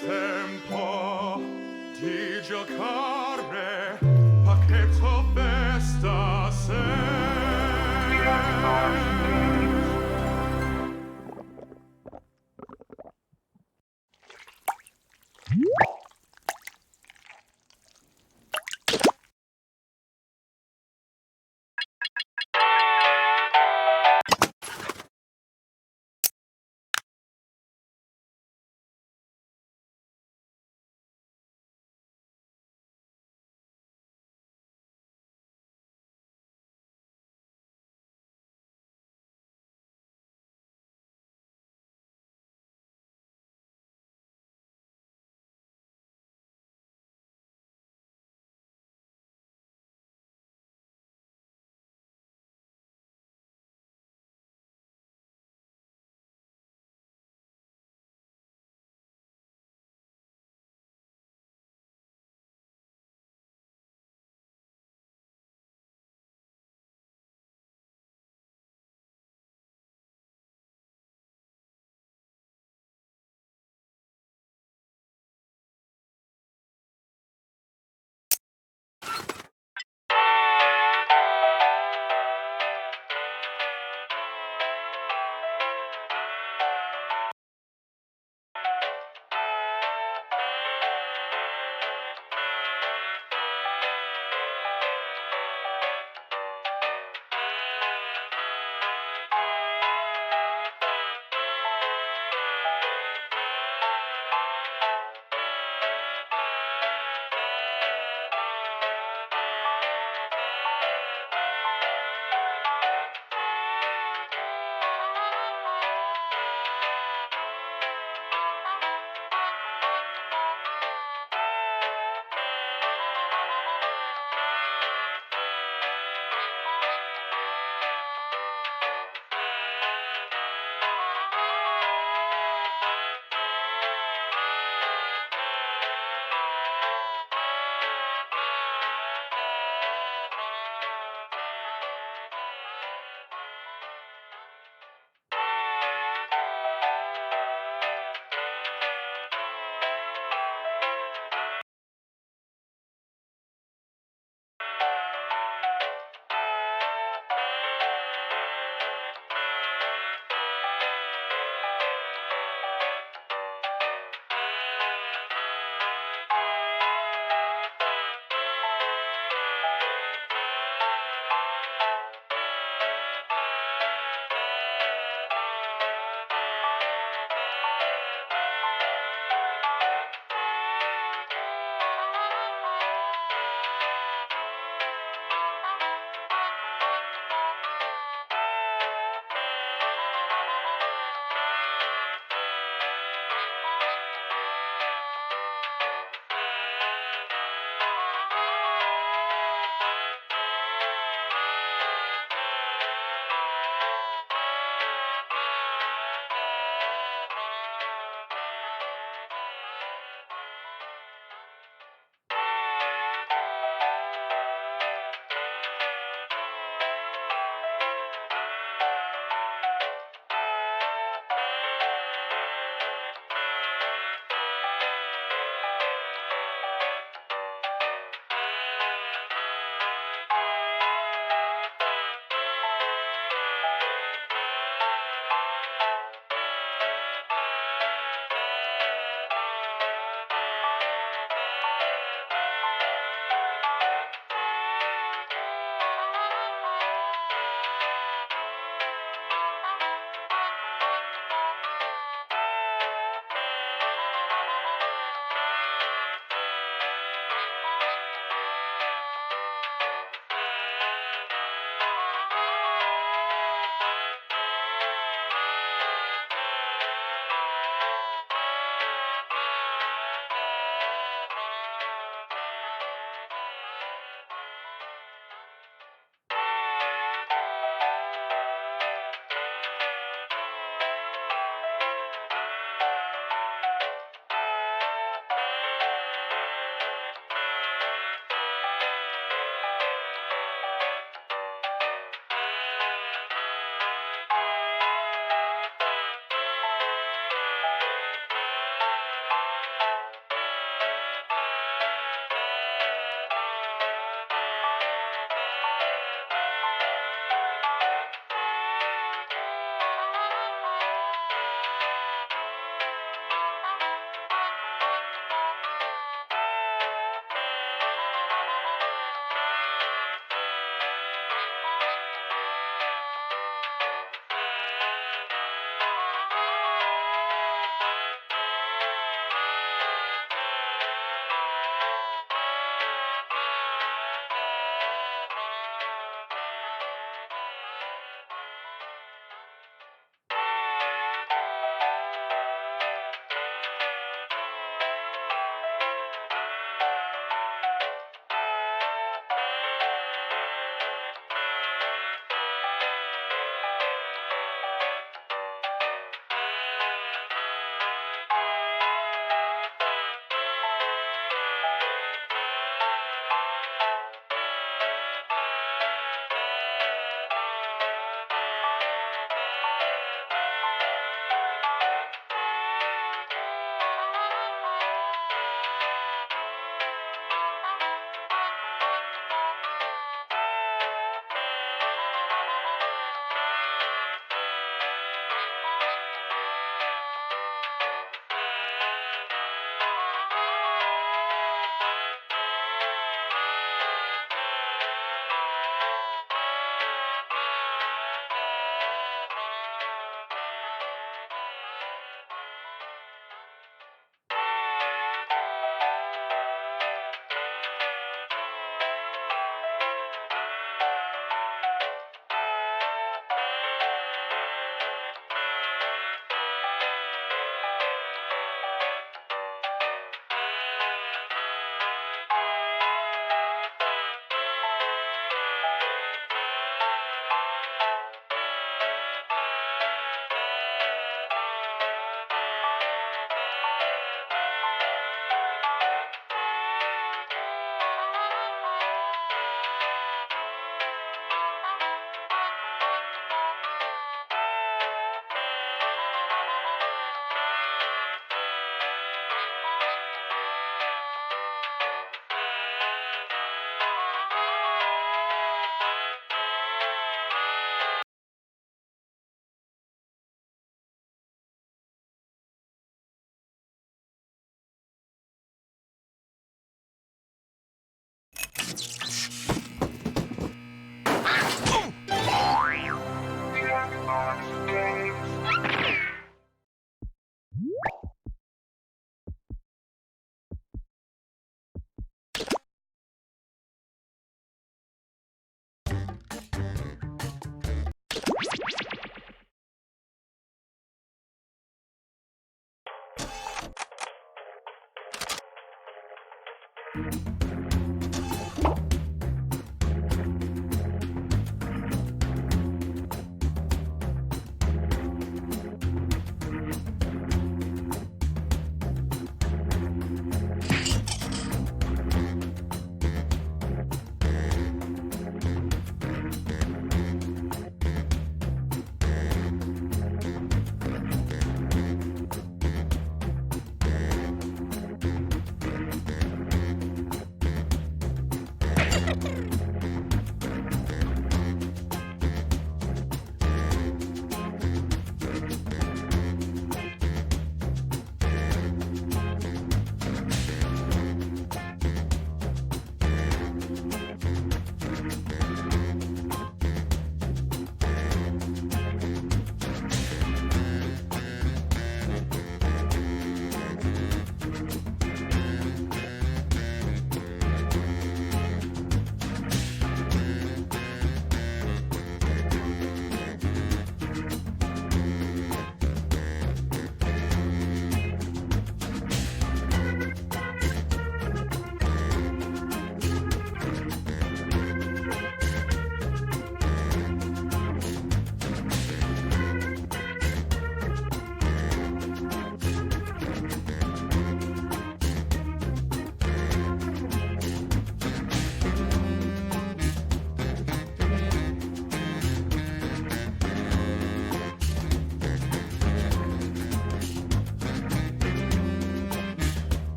tempo di giocare, pacchetto festa sei.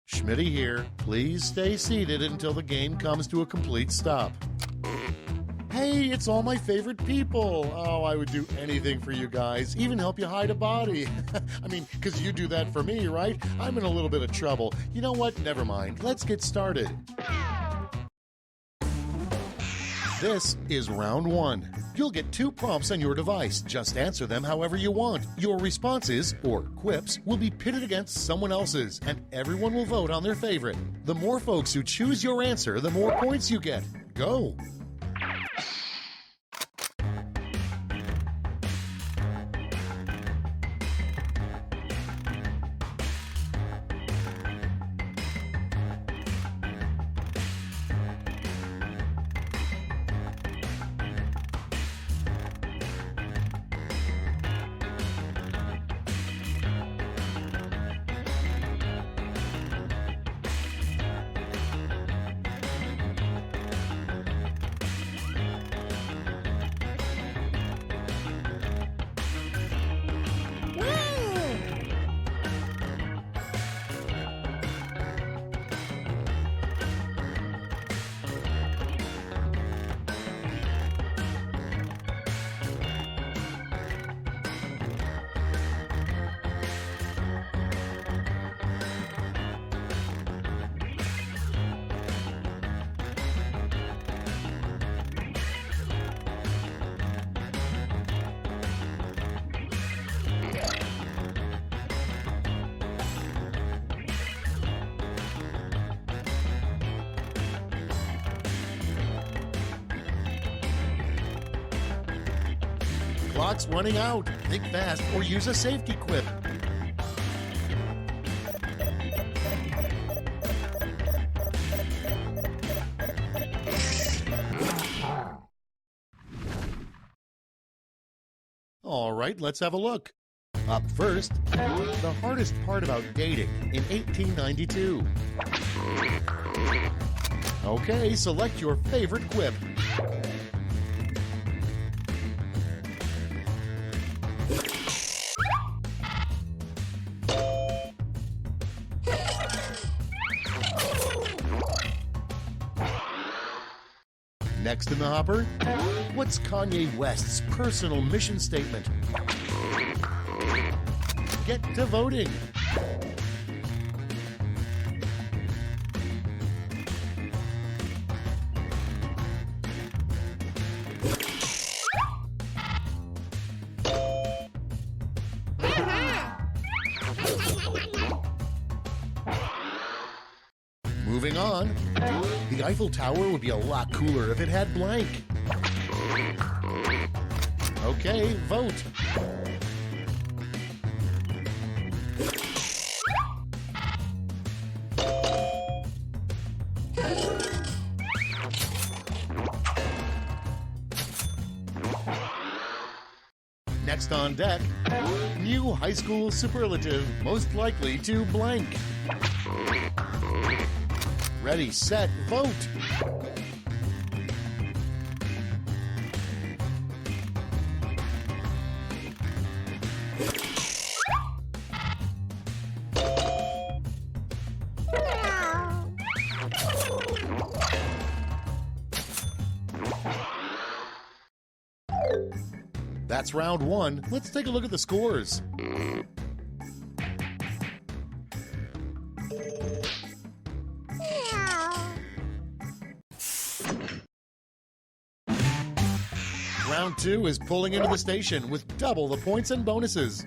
Schmitty here. Please stay seated until the game comes to a complete stop. Hey, it's all my favorite people. Oh, I would do anything for you guys, even help you hide a body. I mean, because you do that for me, right? I'm in a little bit of trouble. You know what? Never mind. Let's get started. This is round 1. You'll get 2 prompts on your device. Just answer them however you want. Your responses, or quips, will be pitted against someone else's, and everyone will vote on their favorite. The more folks who choose your answer, the more points you get. Go! Clock's running out. Think fast or use a safety quip. All right, let's have a look. Up first, the hardest part about dating in 1892. Okay, select your favorite quip. Next in the hopper, what's Kanye West's personal mission statement? Get to voting. Moving on, the Eiffel Tower would be a lot cooler if it had blank. Okay, vote. Next on deck, new high school superlative, most likely to blank. Ready, set, vote. That's round 1. Let's take a look at the scores. Round 2 is pulling into the station with double the points and bonuses.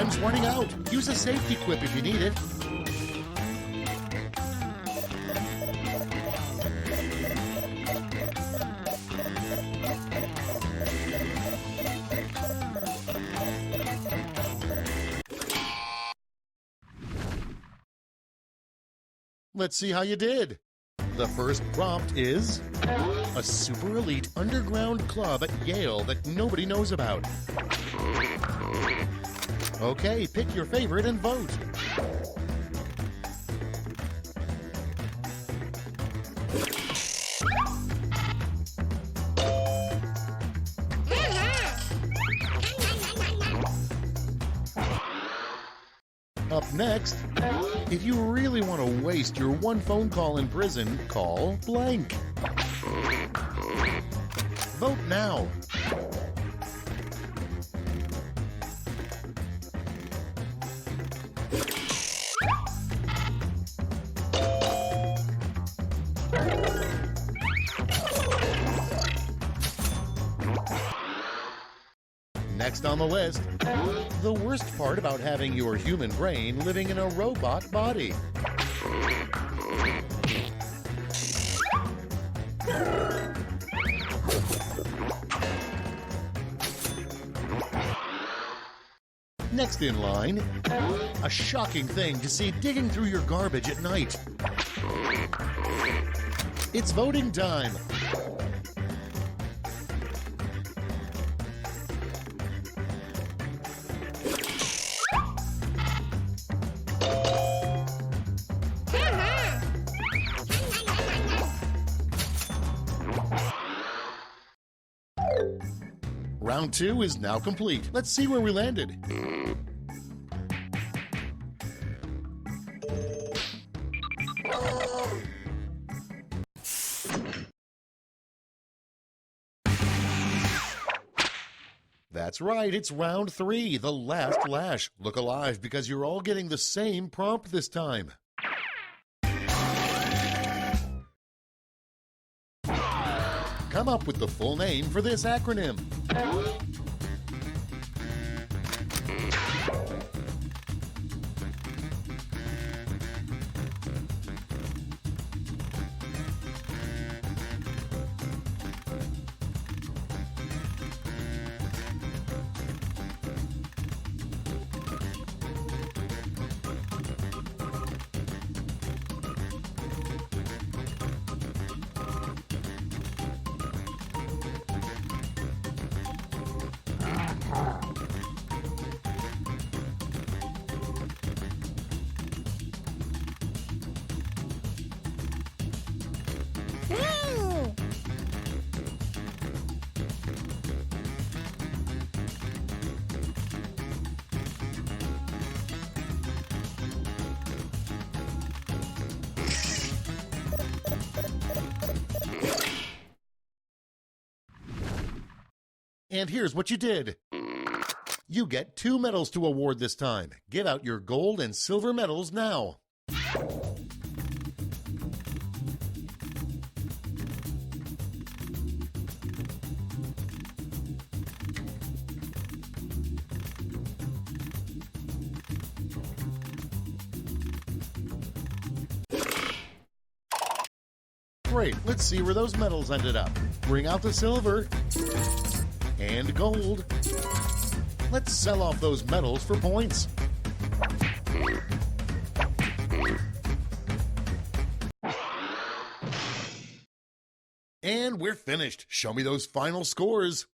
Time's running out. Use a safety quip if you need it. Let's see how you did. The first prompt is a super elite underground club at Yale that nobody knows about. Okay, pick your favorite and vote. Up next, if you really want to waste your one phone call in prison, call blank. Vote now. Next on the list, the worst part about having your human brain living in a robot body. Next in line, a shocking thing to see digging through your garbage at night. It's voting time. Round 2 is now complete. Let's see where we landed. That's right, it's round 3, the last lash. Look alive because you're all getting the same prompt this time. Come up with the full name for this acronym. And here's what you did. You get 2 medals to award this time. Get out your gold and silver medals now. Great, let's see where those medals ended up. Bring out the silver and gold. Let's sell off those medals for points. And we're finished. Show me those final scores.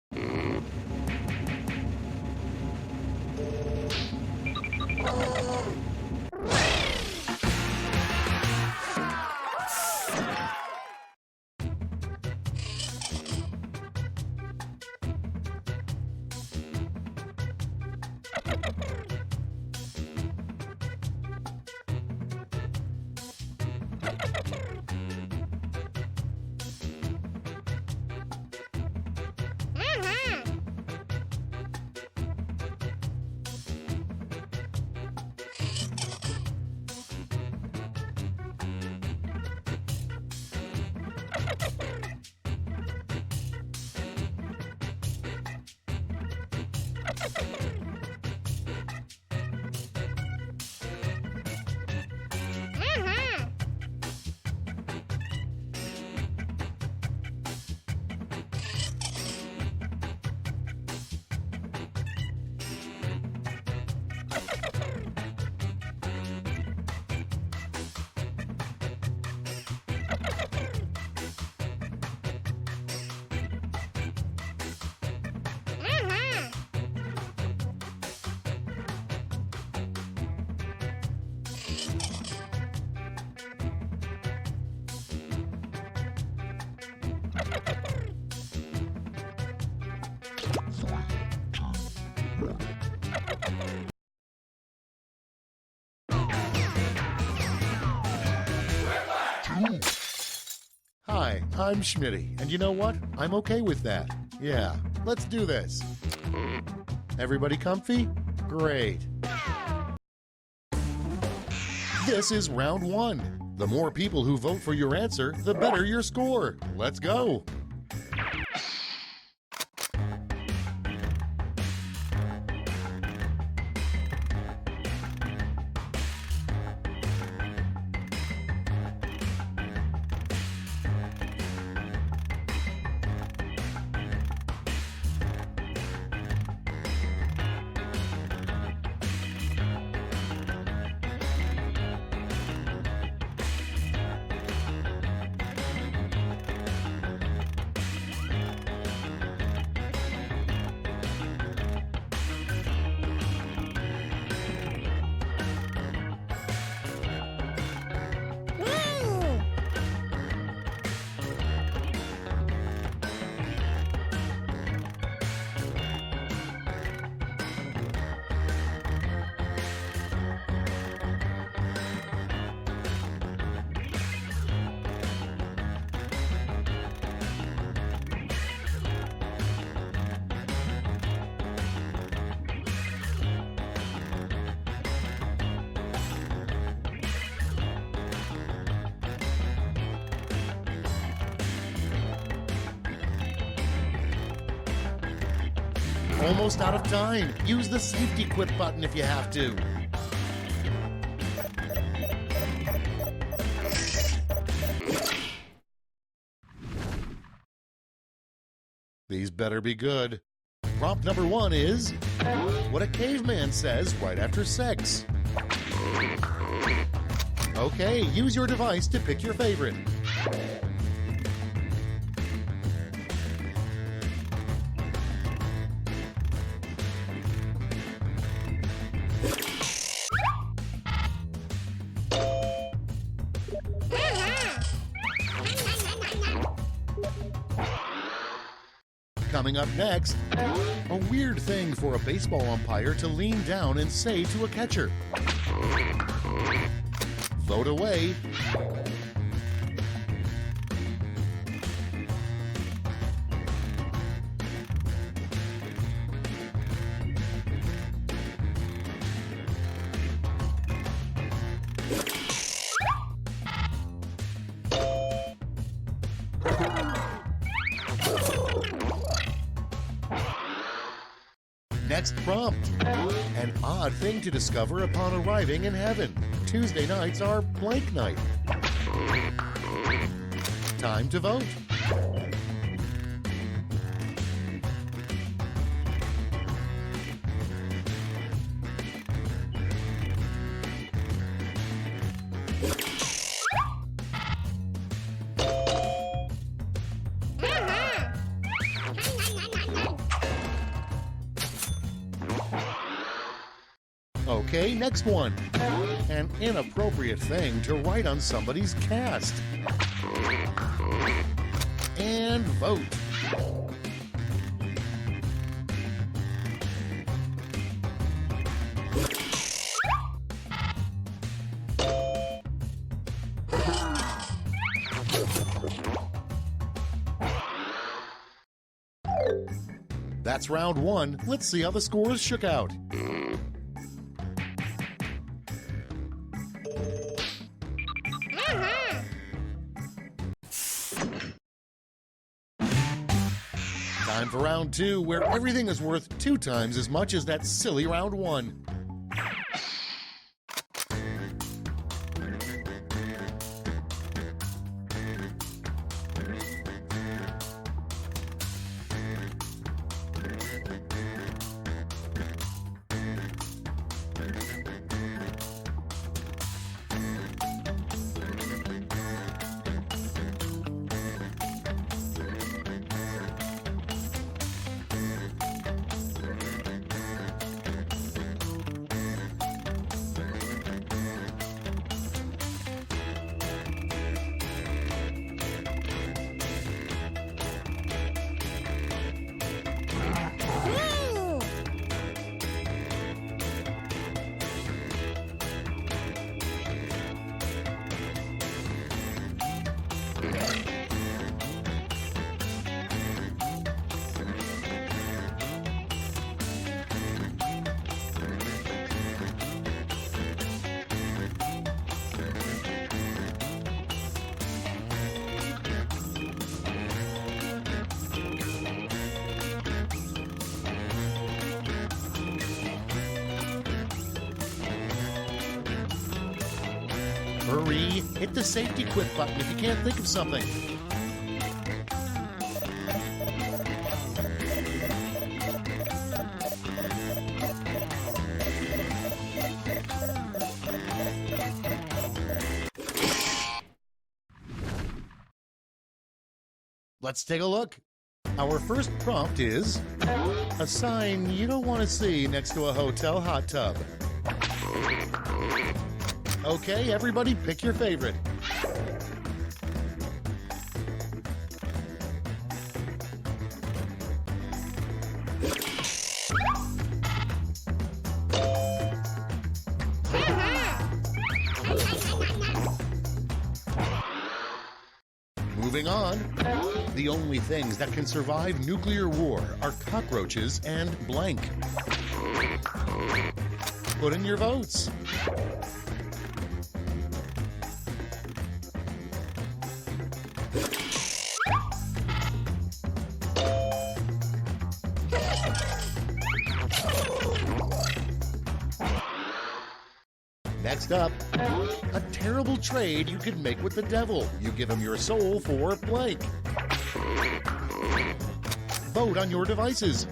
I'm Schmitty, and you know what? I'm okay with that. Yeah, let's do this. Everybody comfy? Great. This is round 1. The more people who vote for your answer, the better your score. Let's go. Almost out of time. Use the safety quit button if you have to. These better be good. Prompt number 1 is what a caveman says right after sex. Okay, use your device to pick your favorite. Coming up next, a weird thing for a baseball umpire to lean down and say to a catcher. Vote away. Next prompt. An odd thing to discover upon arriving in heaven. Tuesday nights are blank night. Time to vote. Okay, next one. An inappropriate thing to write on somebody's cast. And vote. That's round 1. Let's see how the scores shook out. Time for round 2, where everything is worth 2 times as much as that silly round 1. Hurry, hit the safety quit button if you can't think of something. Let's take a look. Our first prompt is a sign you don't want to see next to a hotel hot tub. Okay, everybody pick your favorite. Moving on, the only things that can survive nuclear war are cockroaches and blank. Put in your votes. Next up, a terrible trade you could make with the devil. You give him your soul for blank. Vote on your devices.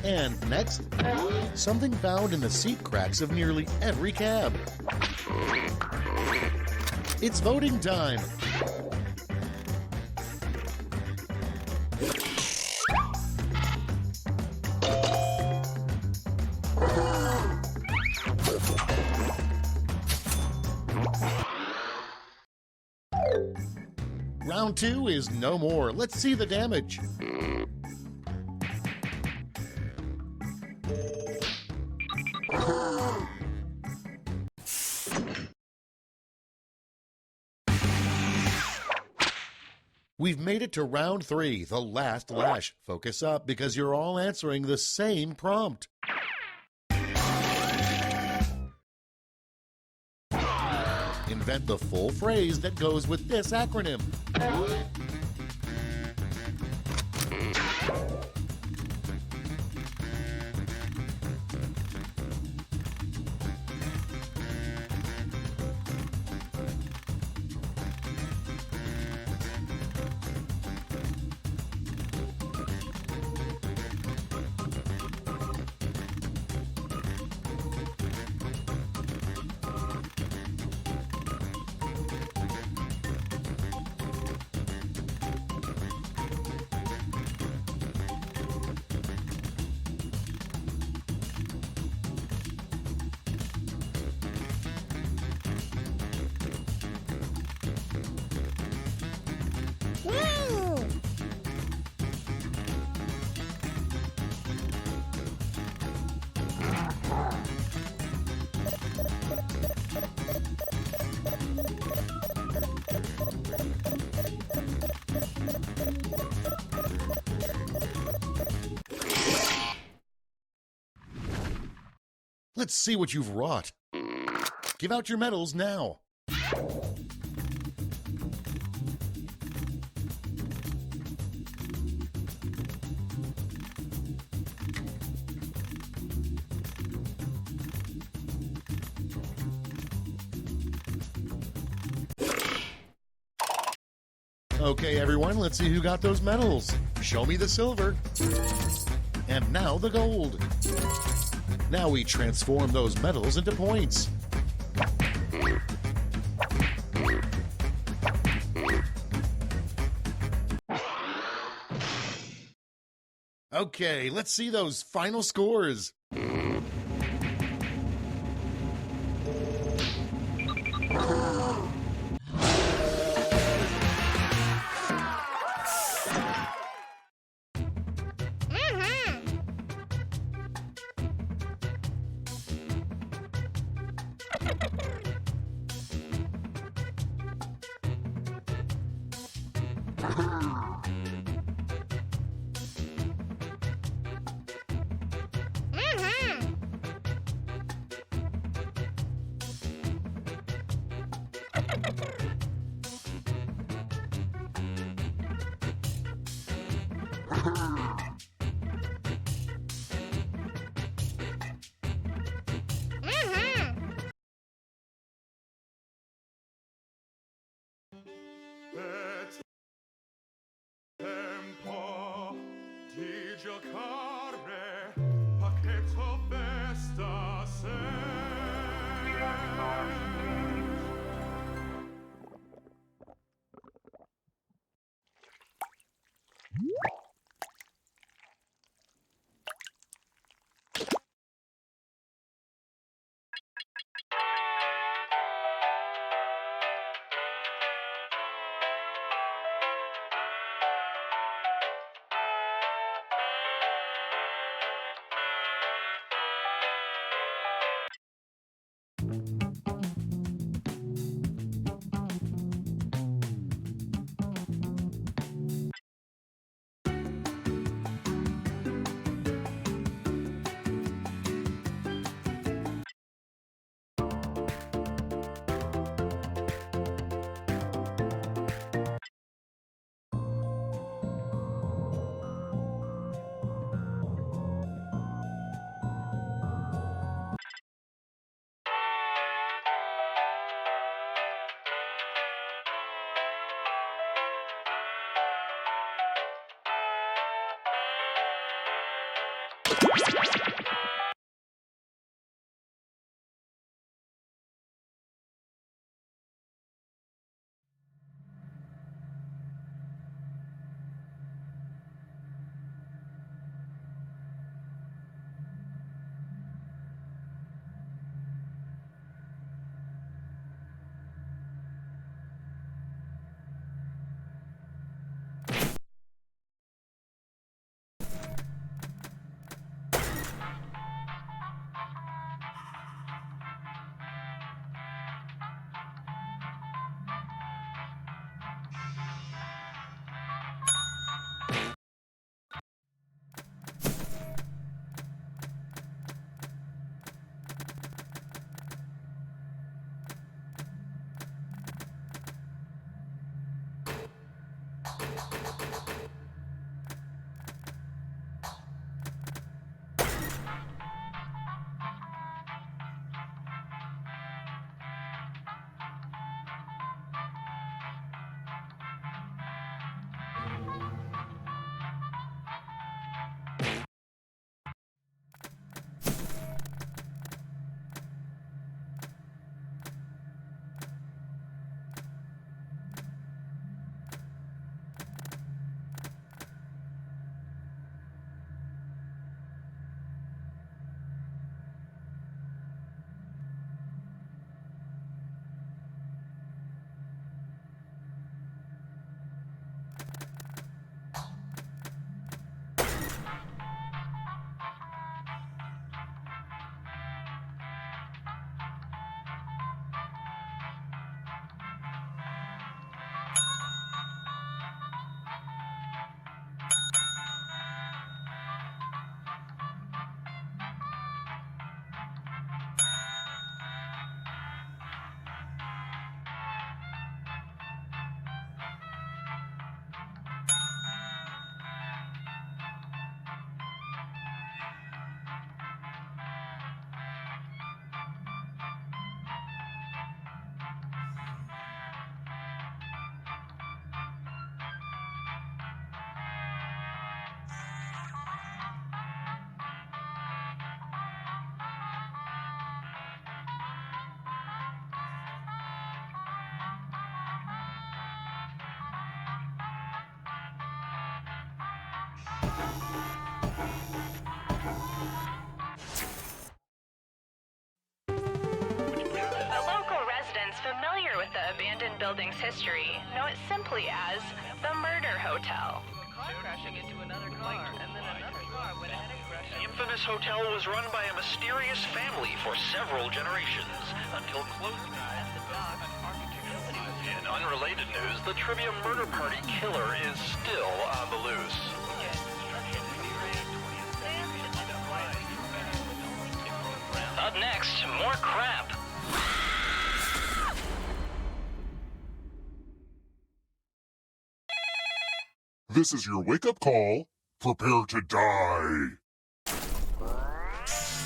And next, something found in the seat cracks of nearly every cab. It's voting time. Round 2 is no more. Let's see the damage. We've made it to round 3, the last lash. Focus up because you're all answering the same prompt. Invent the full phrase that goes with this acronym. Let's see what you've wrought. Give out your medals now. Okay, everyone, let's see who got those medals. Show me the silver. And now the gold. Now we transform those medals into points. Okay, let's see those final scores. È tempo di giocare, pacchetto festa The local residents familiar with the abandoned building's history know it simply as the Murder Hotel. Crashing into another car, and then another car went ahead and crashed. The infamous hotel was run by a mysterious family for several generations until close. In unrelated news, the trivia murder party killer is still on the loose. Up next, more crap. This is your wake-up call Prepare to die.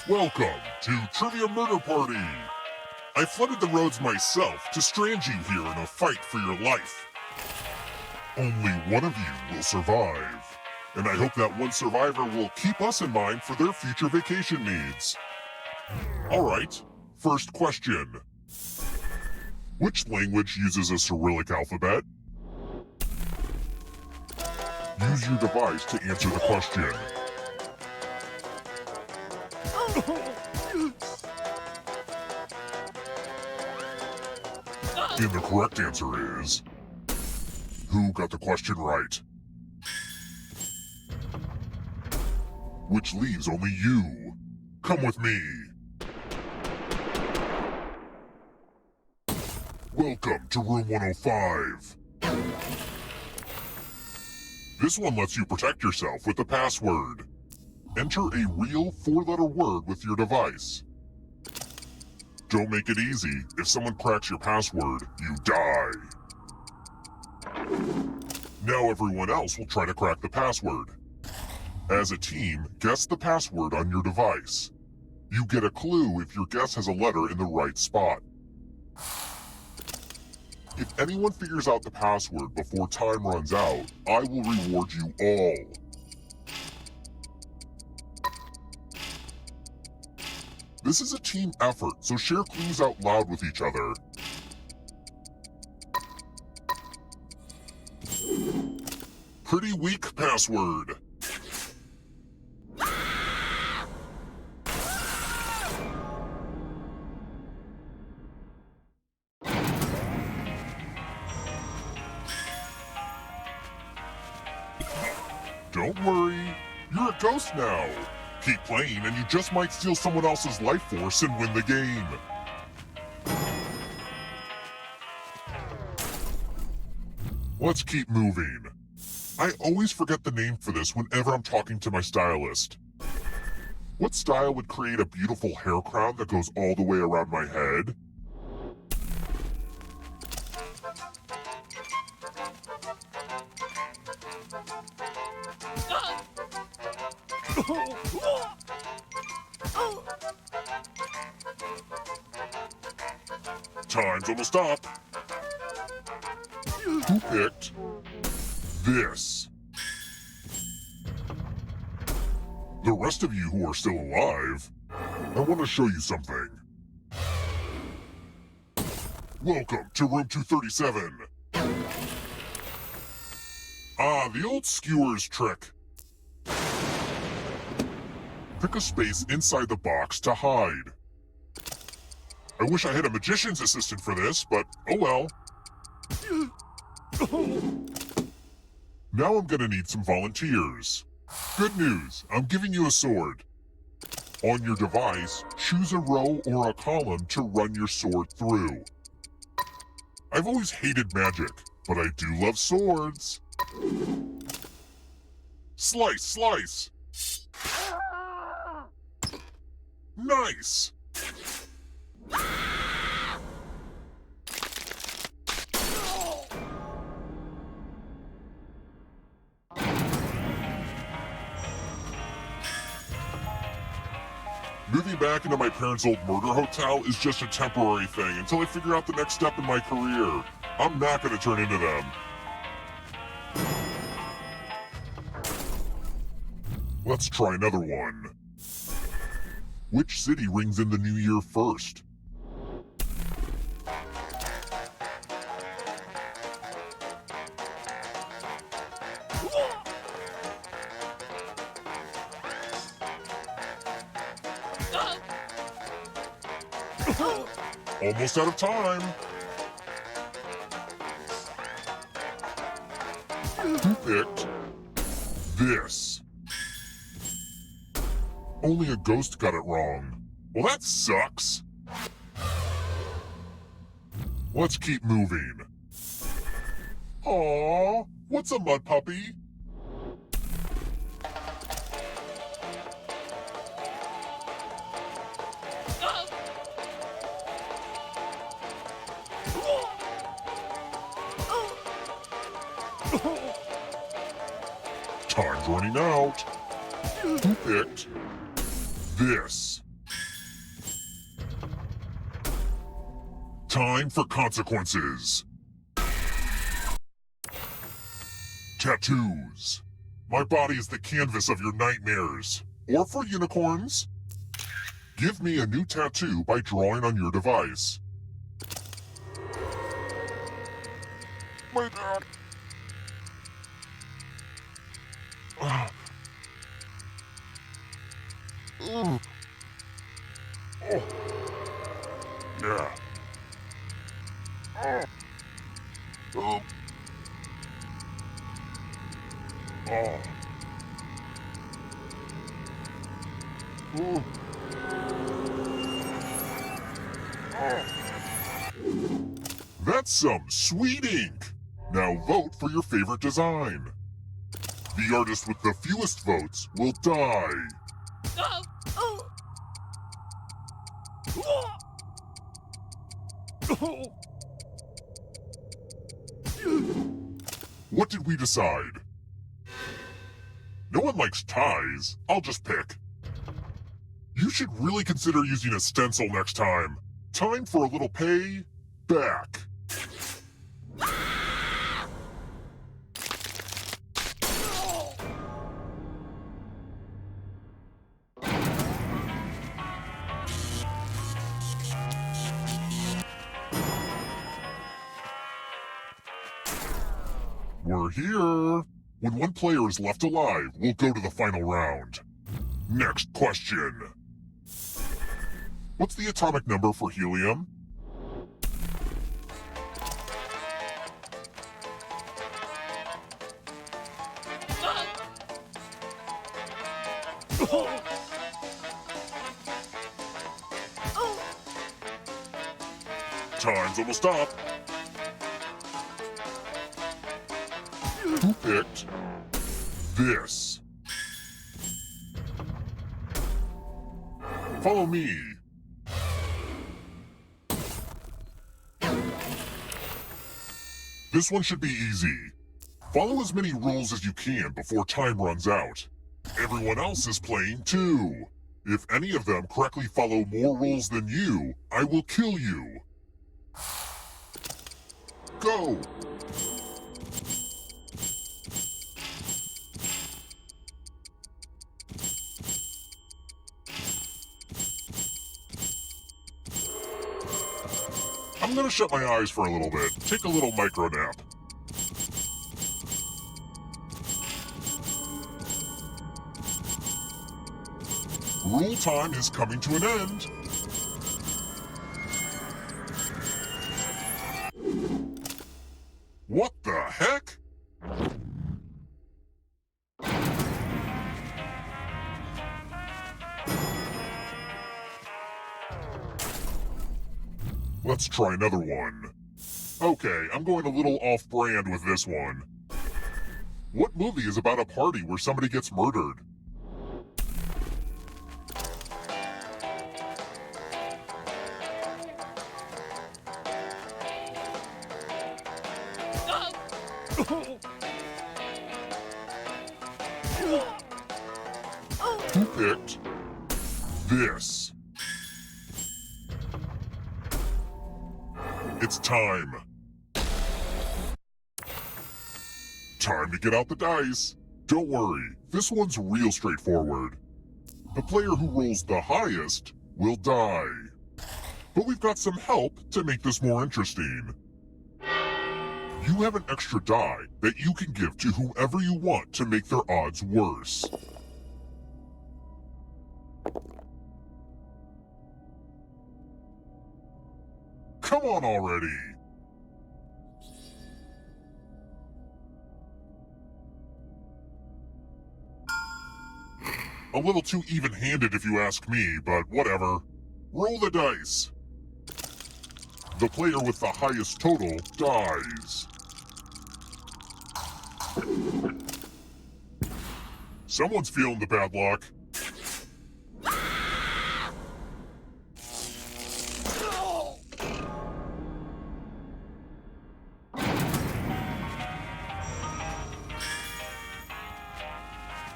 Welcome to Trivia Murder Party. I flooded the roads myself to strand you here in a fight for your life. Only one of you will survive, and I hope that one survivor will keep us in mind for their future vacation needs. All right, first question. Which language uses a Cyrillic alphabet? Use your device to answer the question. And the correct answer is... Who got the question right? Which leaves only you. Come with me. Welcome to room 105. This one lets you protect yourself with the password. Enter a real 4-letter word with your device. Don't make it easy. If someone cracks your password, you die. Now everyone else will try to crack the password. As a team, guess the password on your device. You get a clue if your guess has a letter in the right spot. If anyone figures out the password before time runs out, I will reward you all. This is a team effort, so share clues out loud with each other. Pretty weak password. Don't worry, you're a ghost now. Keep playing and you just might steal someone else's life force and win the game. Let's keep moving. I always forget the name for this whenever I'm talking to my stylist. What style would create a beautiful hair crown that goes all the way around my head? Time's almost up. Who picked this? The rest of you who are still alive, I want to show you something. Welcome to room 237. Ah, the old skewers trick. Pick a space inside the box to hide. I wish I had a magician's assistant for this, but oh well. Now I'm gonna need some volunteers. Good news, I'm giving you a sword. On your device, choose a row or a column to run your sword through. I've always hated magic, but I do love swords. Slice, slice! Nice! Moving back into my parents' old murder hotel is just a temporary thing until I figure out the next step in my career. I'm not going to turn into them. Let's try another one. Which city rings in the new year first? Almost out of time. Who picked this? Only a ghost got it wrong. Well, that sucks. Let's keep moving. Aww, what's a mud puppy? Time's running out. Who picked this? Time for consequences. Tattoos. My body is the canvas of your nightmares. Or for unicorns. Give me a new tattoo by drawing on your device. My dad. Oh. Yeah. Oh. Oh. Oh. That's some sweet ink! Now vote for your favorite design. The artist with the fewest votes will die. What did we decide? No one likes ties. I'll just pick. You should really consider using a stencil next time. Time for a little pay back. We're here. When one player is left alive, we'll go to the final round. Next question. What's the atomic number for helium? Time's almost up. Who picked this? Follow me. This one should be easy. Follow as many rules as you can before time runs out. Everyone else is playing too. If any of them correctly follow more rules than you, I will kill you. Go! I'm gonna shut my eyes for a little bit. Take a little micro nap. Rule time is coming to an end. What the heck? Let's try another one. Okay, I'm going a little off-brand with this one. What movie is about a party where somebody gets murdered? Who picked this? It's time. Time to get out the dice. Don't worry, this one's real straightforward. The player who rolls the highest will die. But we've got some help to make this more interesting. You have an extra die that you can give to whoever you want to make their odds worse. Come on already! A little too even-handed if you ask me, but whatever. Roll the dice. The player with the highest total dies. Someone's feeling the bad luck.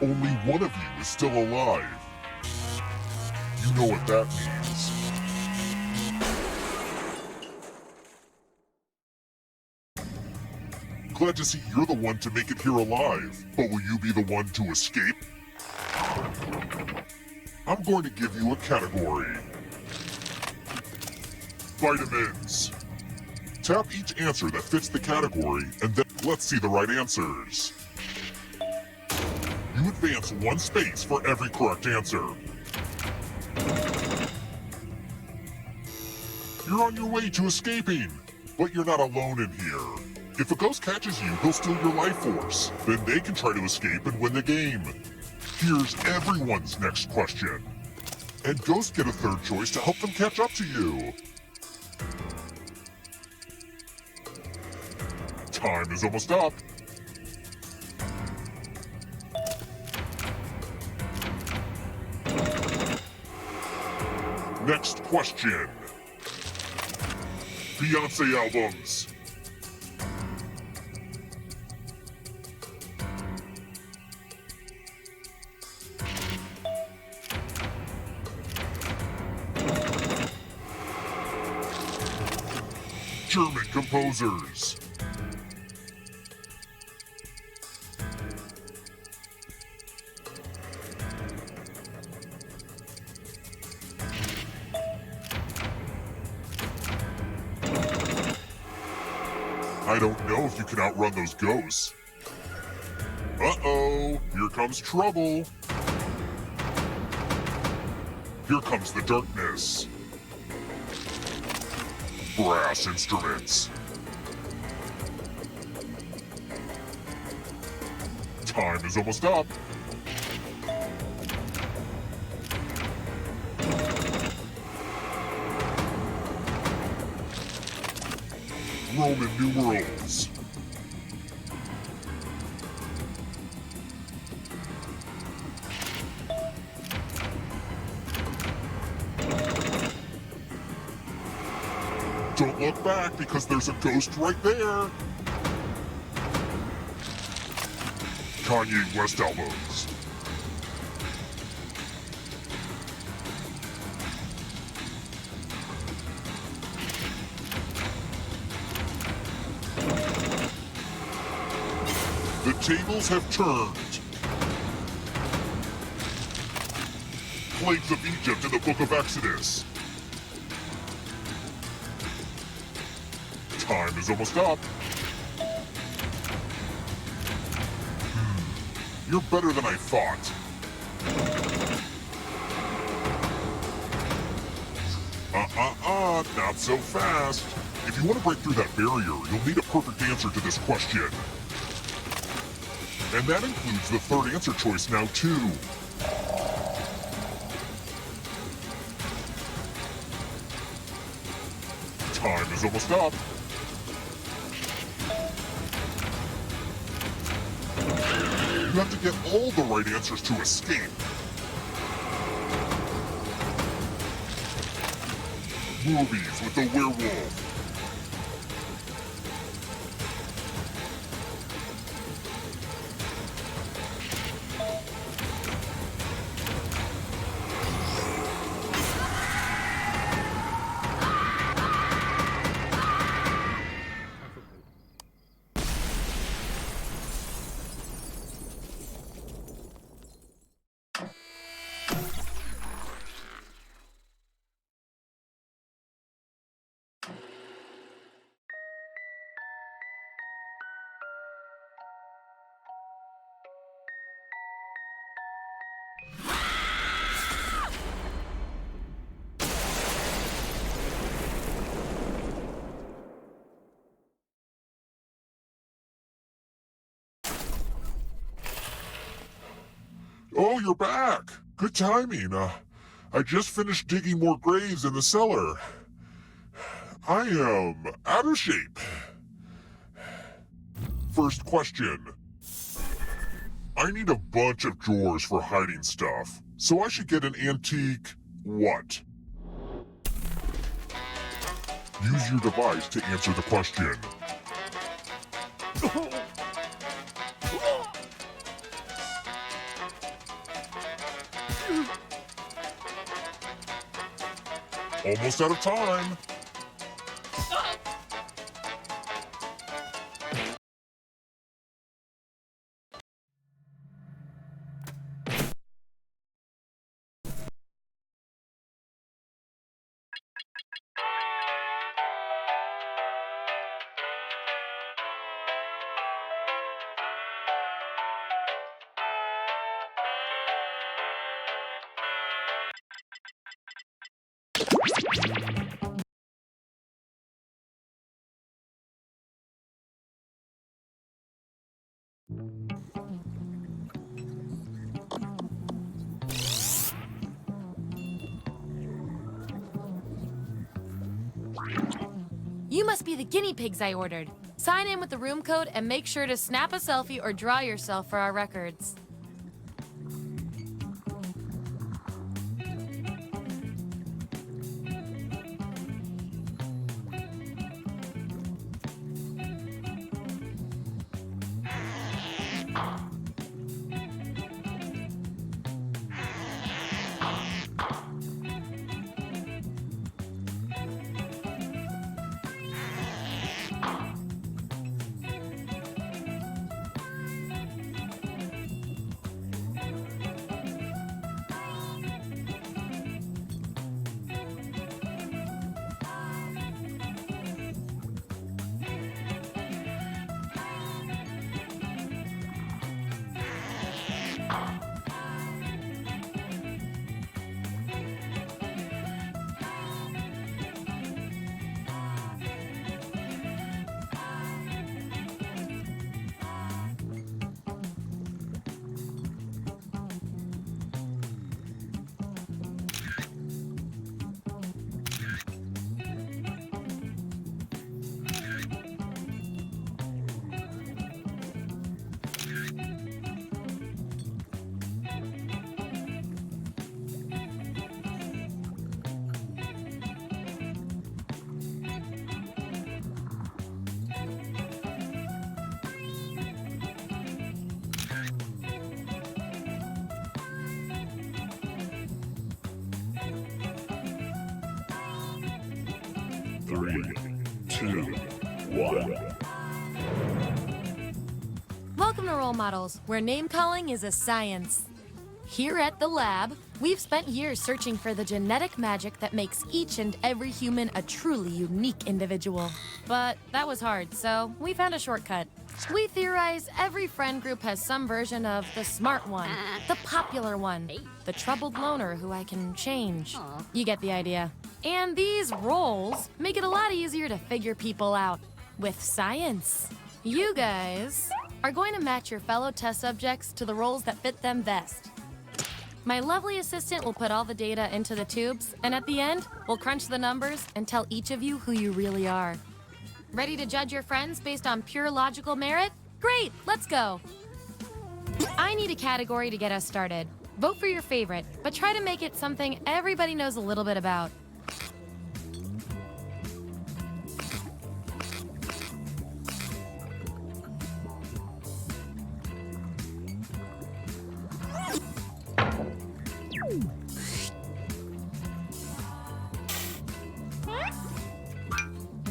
Only one of you is still alive. You know what that means. Glad to see you're the one to make it here alive, but will you be the one to escape? I'm going to give you a category. Vitamins. Tap each answer that fits the category, and then let's see the right answers. You advance 1 space for every correct answer. You're on your way to escaping, but you're not alone in here. If a ghost catches you, he'll steal your life force. Then they can try to escape and win the game. Here's everyone's next question. And ghosts get a third choice to help them catch up to you. Time is almost up. Next question. Beyonce albums. German composers. I don't know if you can outrun those ghosts. Uh-oh, here comes trouble. Here comes the darkness. Brass instruments. Time is almost up. Roman numerals. Don't look back because there's a ghost right there. Kanye West albums. The tables have turned. Plagues of Egypt in the Book of Exodus. Time is almost up. You're better than I thought. Not so fast. If you want to break through that barrier, you'll need a perfect answer to this question. And that includes the third answer choice now, too. Time is almost up. You have to get all the right answers to escape. Movies with the werewolf. Oh, you're back! Good timing. I just finished digging more graves in the cellar. I am out of shape. First question. I need a bunch of drawers for hiding stuff, so I should get an antique what? Use your device to answer the question. Almost out of time. You must be the guinea pigs I ordered. Sign in with the room code and make sure to snap a selfie or draw yourself for our records. Three, two, one. Welcome to Role Models, where name calling is a science. Here at the lab, we've spent years searching for the genetic magic that makes each and every human a truly unique individual. But that was hard, so we found a shortcut. We theorize every friend group has some version of the smart one, the popular one, the troubled loner who I can change. You get the idea. And these roles make it a lot easier to figure people out with science. You guys are going to match your fellow test subjects to the roles that fit them best. My lovely assistant will put all the data into the tubes, and at the end, we'll crunch the numbers and tell each of you who you really are. Ready to judge your friends based on pure logical merit? Great, let's go. I need a category to get us started. Vote for your favorite, but try to make it something everybody knows a little bit about.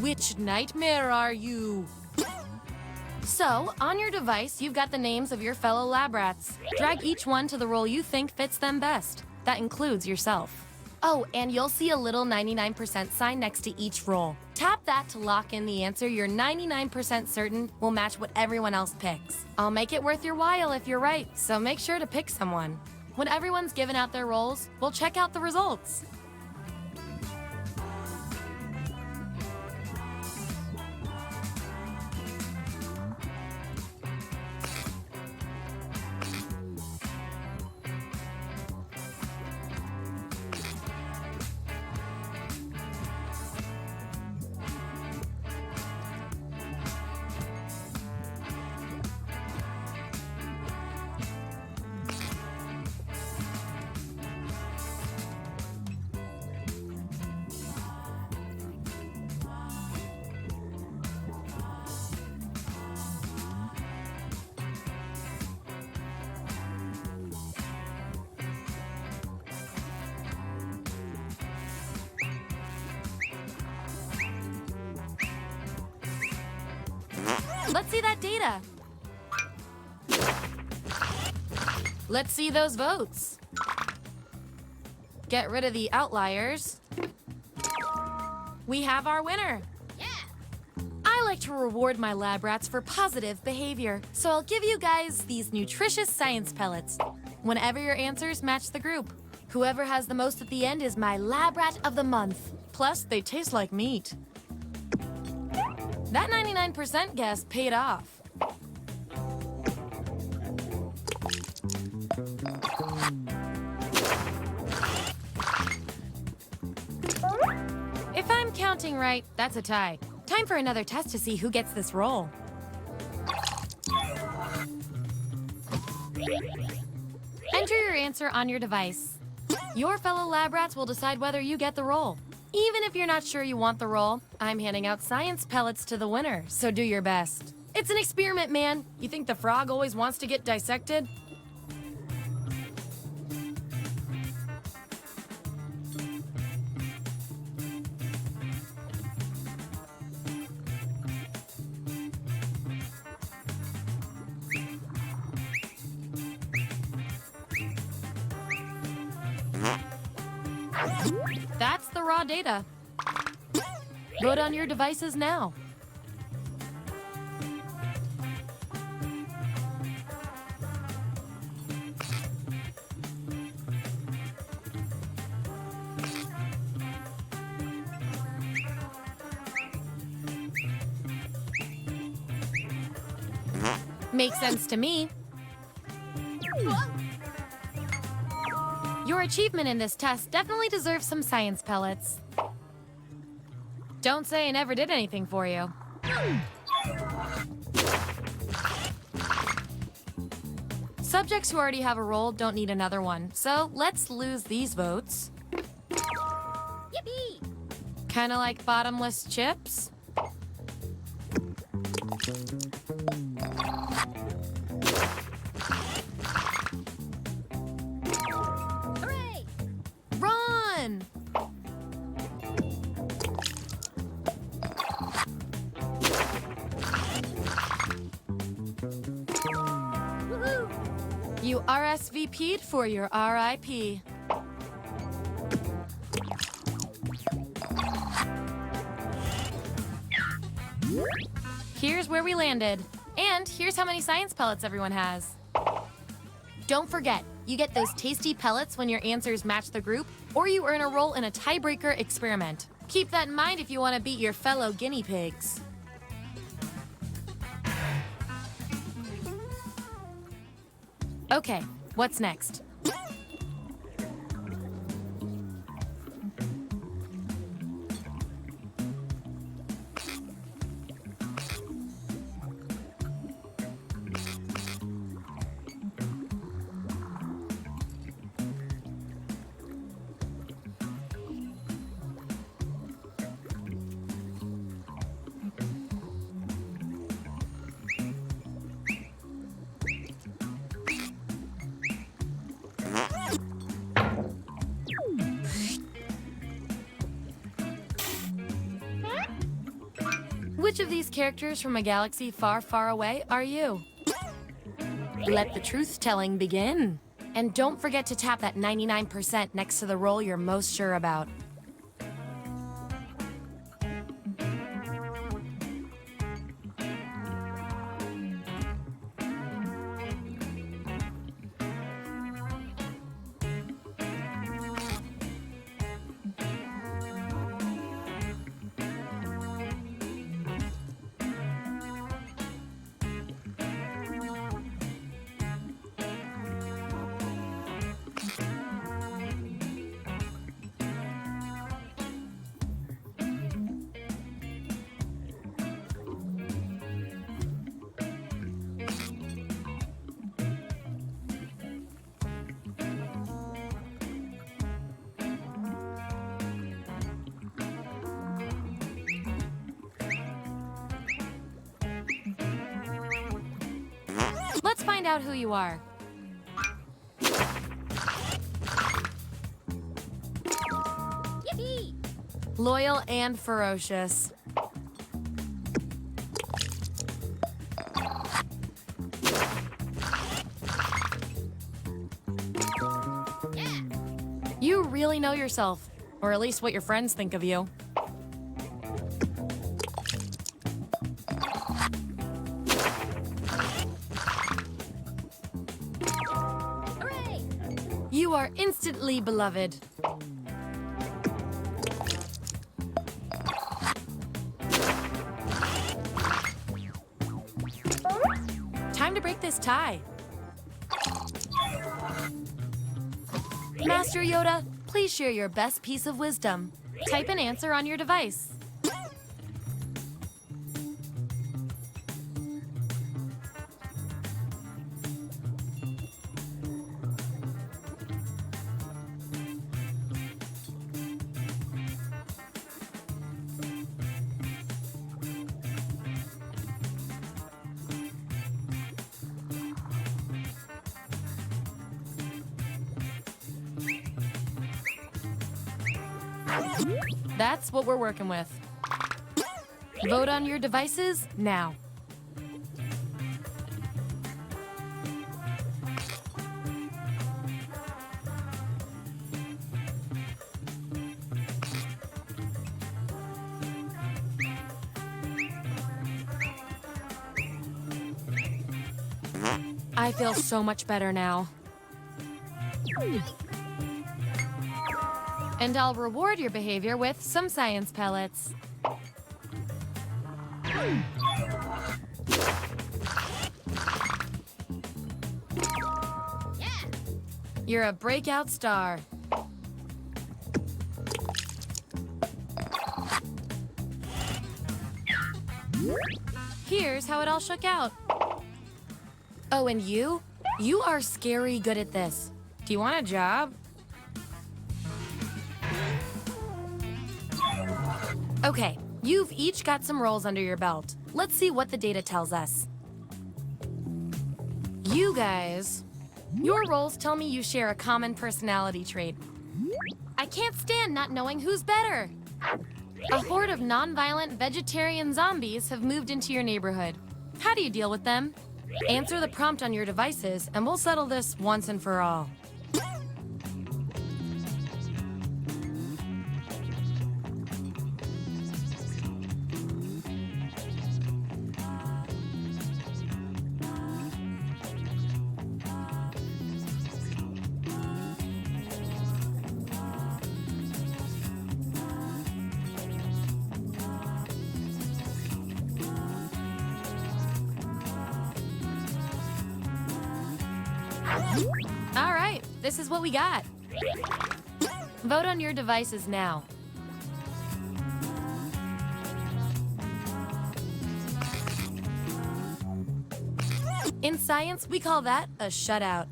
Which nightmare are you? So, on your device, you've got the names of your fellow lab rats. Drag each one to the role you think fits them best. That includes yourself. Oh, and you'll see a little 99% sign next to each role. Tap that to lock in the answer you're 99% certain will match what everyone else picks. I'll make it worth your while if you're right, so make sure to pick someone. When everyone's given out their roles, we'll check out the results. Let's see that data. Let's see those votes. Get rid of the outliers. We have our winner. I like to reward my lab rats for positive behavior, so I'll give you guys these nutritious science pellets whenever your answers match the group. Whoever has the most at the end is my lab rat of the month. Plus, they taste like meat. That 99% guess paid off. If I'm counting right, that's a tie. Time for another test to see who gets this role. Enter your answer on your device. Your fellow lab rats will decide whether you get the role. Even if you're not sure you want the role, I'm handing out science pellets to the winner, so do your best. It's an experiment, man. You think the frog always wants to get dissected? That's the raw data. Vote on your devices now. Makes sense to me. Your achievement in this test definitely deserves some science pellets. Don't say I never did anything for you. Subjects who already have a role don't need another one, so let's lose these votes. Yippee! Kinda like bottomless chips? Hooray! Run! Woohoo! You RSVP'd for your RIP. Here's where we landed. And here's how many science pellets everyone has. Don't forget, you get those tasty pellets when your answers match the group, or you earn a role in a tiebreaker experiment. Keep that in mind if you want to beat your fellow guinea pigs. Okay, what's next? Which of these characters from a galaxy far, far away are you? Let the truth-telling begin. And don't forget to tap that 99% next to the role you're most sure about. Let's find out who you are. Yippee! Loyal and ferocious. really know yourself, or at least what your friends think of you. Hooray! You are instantly beloved. Time to break this tie. Master Yoda, please share your best piece of wisdom. Type an answer on your device. That's what we're working with. Vote on your devices now. I feel so much better now. And I'll reward your behavior with some science pellets. You're a breakout star. Here's how it all shook out. Oh, and you? You are scary good at this. Do you want a job? Okay, you've each got some roles under your belt. Let's see what the data tells us. You guys, your roles tell me you share a common personality trait. I can't stand not knowing who's better. A horde of non-violent vegetarian zombies have moved into your neighborhood. How do you deal with them? Answer the prompt on your devices, and we'll settle this once and for all. All right, this is what we got. Vote on your devices now. In science, we call that a shutout.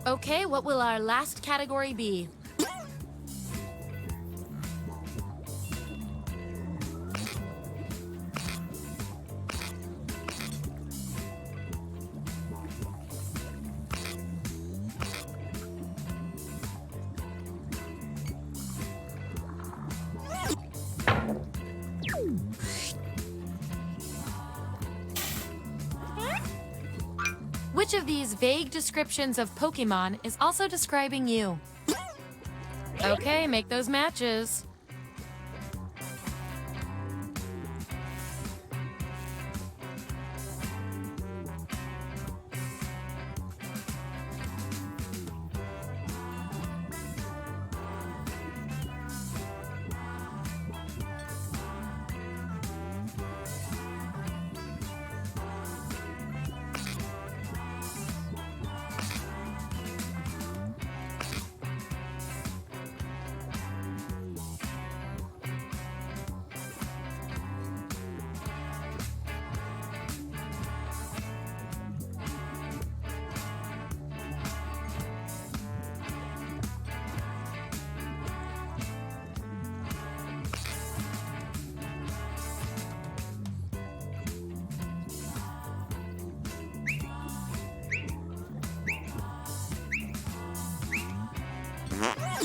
Okay, what will our last category be? Which of these vague descriptions of Pokemon is also describing you? Okay, make those matches.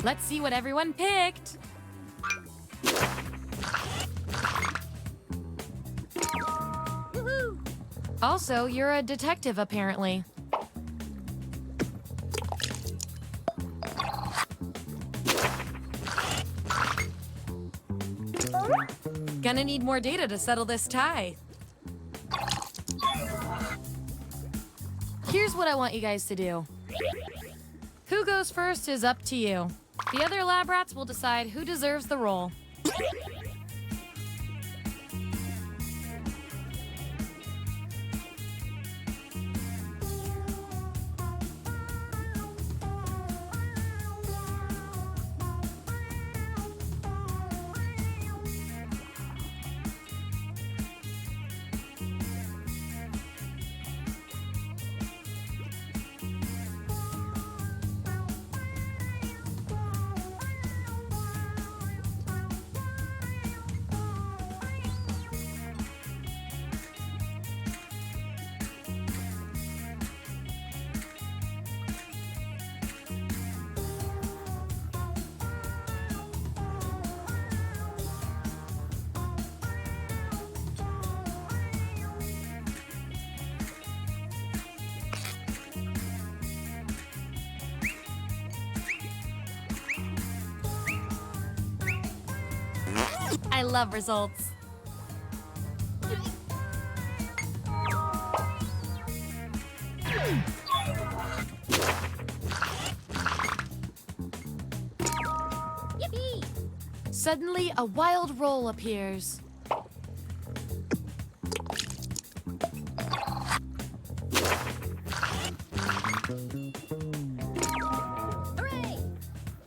Let's see what everyone picked. Woohoo! Also, you're a detective, apparently. Gonna need more data to settle this tie. Here's what I want you guys to do. Who goes first is up to you. The other lab rats will decide who deserves the role. I love results. Yippee! Suddenly, a wild roll appears. Hooray!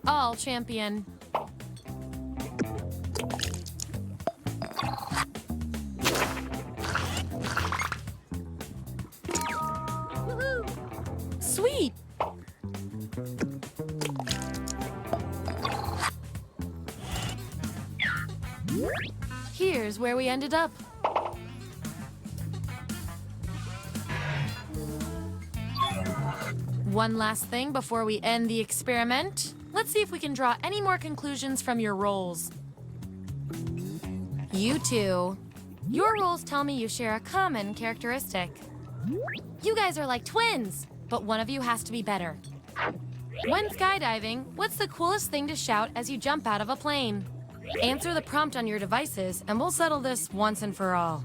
All champion. Sweet! Here's where we ended up. One last thing before we end the experiment. Let's see if we can draw any more conclusions from your roles. You two. Your roles tell me you share a common characteristic. You guys are like twins, but one of you has to be better. When skydiving, what's the coolest thing to shout as you jump out of a plane? Answer the prompt on your devices, and we'll settle this once and for all.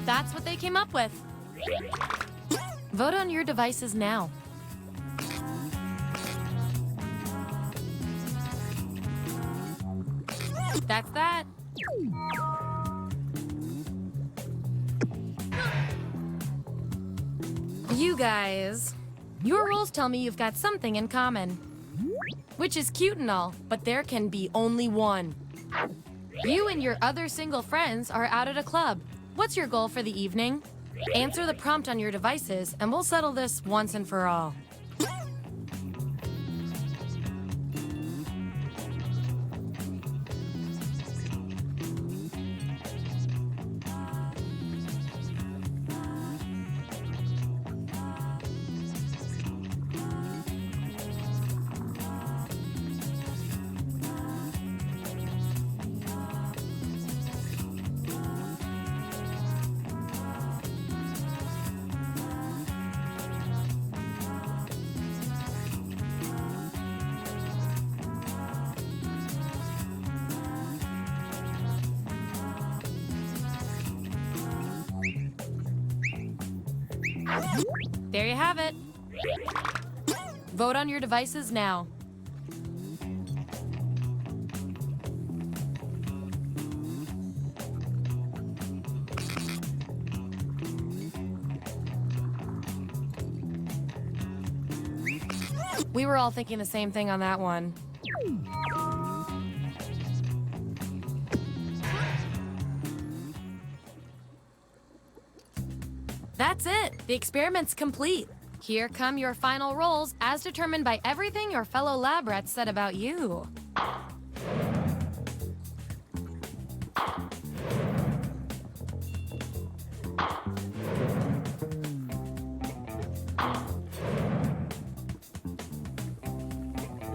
That's what they came up with. Vote on your devices now. That's that. You guys, your rules tell me you've got something in common. Which is cute and all, but there can be only one. You and your other single friends are out at a club. What's your goal for the evening? Answer the prompt on your devices, and we'll settle this once and for all. There you have it. Vote on your devices now. We were all thinking the same thing on that one. That's it. The experiment's complete. Here come your final rolls as determined by everything your fellow lab rats said about you.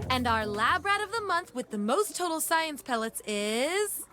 And our lab rat of the month with the most total science pellets is...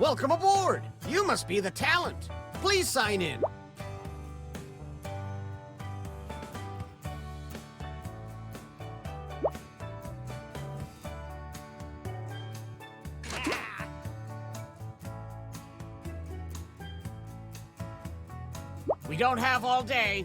Welcome aboard! You must be the talent. Please sign in. We don't have all day.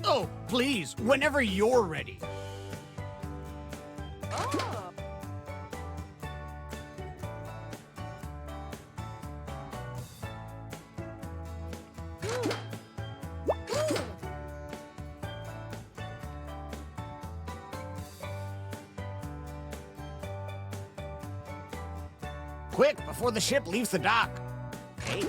Oh, please, whenever you're ready. Quick, before the ship leaves the dock. Hey.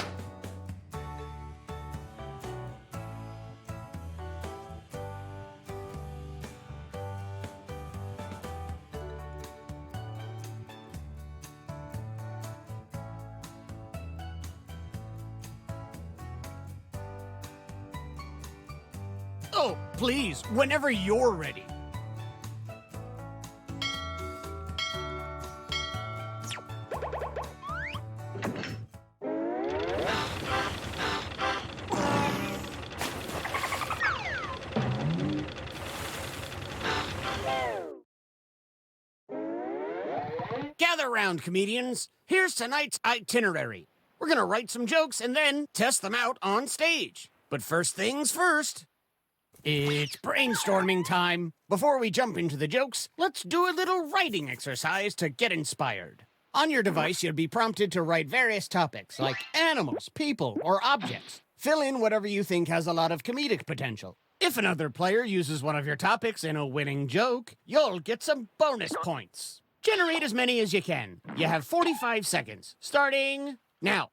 Oh, please, whenever you're ready. Gather round, comedians. Here's tonight's itinerary. We're gonna write some jokes and then test them out on stage. But first things first, it's brainstorming time. Before we jump into the jokes, let's do a little writing exercise to get inspired. On your device, you'll be prompted to write various topics like animals, people, or objects. Fill in whatever you think has a lot of comedic potential. If another player uses one of your topics in a winning joke, you'll get some bonus points. Generate as many as you can. You have 45 seconds, starting now.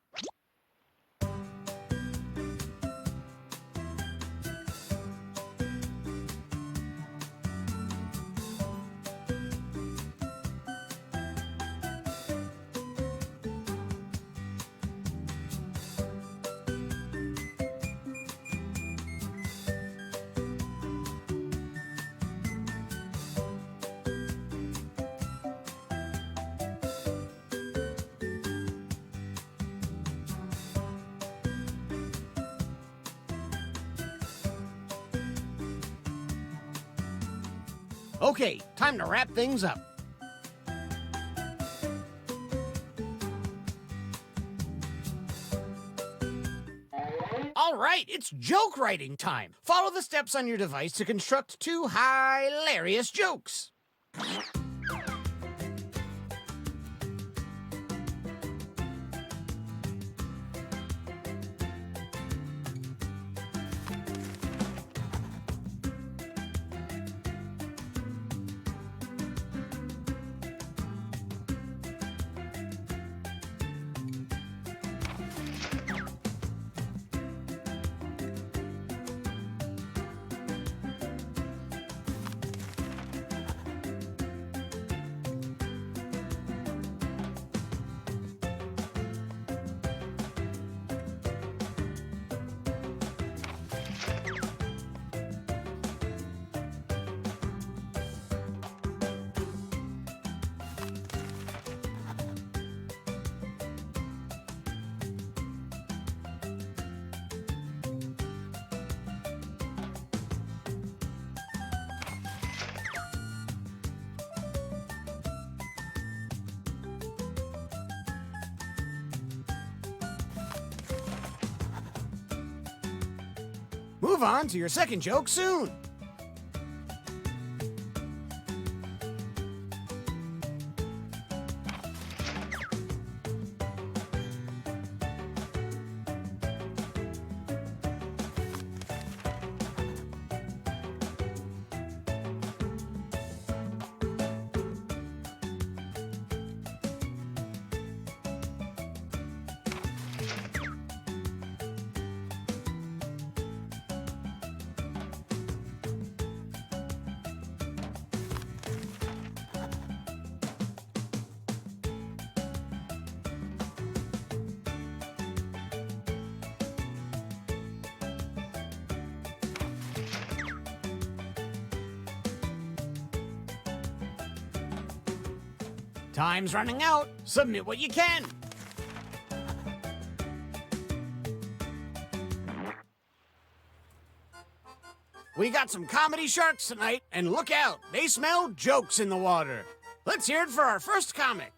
Okay, time to wrap things up. All right, it's joke writing time. Follow the steps on your device to construct 2 hilarious jokes. Move on to your second joke soon. Time's running out. Submit what you can. We got some comedy sharks tonight, and look out, they smell jokes in the water. Let's hear it for our first comic.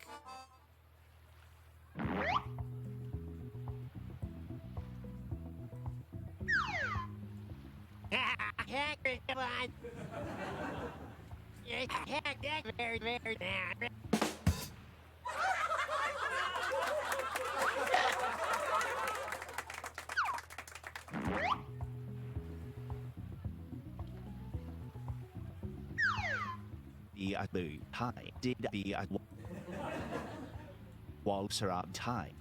Walter up time.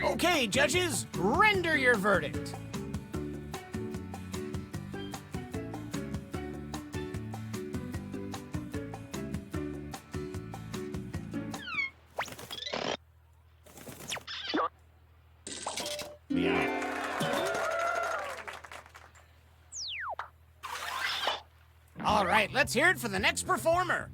Okay, judges, render your verdict. All right, let's hear it for the next performer.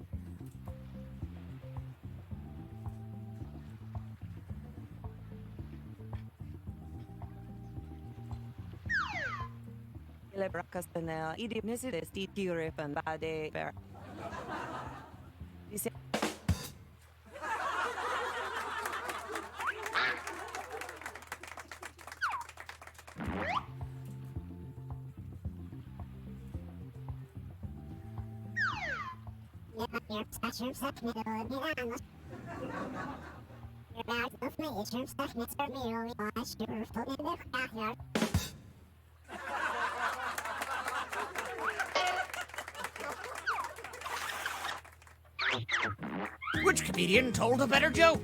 Which comedian told a better joke?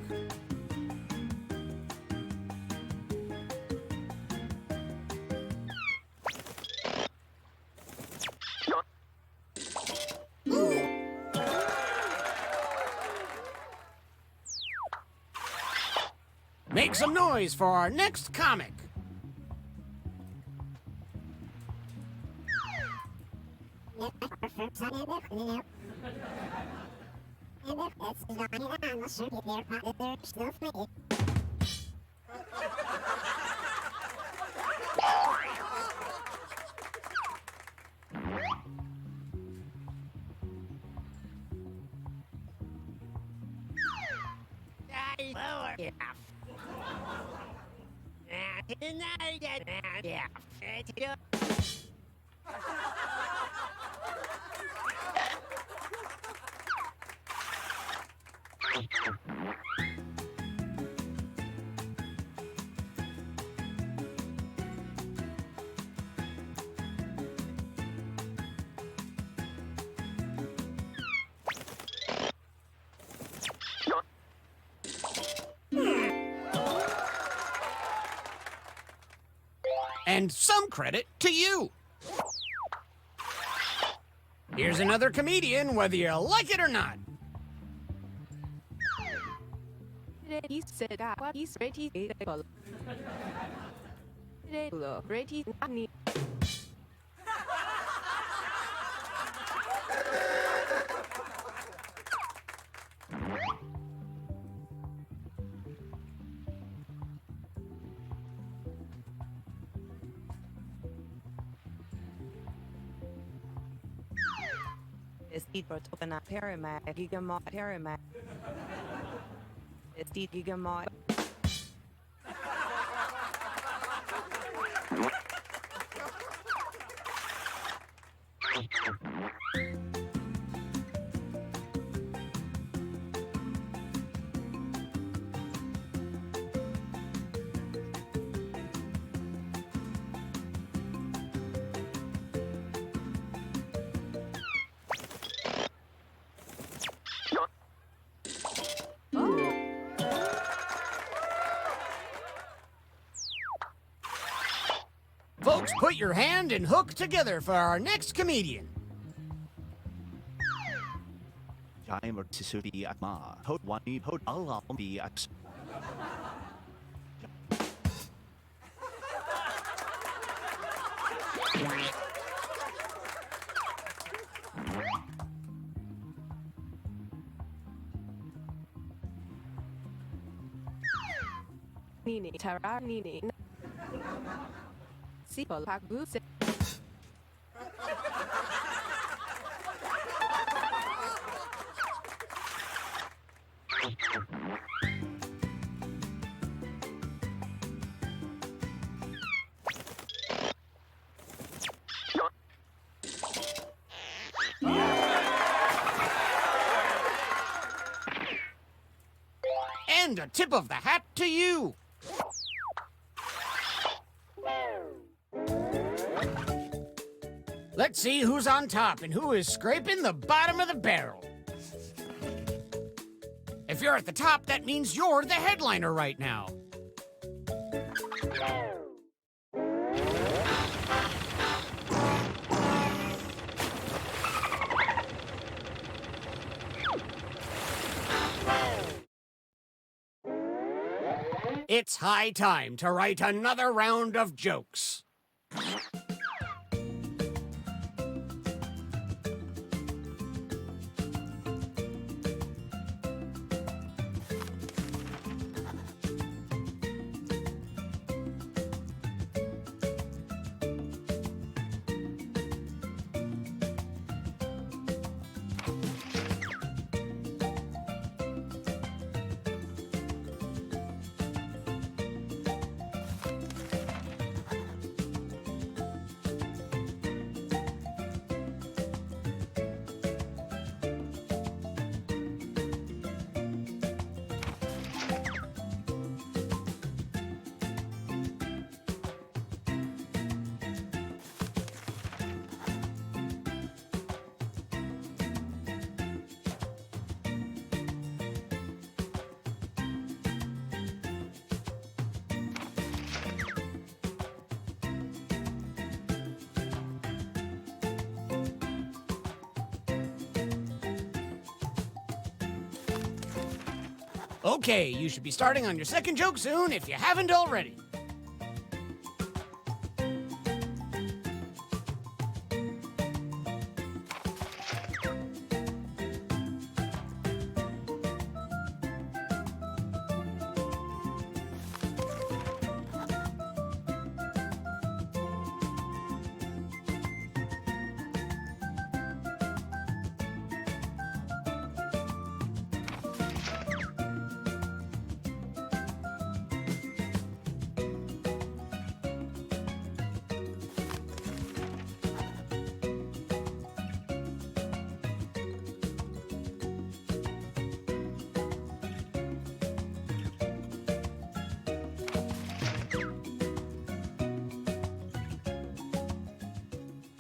Make some noise for our next comic. And some credit to you. Here's another comedian, whether you like it or not. It's equal to an pyramid, gigamod pyramid. It's the gigamod. Folks, put your hand and hook together for our next comedian. Timer to be at ma. Hot one, hot Allah be at. Nini, Tara, Nini. Sipol, Pak, Boots. And a tip of the hat to you. Let's see who's on top and who is scraping the bottom of the barrel. If you're at the top, that means you're the headliner right now. It's high time to write another round of jokes. Okay, you should be starting on your second joke soon if you haven't already.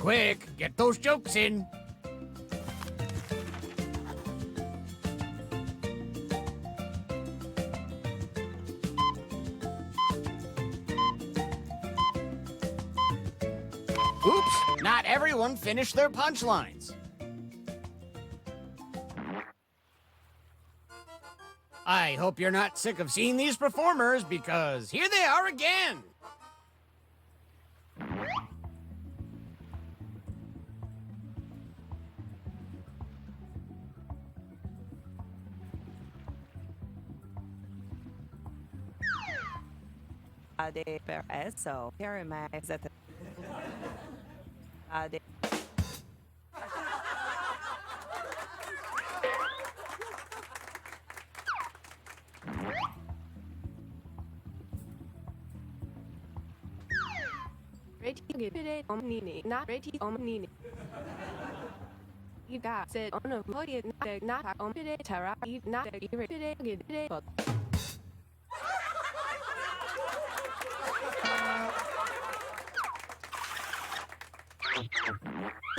Quick, get those jokes in. Oops, not everyone finished their punchlines. I hope you're not sick of seeing these performers because here they are again. Ade per eso. Paramag that. Ade. Ready gipide omnini, not ready omnini. You got said on a voyage, not omnide terra, not a irripide gipide, but.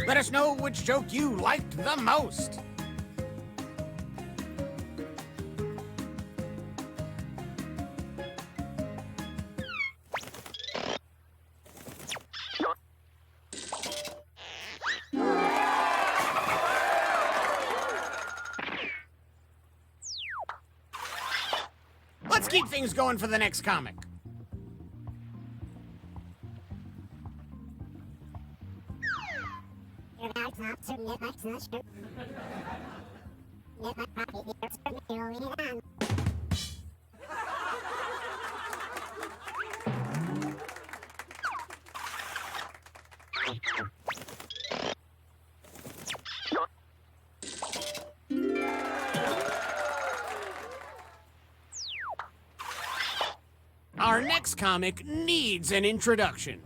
Let us know which joke you liked the most. Let's keep things going for the next comic. Our next comic needs an introduction.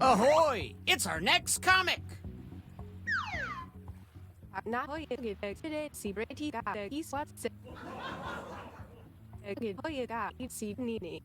Ahoy! It's our next comic! Not hoy gipide, si ready got the east what's it. Hoy got it si nini.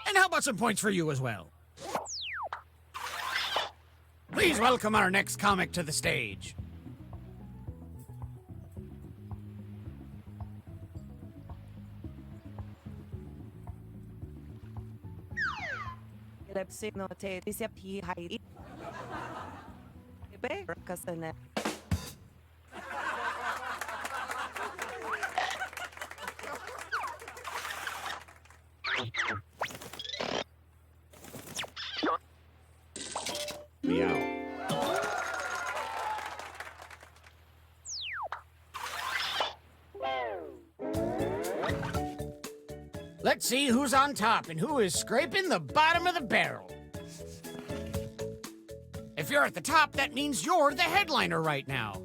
And how about some points for you as well? Please welcome our next comic to the stage. Lepsi no te disappear hide. Ibe kasane. Let's see who's on top and who is scraping the bottom of the barrel. If you're at the top, that means you're the headliner right now.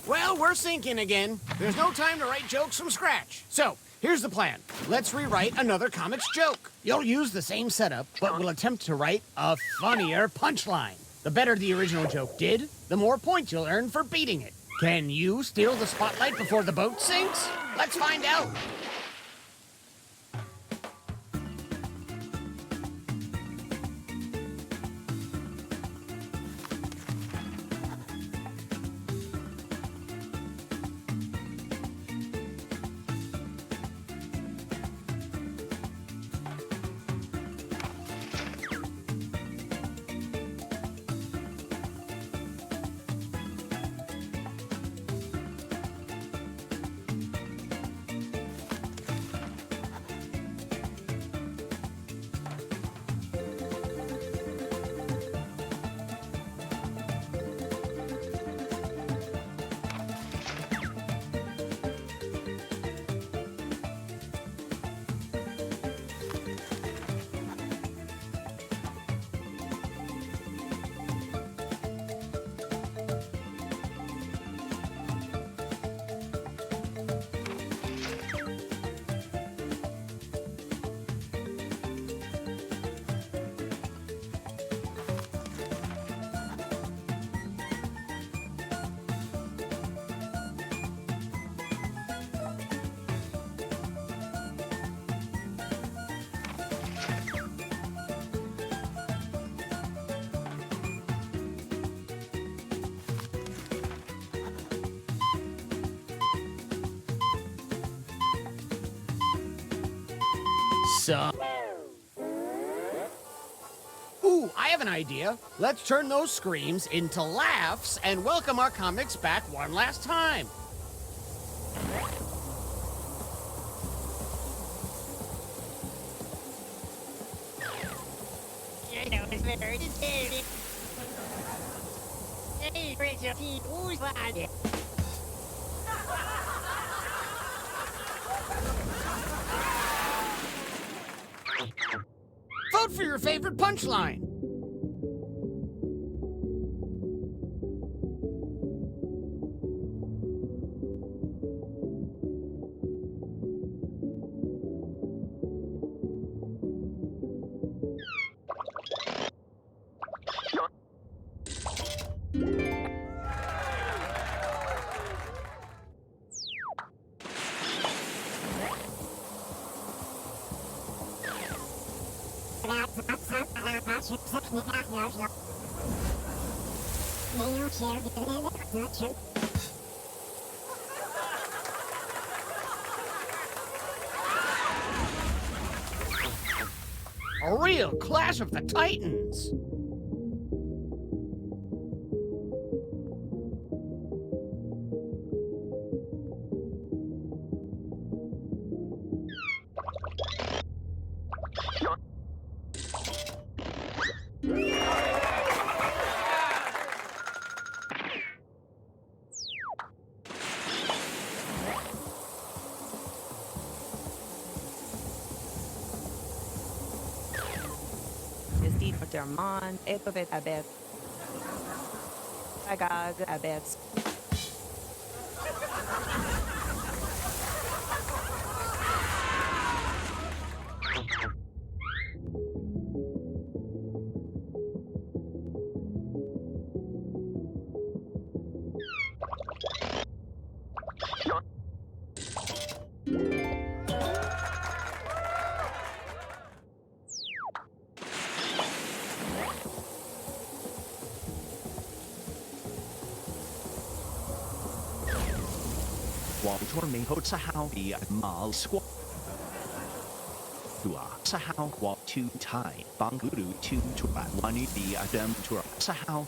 Well, we're sinking again. There's no time to write jokes from scratch. So, here's the plan. Let's rewrite another comics joke. You'll use the same setup, but we'll attempt to write a funnier punchline. The better the original joke did, the more points you'll earn for beating it. Can you steal the spotlight before the boat sinks? Let's find out. Ooh, I have an idea. Let's turn those screams into laughs and welcome our comics back one last time. Vote for your favorite punchline. A real Clash of the Titans. Derman, Epovet Abet. Agag Abet. May hot sa how the mal squat. Dua sa how walk to tie banguru to wani the adam to sa how.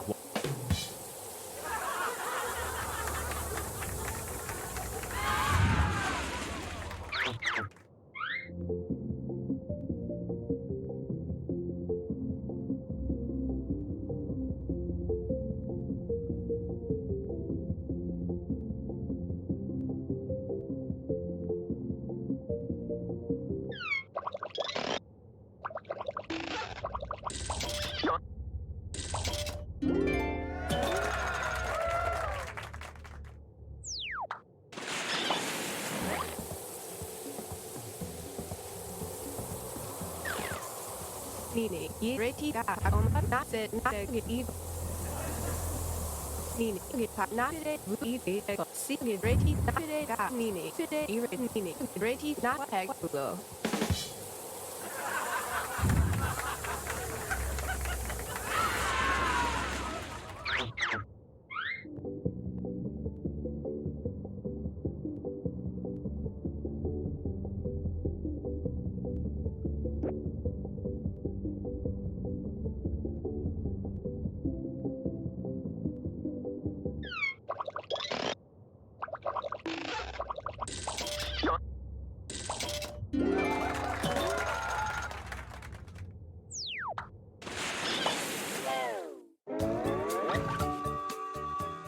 Nini, Ireti, not said, not a good evil. Nini, get pot, not it, we eat it, see it, Reti, not it, Nini, today, Nini, Reti, not a go.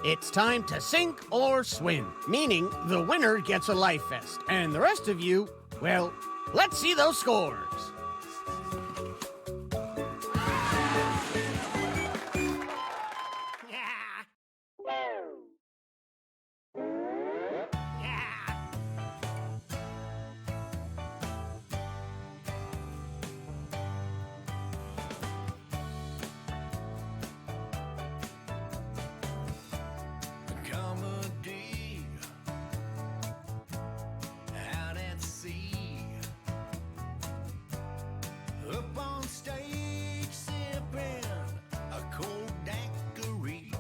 It's time to sink or swim, meaning the winner gets a life vest, and the rest of you, well, let's see those scores. Comedy out at sea, up on stage sipping a cold daiquiri.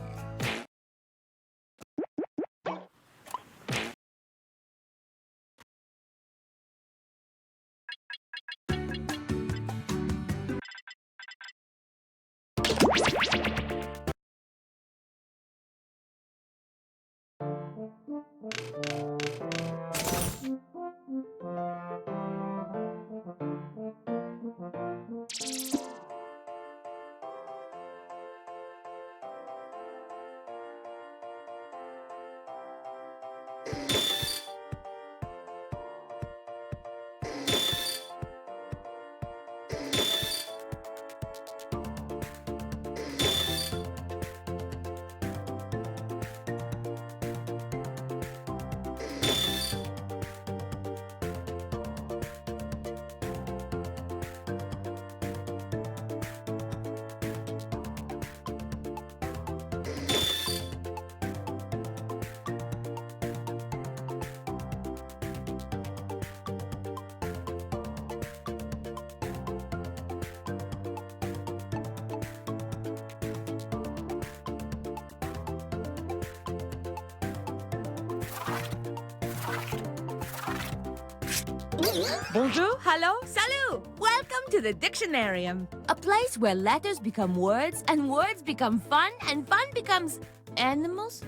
Bonjour, hello, salut! Welcome to the Dictionarium, a place where letters become words, and words become fun, and fun becomes animals.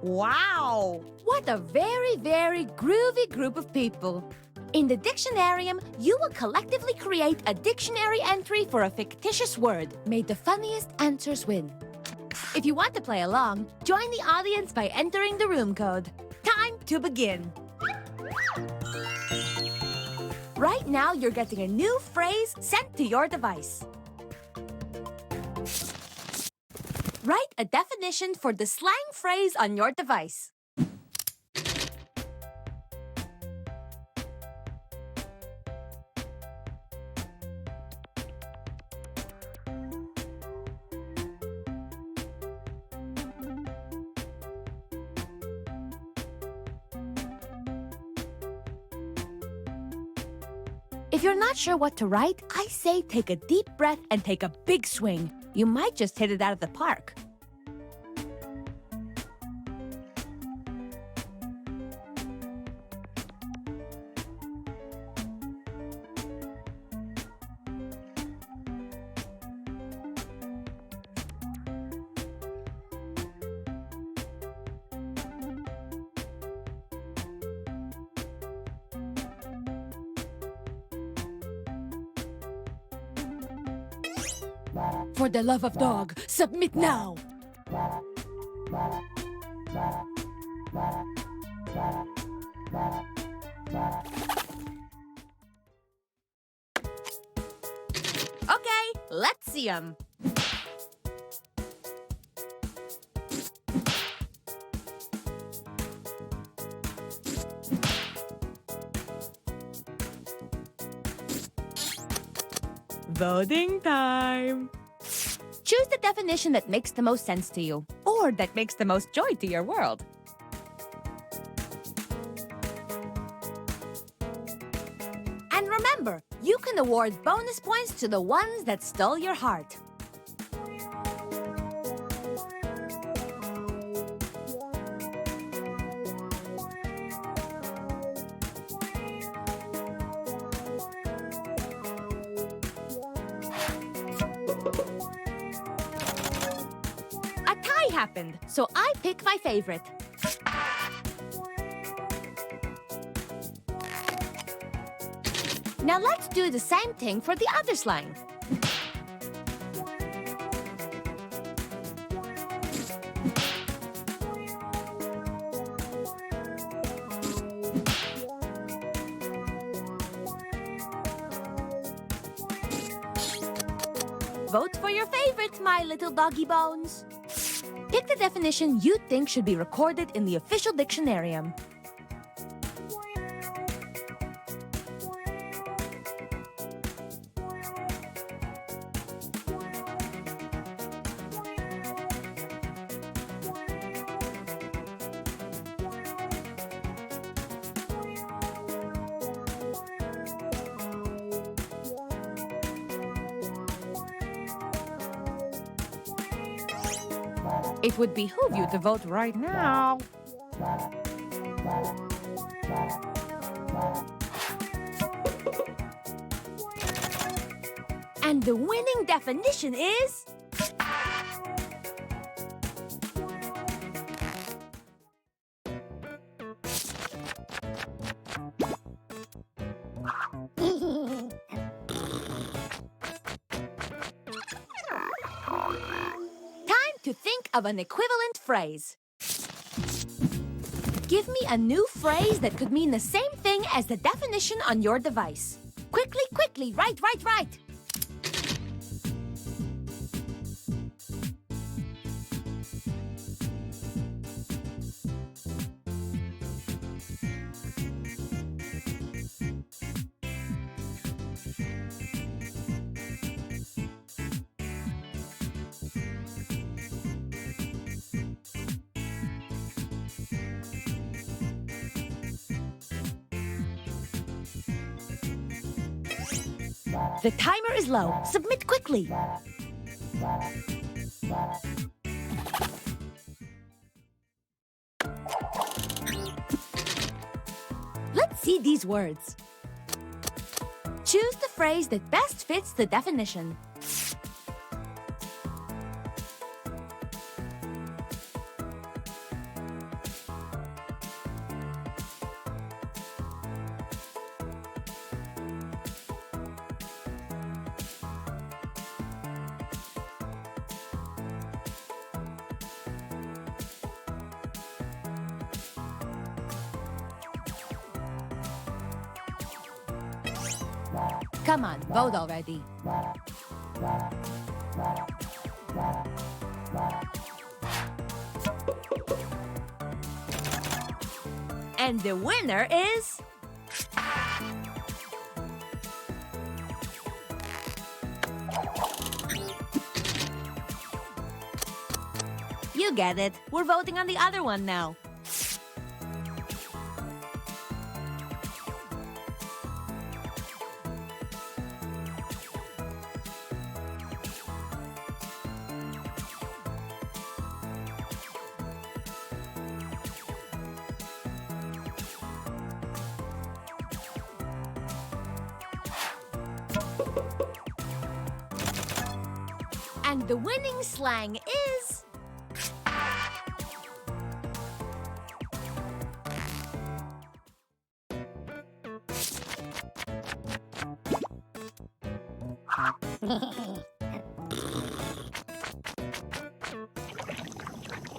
Wow! What a very, very groovy group of people. In the Dictionarium, you will collectively create a dictionary entry for a fictitious word. May the funniest answers win. If you want to play along, join the audience by entering the room code. Time to begin. Right now, you're getting a new phrase sent to your device. Write a definition for the slang phrase on your device. If you're not sure what to write, I say take a deep breath and take a big swing. You might just hit it out of the park. For the love of dog, submit now! Okay, let's see 'em. Voting time. Choose the definition that makes the most sense to you, or that makes the most joy to your world. And remember, you can award bonus points to the ones that stole your heart. A tie happened, so I pick my favorite. Now let's do the same thing for the other slang. Vote for your favorite, my little doggy bones. Pick the definition you think should be recorded in the official dictionarium. It would behoove you to vote right now. And the winning definition is... to think of an equivalent phrase. Give me a new phrase that could mean the same thing as the definition on your device. Quickly, quickly, write. The timer is low. Submit quickly. Let's see these words. Choose the phrase that best fits the definition. Come on, vote already. And the winner is... You get it. We're voting on the other one now. And the winning slang is...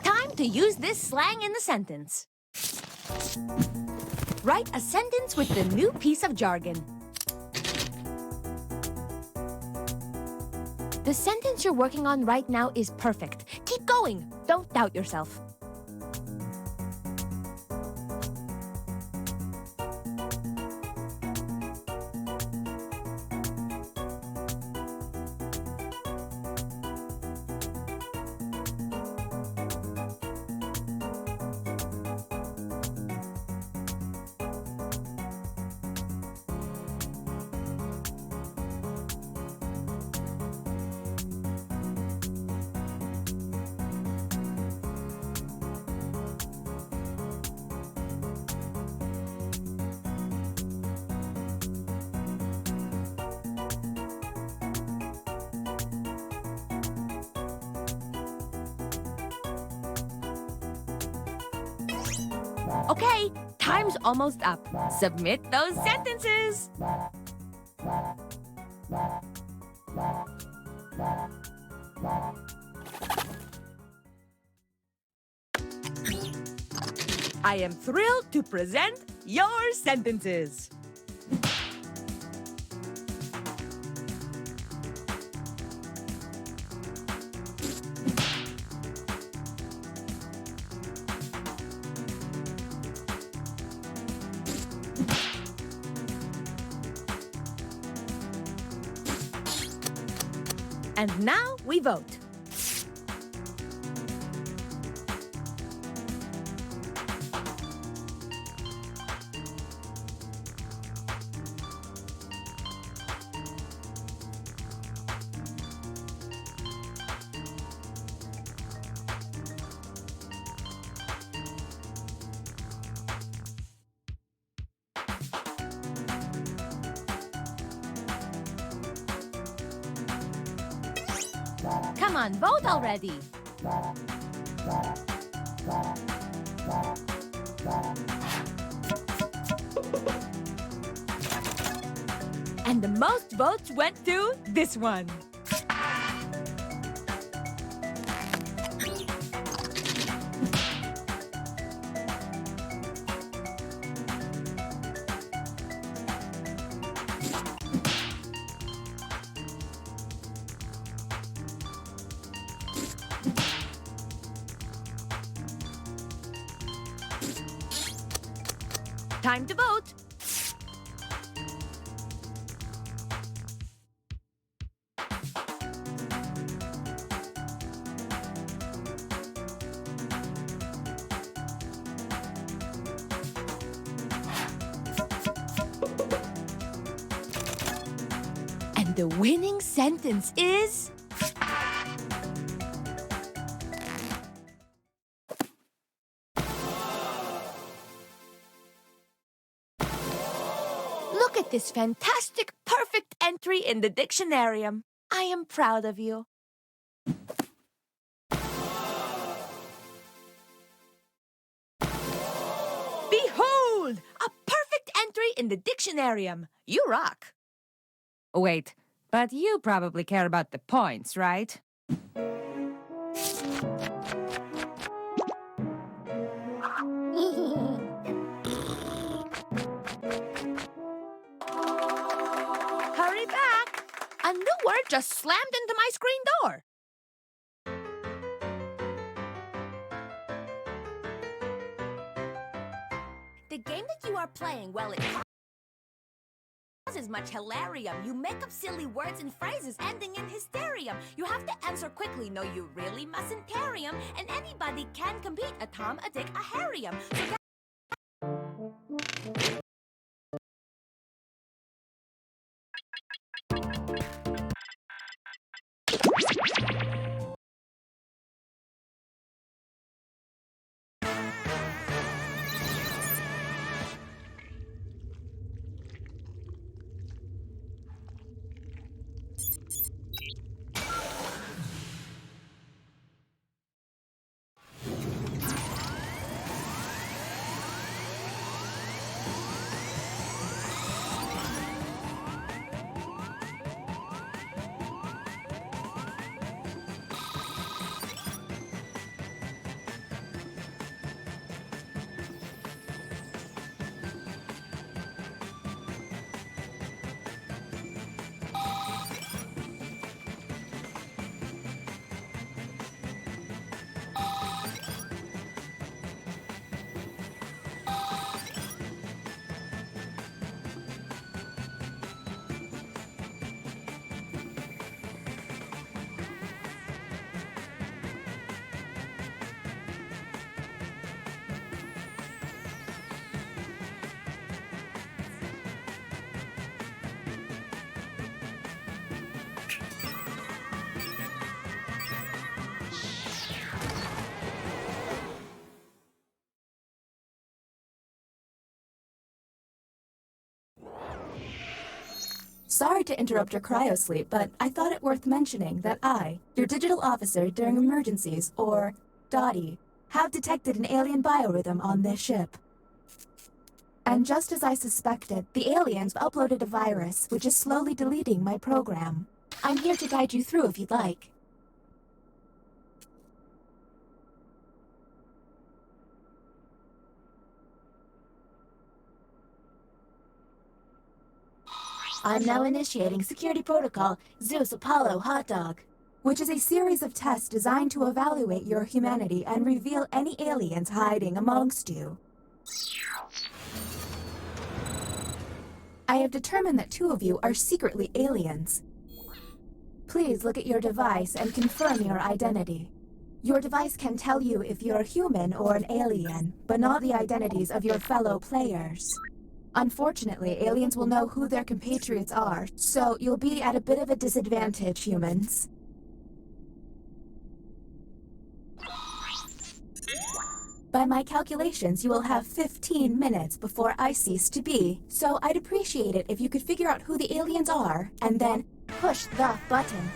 Time to use this slang in the sentence. Write a sentence with the new piece of jargon. The sentence you're working on right now is perfect. Keep going. Don't doubt yourself. Okay, time's almost up. Submit those sentences. I am thrilled to present your sentences. And now we vote. Come on, vote already. And the most votes went to this one. Time to vote. And the winning sentence is... Look at this fantastic, perfect entry in the dictionarium. I am proud of you. Behold! A perfect entry in the dictionarium. You rock. Wait, but you probably care about the points, right? Hurry back! A new word just slammed into my screen door. The game that you are playing, well, it causes much hilarium. You make up silly words and phrases ending in hysterium. You have to answer quickly. No, you really mustn't carry 'em. And anybody can compete. A Tom, a Dick, a Harry'em. So Sorry to interrupt your cryosleep, but I thought it worth mentioning that I, your digital officer during emergencies, or Dottie, have detected an alien biorhythm on this ship. And just as I suspected, the aliens uploaded a virus which is slowly deleting my program. I'm here to guide you through if you'd like. I'm now initiating security protocol Zeus Apollo Hot Dog, which is a series of tests designed to evaluate your humanity and reveal any aliens hiding amongst you. I have determined that 2 of you are secretly aliens. Please look at your device and confirm your identity. Your device can tell you if you're human or an alien, but not the identities of your fellow players. Unfortunately, aliens will know who their compatriots are, so you'll be at a bit of a disadvantage, humans. By my calculations, you will have 15 minutes before I cease to be, so I'd appreciate it if you could figure out who the aliens are, and then push the button.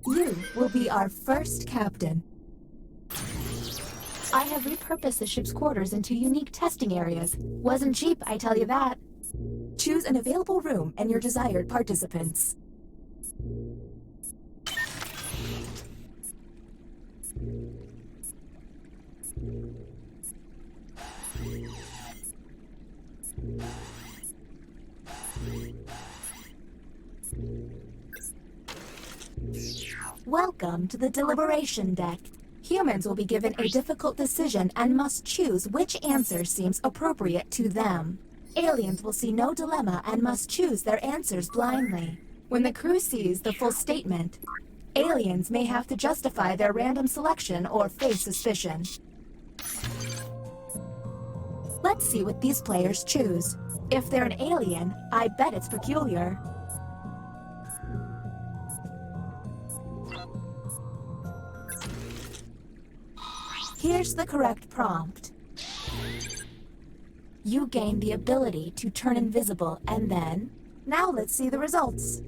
You will be our first captain. I have repurposed the ship's quarters into unique testing areas. Wasn't cheap, I tell you that. Choose an available room and your desired participants. Welcome to the deliberation deck. Humans will be given a difficult decision and must choose which answer seems appropriate to them. Aliens will see no dilemma and must choose their answers blindly. When the crew sees the full statement, aliens may have to justify their random selection or face suspicion. Let's see what these players choose. If they're an alien, I bet it's peculiar. Here's the correct prompt. You gain the ability to turn invisible, and then... Now let's see the results.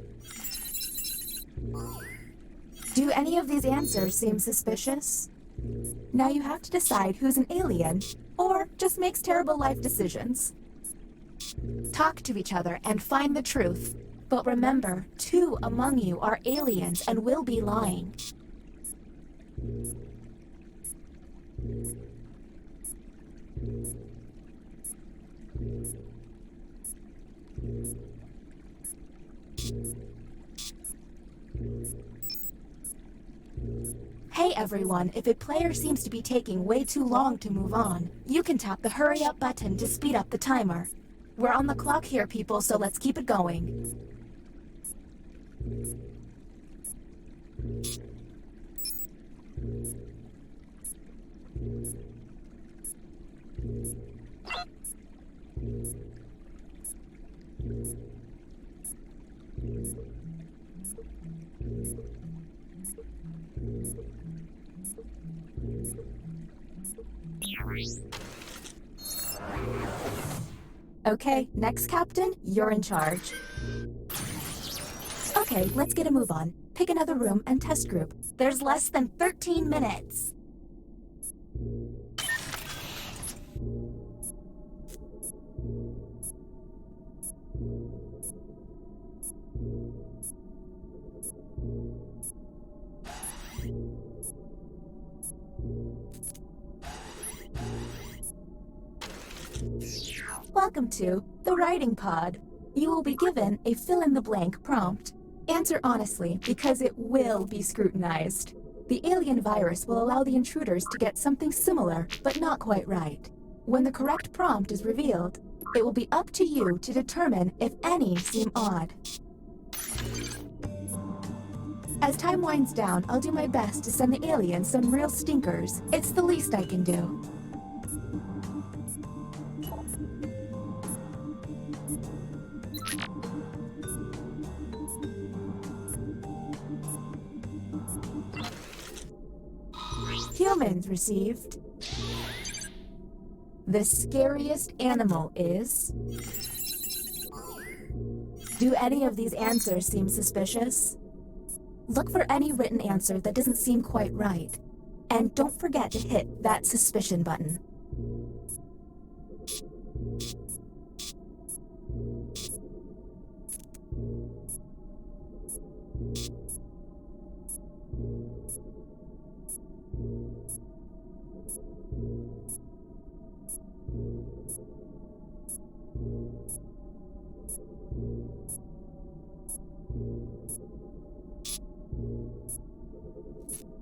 Do any of these answers seem suspicious? Now you have to decide who's an alien, or just makes terrible life decisions. Talk to each other and find the truth. But remember, 2 among you are aliens and will be lying. Hey everyone, if a player seems to be taking way too long to move on, you can tap the hurry up button to speed up the timer. We're on the clock here, people, so let's keep it going. Okay, next captain, you're in charge. Okay, let's get a move on. Pick another room and test group. There's less than 13 minutes. Welcome to the writing pod. You will be given a fill-in-the-blank prompt. Answer honestly, because it will be scrutinized. The alien virus will allow the intruders to get something similar, but not quite right. When the correct prompt is revealed, it will be up to you to determine if any seem odd. As time winds down, I'll do my best to send the aliens some real stinkers. It's the least I can do. Humans received. The scariest animal is... Do any of these answers seem suspicious? Look for any written answer that doesn't seem quite right. And don't forget to hit that suspicion button.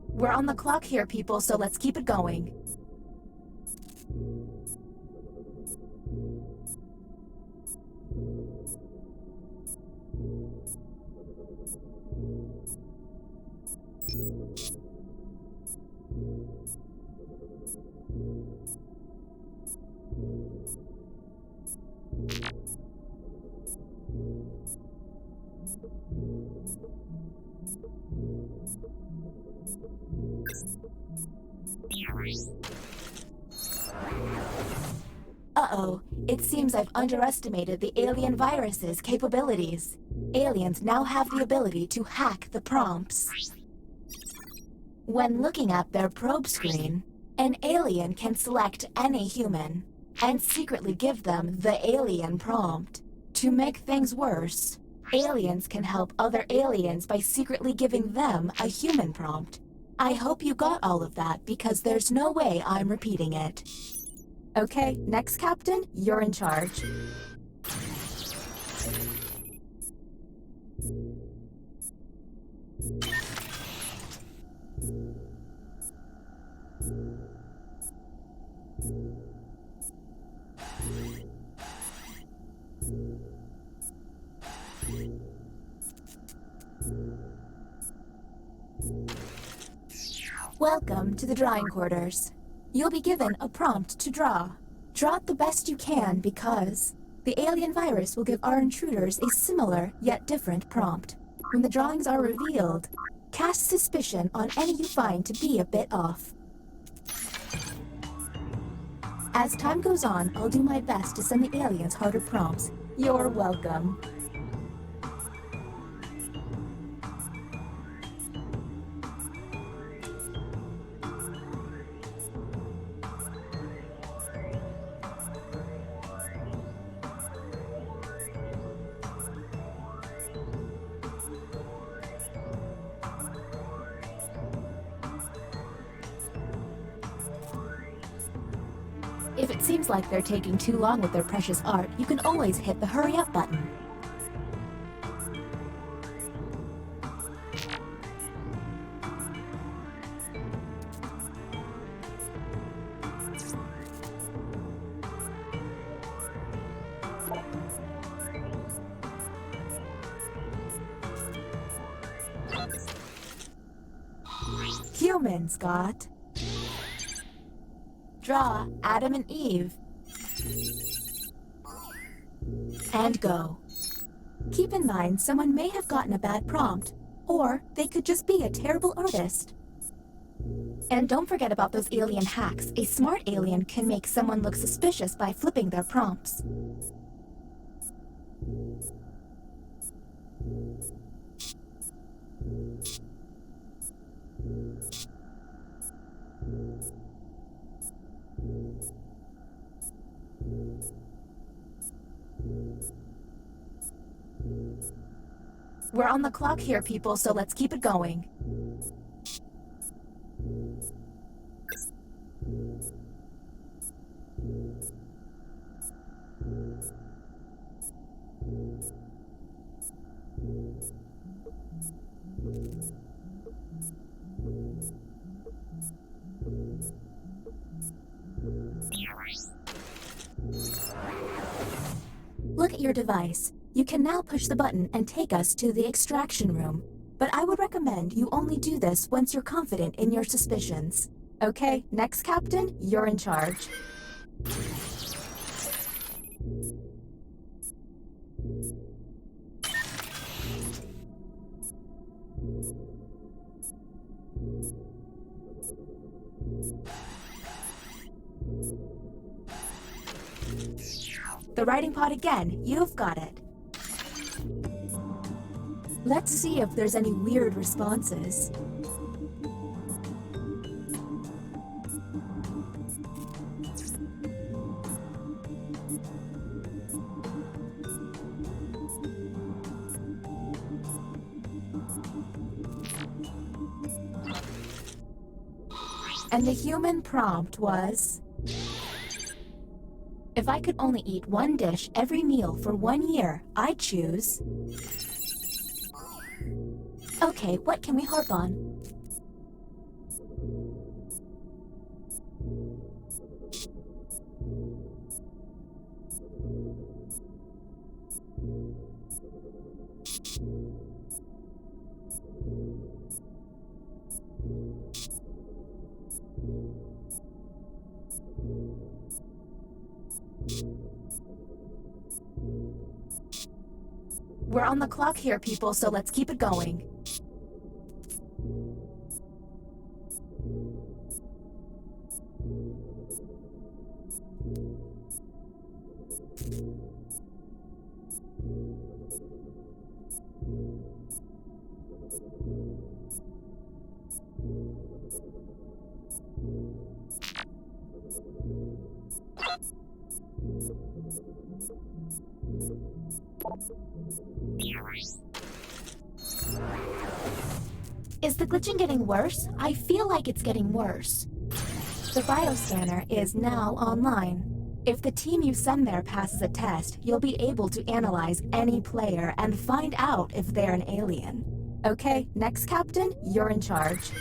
We're on the clock here, people, so let's keep it going. Uh-oh, it seems I've underestimated the alien virus's capabilities. Aliens now have the ability to hack the prompts. When looking at their probe screen, an alien can select any human and secretly give them the alien prompt. To make things worse, aliens can help other aliens by secretly giving them a human prompt. I hope you got all of that because there's no way I'm repeating it. Okay, next captain, you're in charge. Welcome to the drawing quarters. You'll be given a prompt to draw. Draw it the best you can because the alien virus will give our intruders a similar yet different prompt. When the drawings are revealed, cast suspicion on any you find to be a bit off. As time goes on, I'll do my best to send the aliens harder prompts. You're welcome. If it seems like they're taking too long with their precious art, you can always hit the hurry up button. Humans got... Draw Adam and Eve. And go. Keep in mind, someone may have gotten a bad prompt, or they could just be a terrible artist. And don't forget about those alien hacks. A smart alien can make someone look suspicious by flipping their prompts. We're on the clock here, people, so let's keep it going. Look at your device. You can now push the button and take us to the extraction room. But I would recommend you only do this once you're confident in your suspicions. Okay, next captain, you're in charge. The writing pod again, you've got it. Let's see if there's any weird responses. And the human prompt was... If I could only eat one dish every meal for 1 year, I'd choose... Okay, what can we harp on? We're on the clock here, people, so let's keep it going. Is the glitching getting worse? I feel like it's getting worse. The bioscanner is now online. If the team you send there passes a test, you'll be able to analyze any player and find out if they're an alien. Okay, next captain, you're in charge.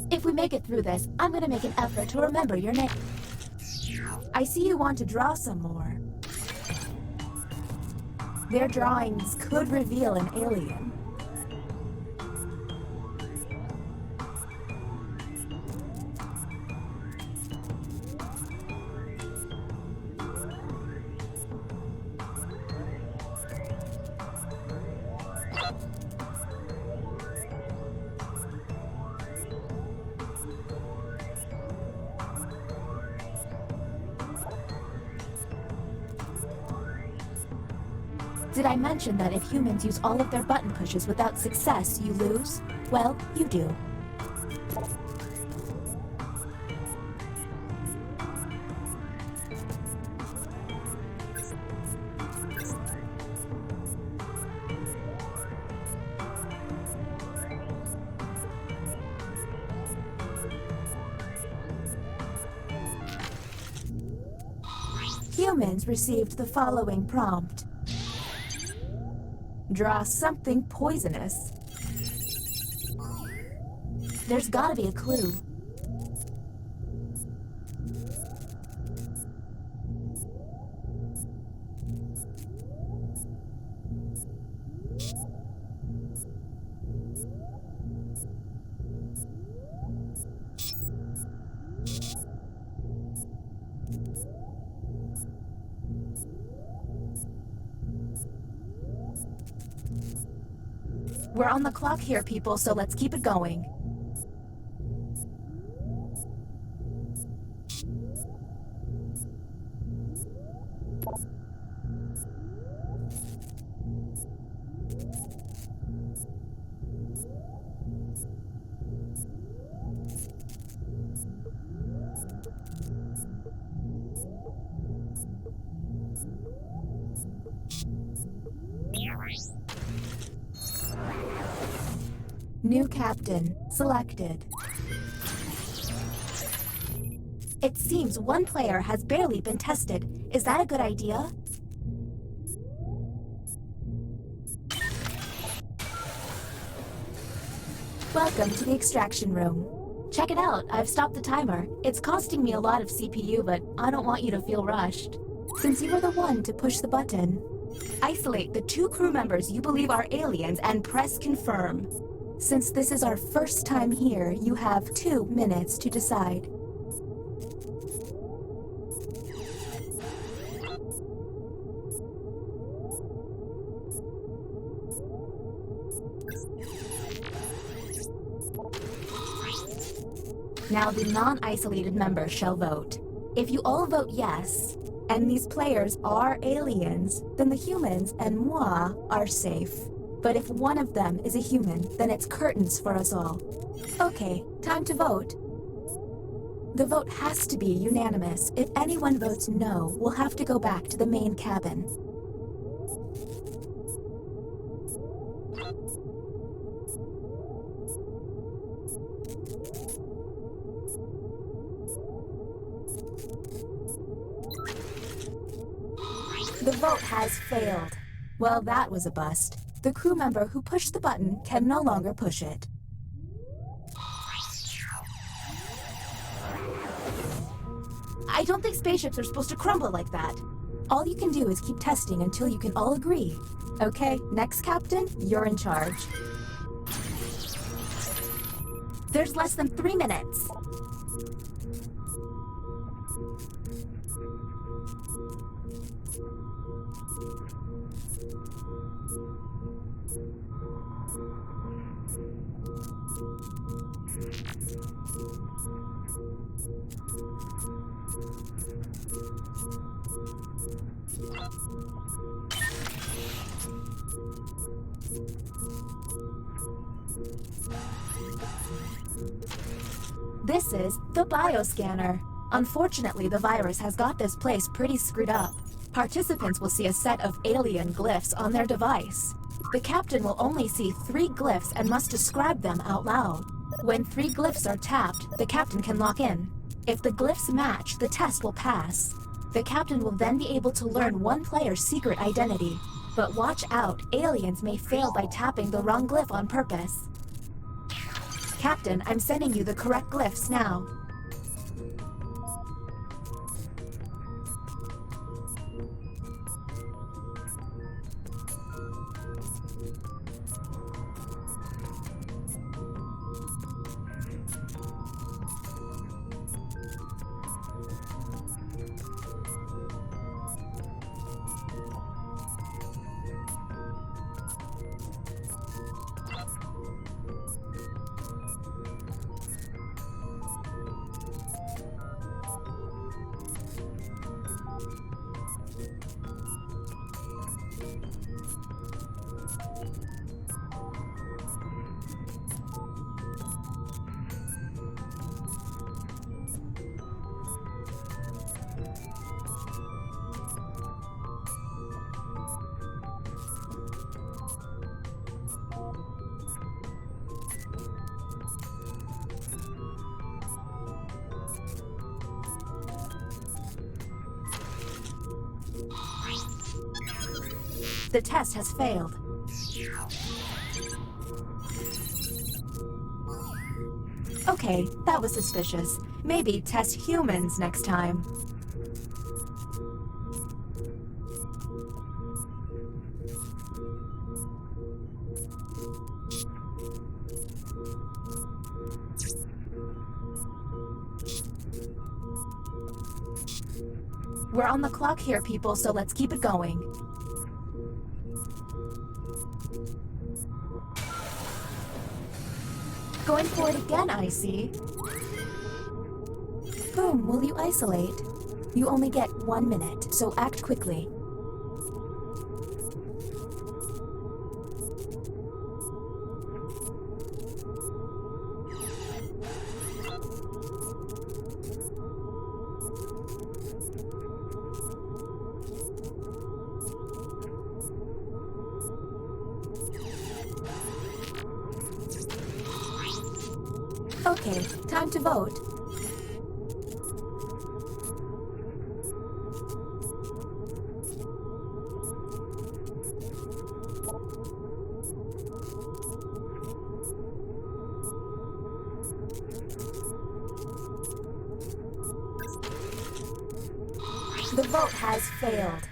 If we make it through this, I'm gonna make an effort to remember your name. I see you want to draw some more. Their drawings could reveal an alien. Did I mention that if humans use all of their button pushes without success, you lose? Well, you do. Humans received the following prompt. Draw something poisonous. There's gotta be a clue. We're on the clock here, people, so let's keep it going. New captain selected. It seems one player has barely been tested. Is that a good idea? Welcome to the extraction room. Check it out, I've stopped the timer. It's costing me a lot of CPU, but I don't want you to feel rushed. Since you were the one to push the button, isolate the 2 crew members you believe are aliens and press confirm. Since this is our first time here, you have 2 minutes to decide. Now the non-isolated members shall vote. If you all vote yes, and these players are aliens, then the humans and moi are safe. But if one of them is a human, then it's curtains for us all. Okay, time to vote. The vote has to be unanimous. If anyone votes no, we'll have to go back to the main cabin. The vote has failed. Well, that was a bust. The crew member who pushed the button can no longer push it. I don't think spaceships are supposed to crumble like that. All you can do is keep testing until you can all agree. Okay, next captain, you're in charge. There's less than 3 minutes. This is the bioscanner. Unfortunately, the virus has got this place pretty screwed up. Participants will see a set of alien glyphs on their device. The captain will only see 3 glyphs and must describe them out loud. When 3 glyphs are tapped, the captain can lock in. If the glyphs match, the test will pass. The captain will then be able to learn one player's secret identity. But watch out, aliens may fail by tapping the wrong glyph on purpose. Captain, I'm sending you the correct glyphs now. The test has failed. Okay, that was suspicious. Maybe test humans next time. We're on the clock here, people, so let's keep it going. Going for it again, I see. Whom will you isolate? You only get 1 minute, so act quickly. Okay, time to vote. The vote has failed.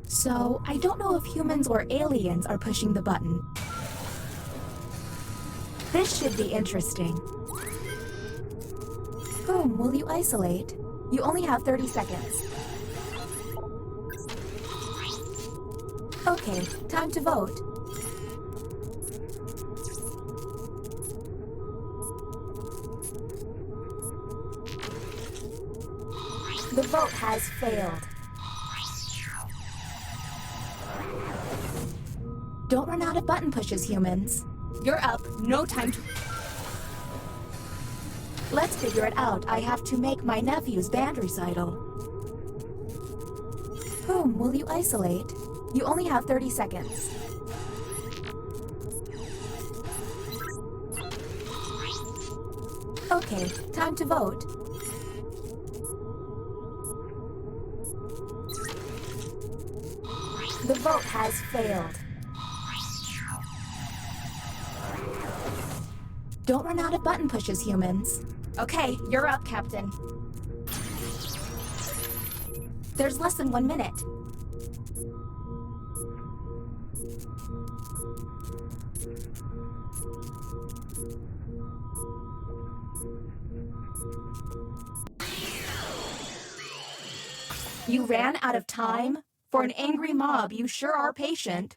So, I don't know if humans or aliens are pushing the button. This should be interesting. Whom will you isolate? You only have 30 seconds. Okay, time to vote. The vote has failed. Don't run out of button pushes, humans. You're up. No time to... Let's figure it out. I have to make my nephew's band recital. Whom will you isolate? You only have 30 seconds. Okay, time to vote. The vote has failed. Don't run out of button pushes, humans. Okay, you're up, Captain. There's less than 1 minute. You ran out of time? For an angry mob, you sure are patient.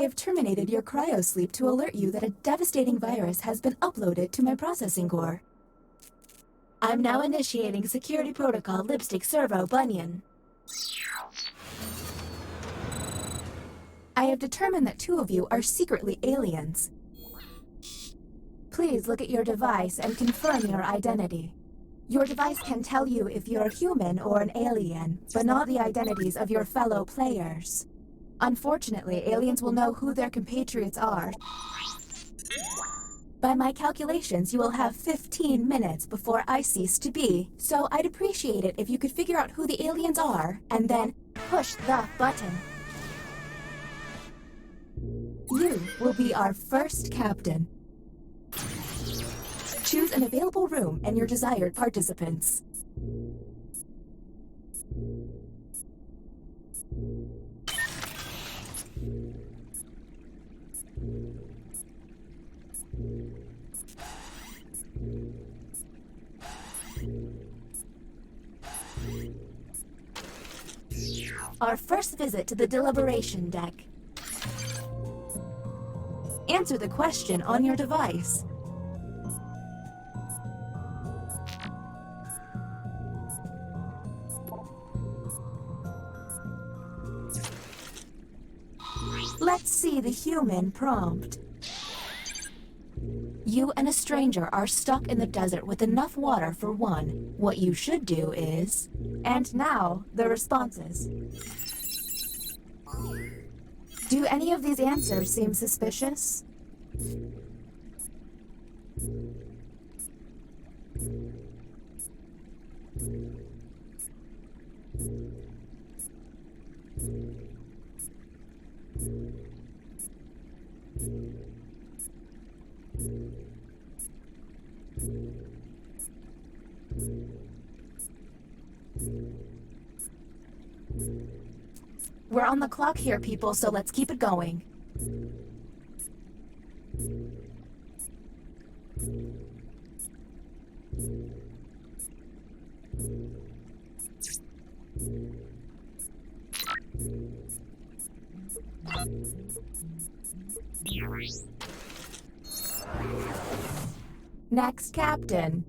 have terminated your cryosleep to alert you that a devastating virus has been uploaded to my processing core. I'm now initiating security protocol Lipstick Servo Bunyan. I have determined that two of you are secretly aliens. Please look at your device and confirm your identity. Your device can tell you if you're human or an alien, but not the identities of your fellow players. Unfortunately, aliens will know who their compatriots are. By my calculations, you will have 15 minutes before I cease to be, so I'd appreciate it if you could figure out who the aliens are, and then push the button. You will be our first captain. Choose an available room and your desired participants. Our first visit to the deliberation deck. Answer the question on your device. Let's see the human prompt. You and a stranger are stuck in the desert with enough water for one. What you should do is... And now, the responses. Do any of these answers seem suspicious? We're on the clock here, people, so let's keep it going. Next, Captain.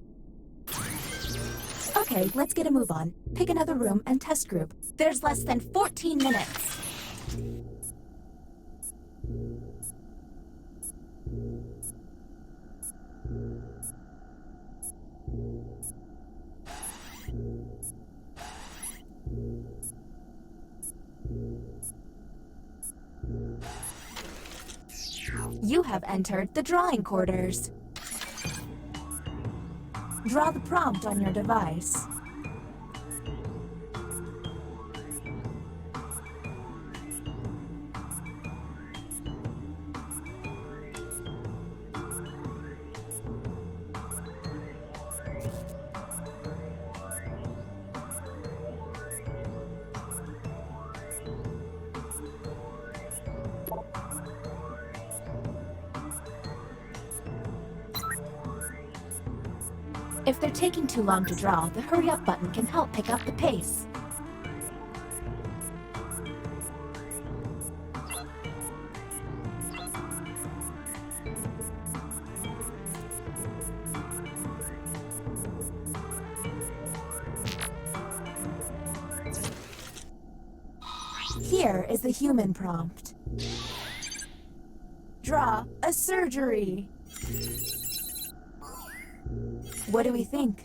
Okay, let's get a move on. Pick another room and test group. There's less than 14 minutes. You have entered the drawing quarters. Draw the prompt on your device. If they're taking too long to draw, the hurry up button can help pick up the pace. Here is the human prompt. Draw a surgery. What do we think?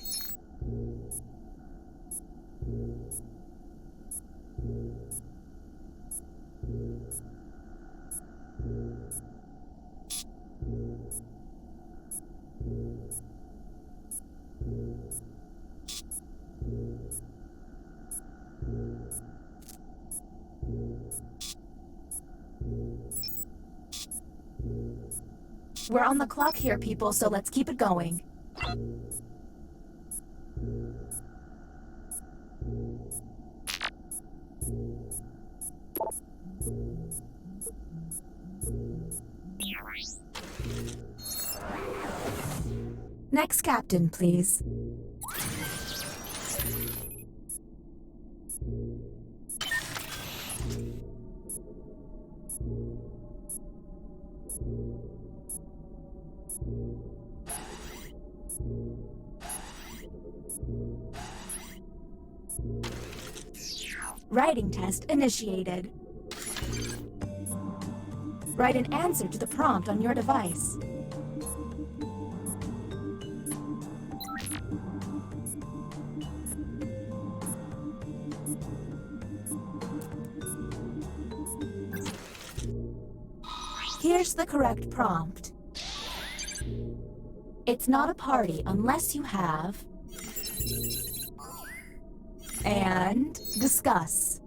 We're on the clock here, people, so let's keep it going. Next captain, please. Writing test initiated. Write an answer to the prompt on your device. Here's the correct prompt. It's not a party unless you have... and discuss.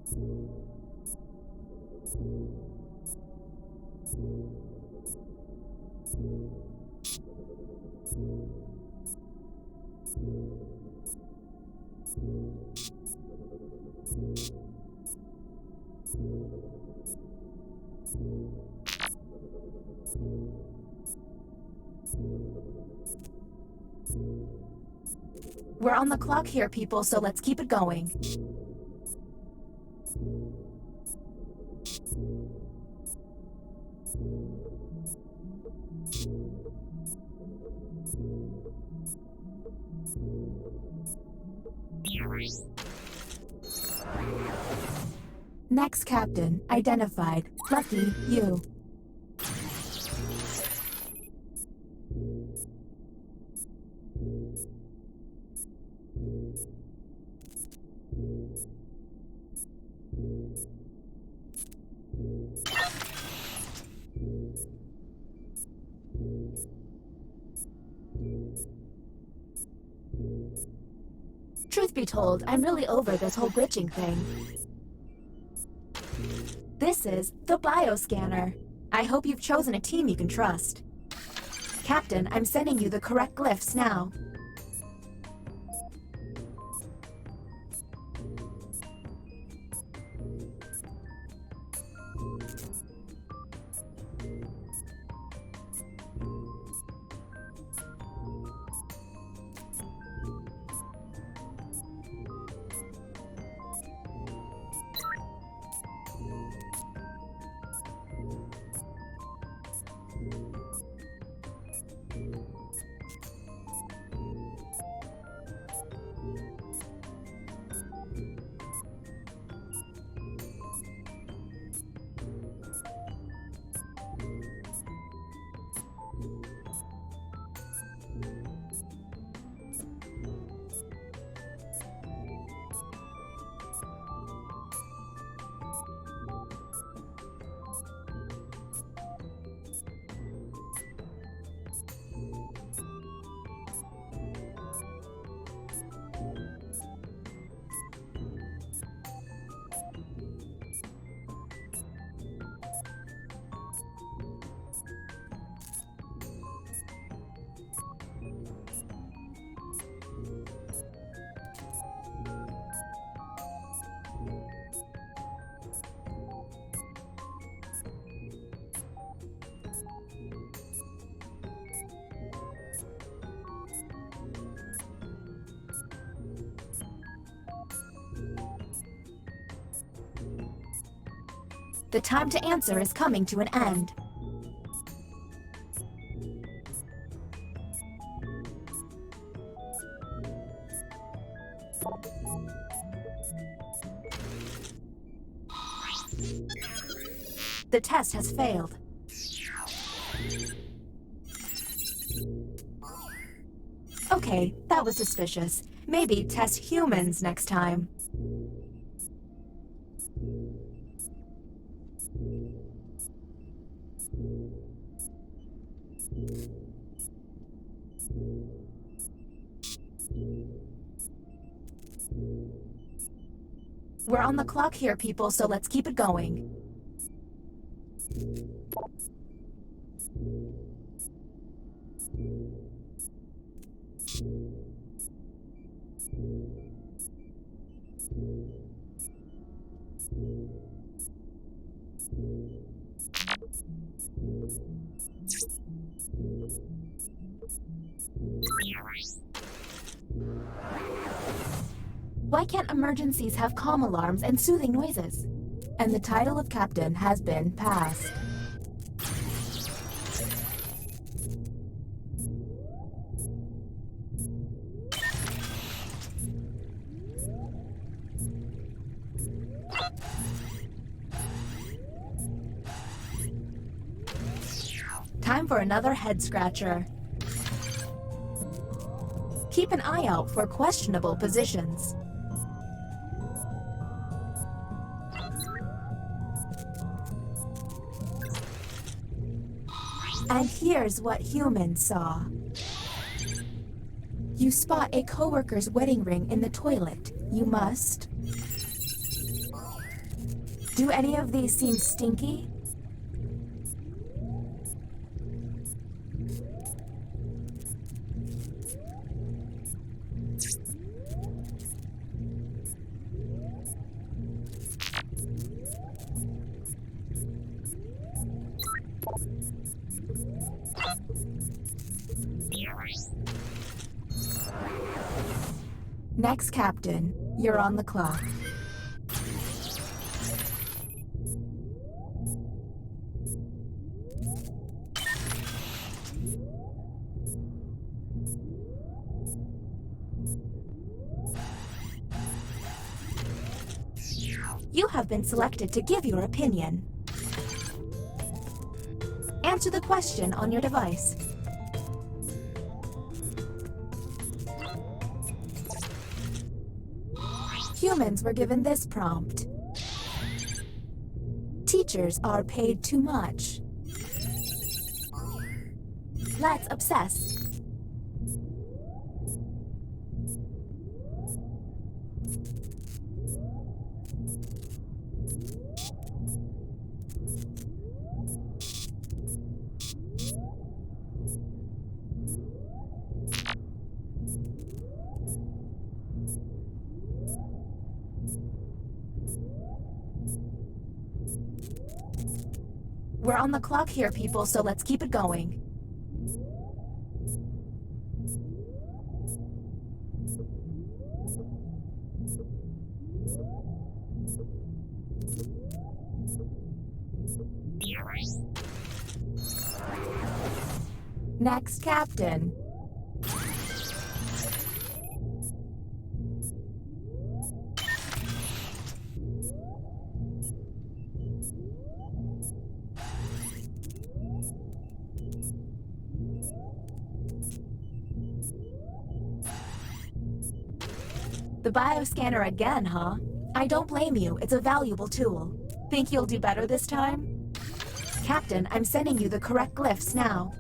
We're on the clock here, people, so let's keep it going. Next captain, identified. Lucky you. Truth be told, I'm really over this whole glitching thing. This is the bioscanner. I hope you've chosen a team you can trust. Captain, I'm sending you the correct glyphs now. The time to answer is coming to an end. The test has failed. Okay, that was suspicious. Maybe test humans next time. We're on the clock here, people, so let's keep it going. Why can't emergencies have calm alarms and soothing noises? And the title of captain has been passed. Time for another head scratcher. Keep an eye out for questionable positions. And here's what humans saw. You spot a coworker's wedding ring in the toilet. You must... Do any of these seem stinky? Next, Captain, you're on the clock. You have been selected to give your opinion. Answer the question on your device. Humans were given this prompt. Teachers are paid too much. Let's obsess. We're on the clock here, people, so let's keep it going. Next, Captain. The bioscanner again, huh? I don't blame you. It's a valuable tool. Think you'll do better this time? Captain, I'm sending you the correct glyphs now.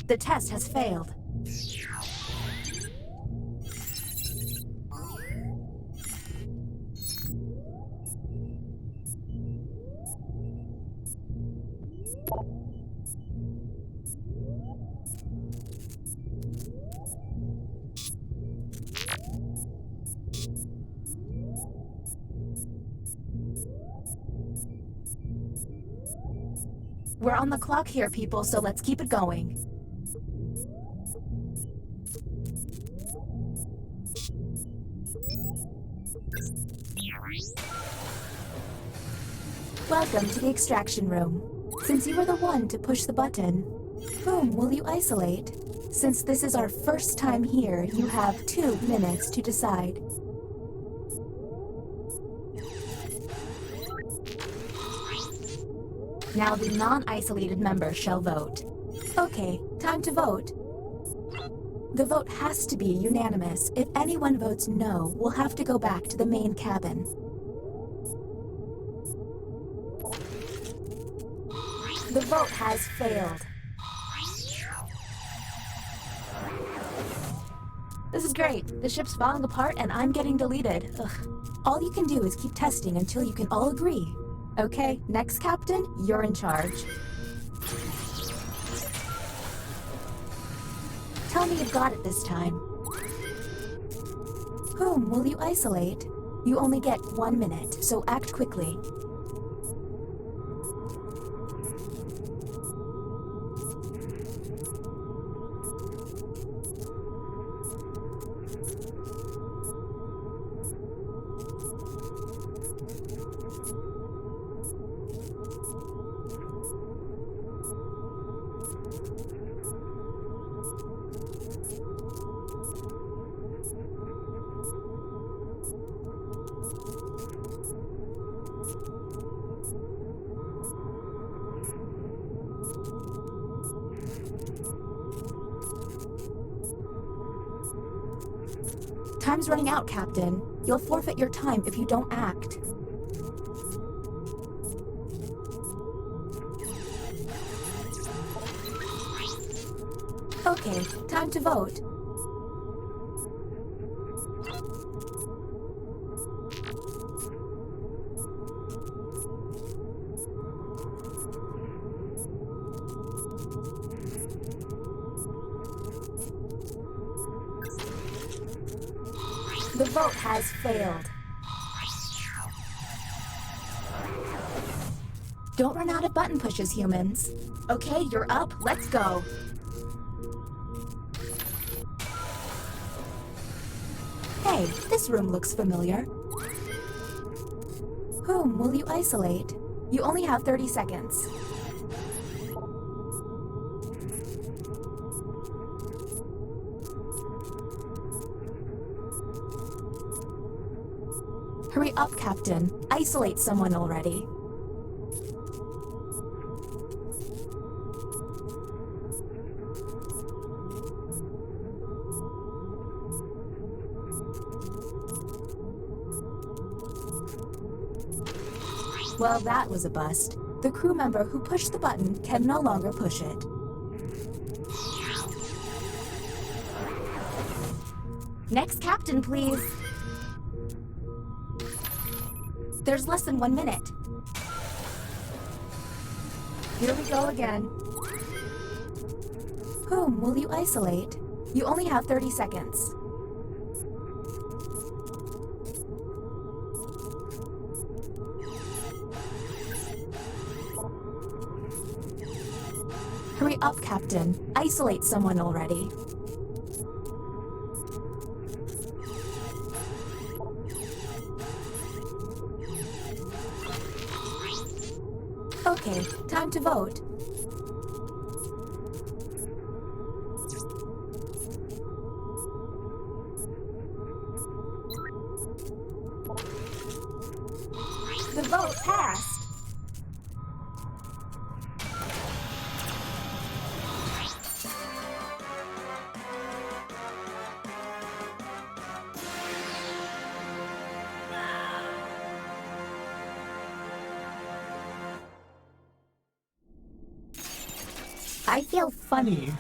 The test has failed. We're on the clock here, people, so let's keep it going. Welcome to the extraction room. Since you were the one to push the button, whom will you isolate? Since this is our first time here, you have 2 minutes to decide. Now the non-isolated member shall vote. Okay, time to vote. The vote has to be unanimous. If anyone votes no, we'll have to go back to the main cabin. The vote has failed. This is great. The ship's falling apart and I'm getting deleted. Ugh. All you can do is keep testing until you can all agree. Okay, next captain, you're in charge. Tell me you've got it this time. Whom will you isolate? You only get 1 minute, so act quickly. Time's running out, Captain. You'll forfeit your time if you don't act. Okay, time to vote. The vote has failed. Don't run out of button pushes, humans. Okay, you're up. Let's go. Hey, this room looks familiar. Whom will you isolate? You only have 30 seconds. Hurry up, Captain. Isolate someone already. Well, that was a bust. The crew member who pushed the button can no longer push it. Next captain, please. There's less than 1 minute. Here we go again. Whom will you isolate? You only have 30 seconds. Hurry up, Captain. Isolate someone already. Okay, time to vote. The vote passed. I feel funny.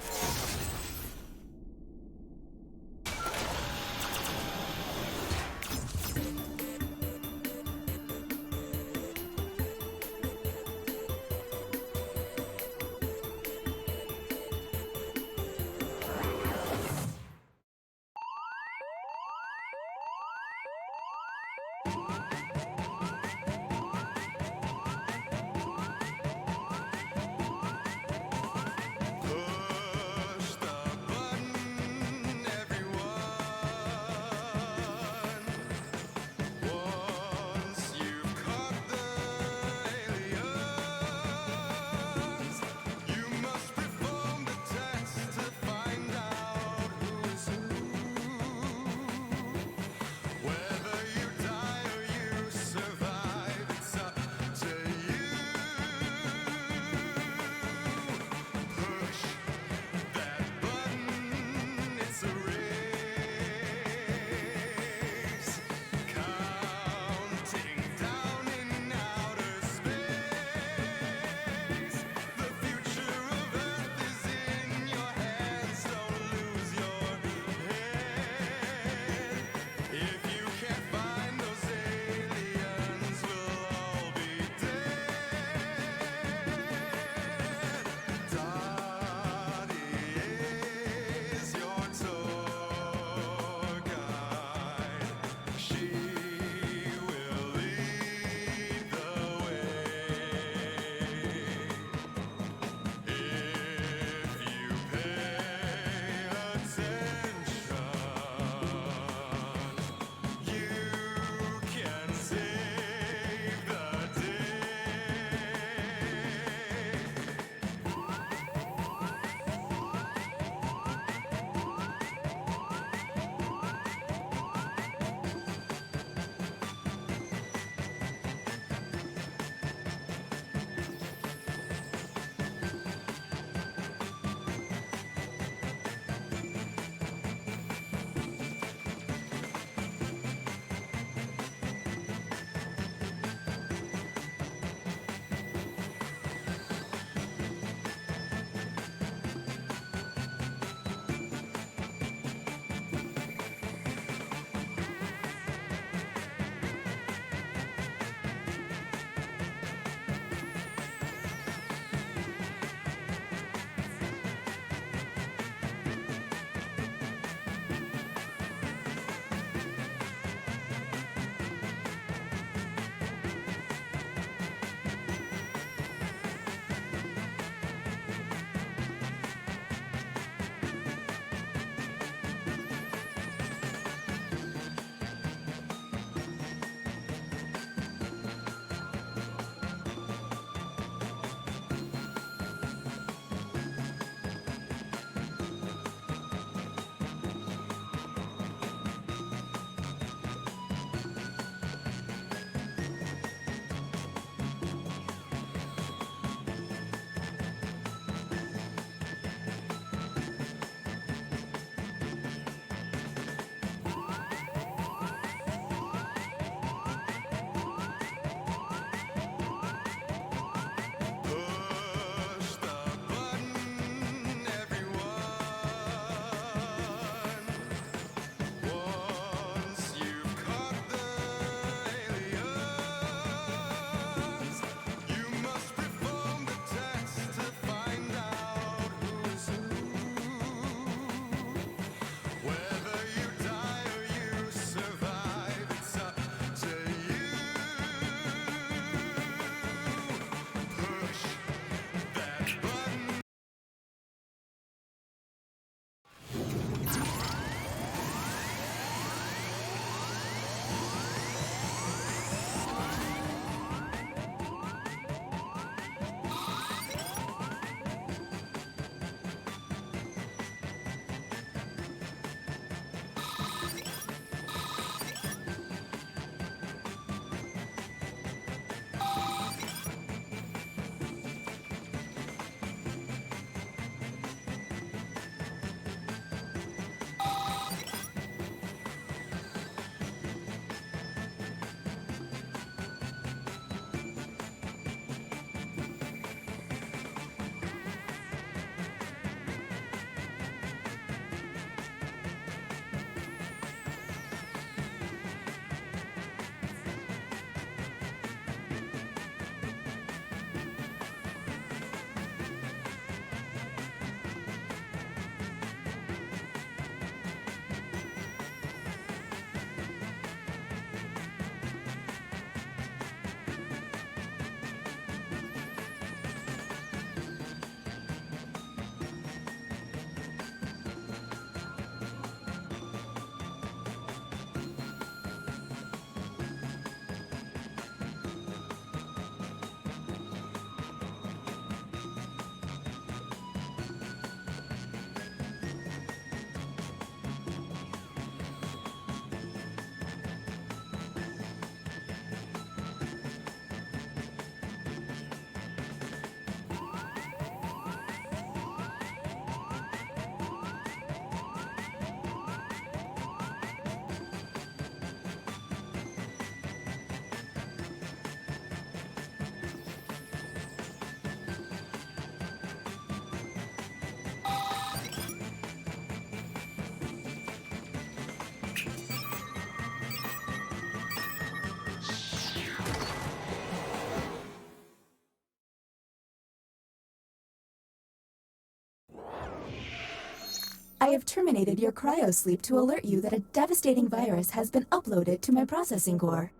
I have terminated your cryosleep to alert you that a devastating virus has been uploaded to my processing core.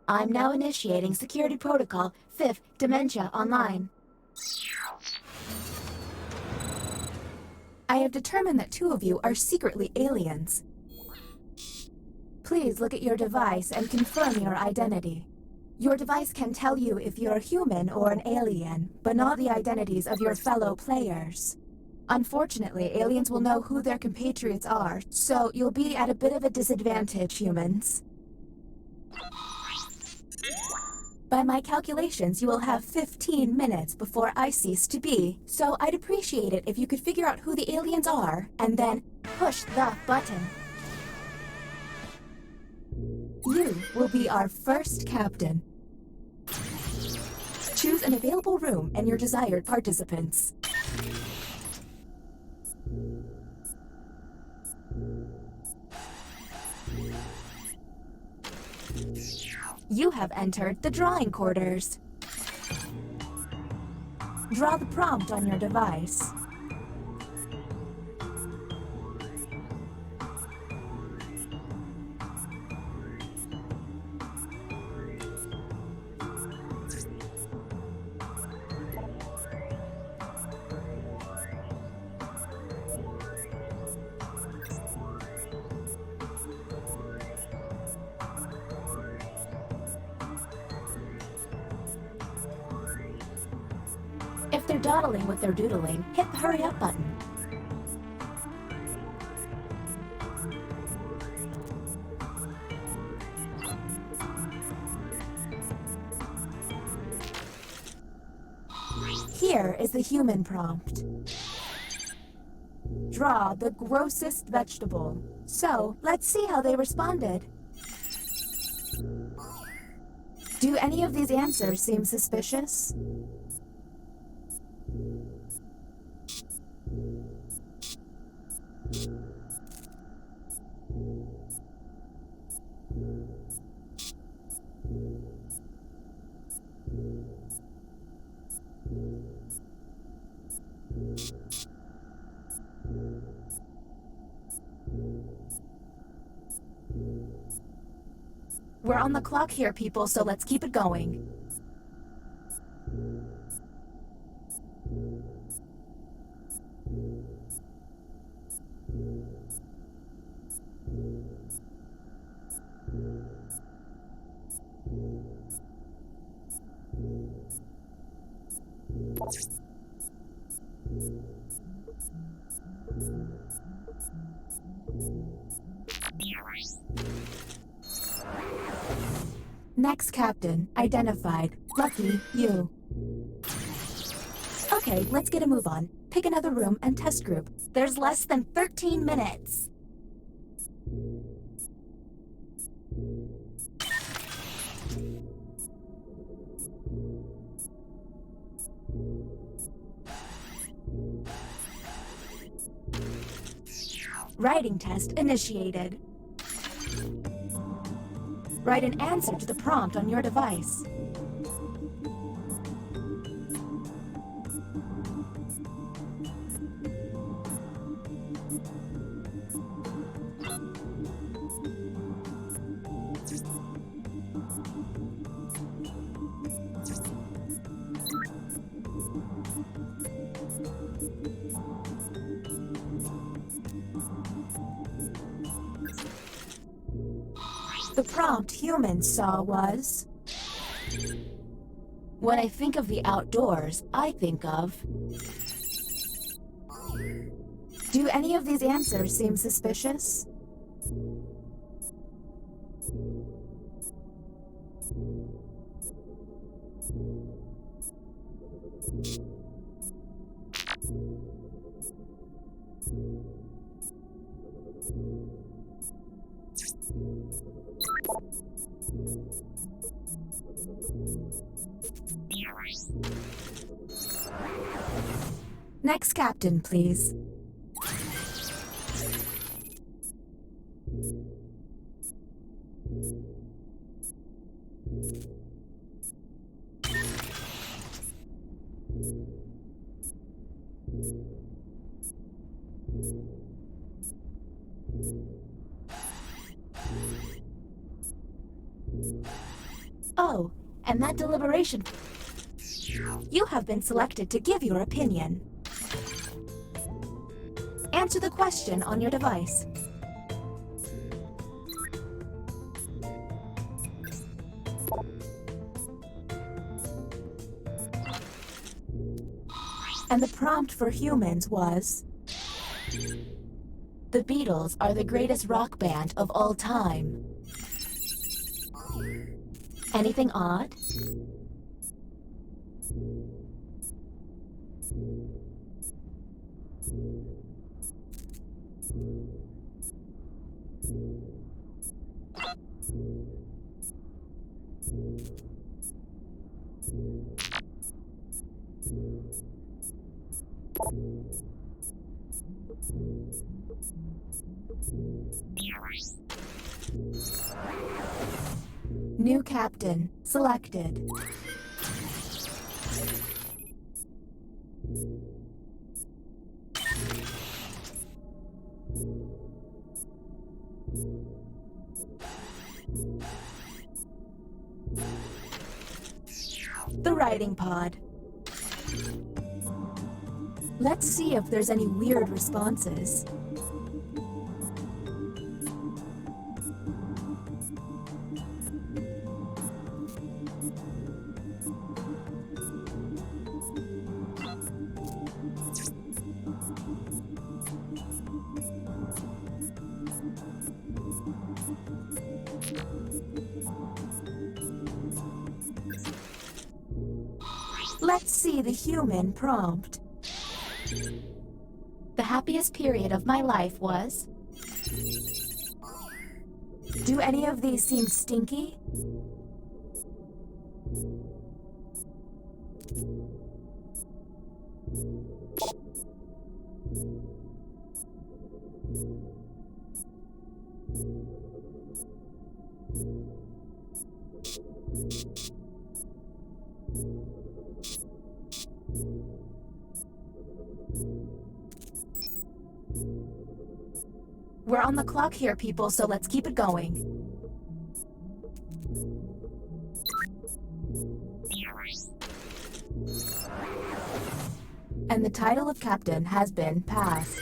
I'm now initiating security protocol 5th Dementia Online. I have determined that 2 of you are secretly aliens. Please look at your device and confirm your identity. Your device can tell you if you're human or an alien, but not the identities of your fellow players. Unfortunately, aliens will know who their compatriots are, so you'll be at a bit of a disadvantage, humans. By my calculations, you will have 15 minutes before I cease to be, so I'd appreciate it if you could figure out who the aliens are, and then push the button. You will be our first captain. Choose an available room and your desired participants. You have entered the drawing quarters. Draw the prompt on your device. If they're dawdling with their doodling, hit the hurry up button. Here is the human prompt. Draw the grossest vegetable. So, let's see how they responded. Do any of these answers seem suspicious? We're on the clock here, people, so let's keep it going. Next captain, identified. Lucky you. Okay, let's get a move on. Pick another room and test group. There's less than 13 minutes. Writing test initiated. Write an answer to the prompt on your device. The prompt humans saw was... When I think of the outdoors, I think of... Do any of these answers seem suspicious? Next captain, please. Oh, and that deliberation. You have been selected to give your opinion. Answer the question on your device. And the prompt for humans was... The Beatles are the greatest rock band of all time. Anything odd? New captain selected. The writing pod. Let's see if there's any weird responses. Let's see the human prompt. The happiest period of my life was... Do any of these seem stinky? We're on the clock here, people, so let's keep it going. And the title of captain has been passed.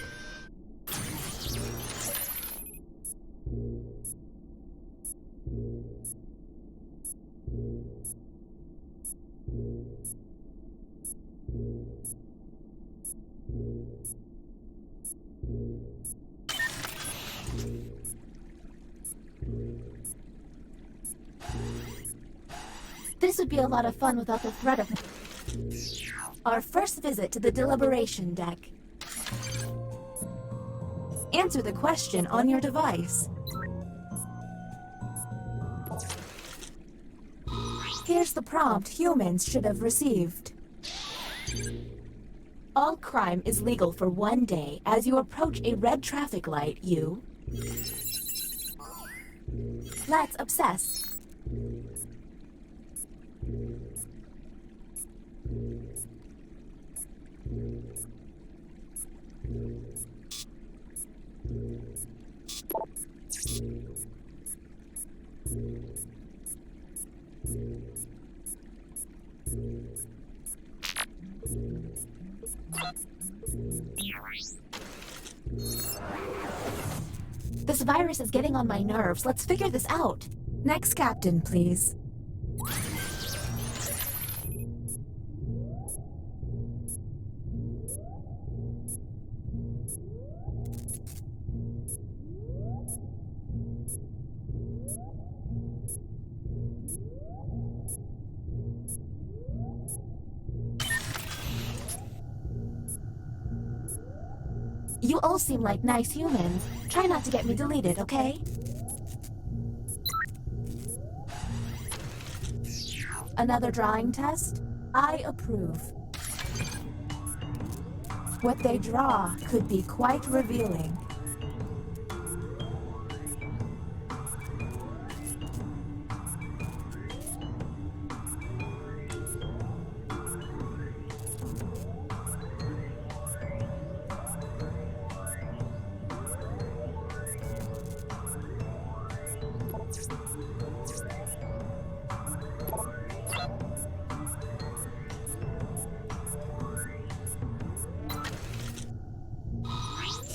This would be a lot of fun without the threat of... Our first visit to the deliberation deck. Answer the question on your device. Here's the prompt humans should have received. All crime is legal for 1 day. As you approach a red traffic light, you... Let's obsess. This virus is getting on my nerves. Let's figure this out. Next captain, please. You all seem like nice humans. Try not to get me deleted, okay? Another drawing test? I approve. What they draw could be quite revealing.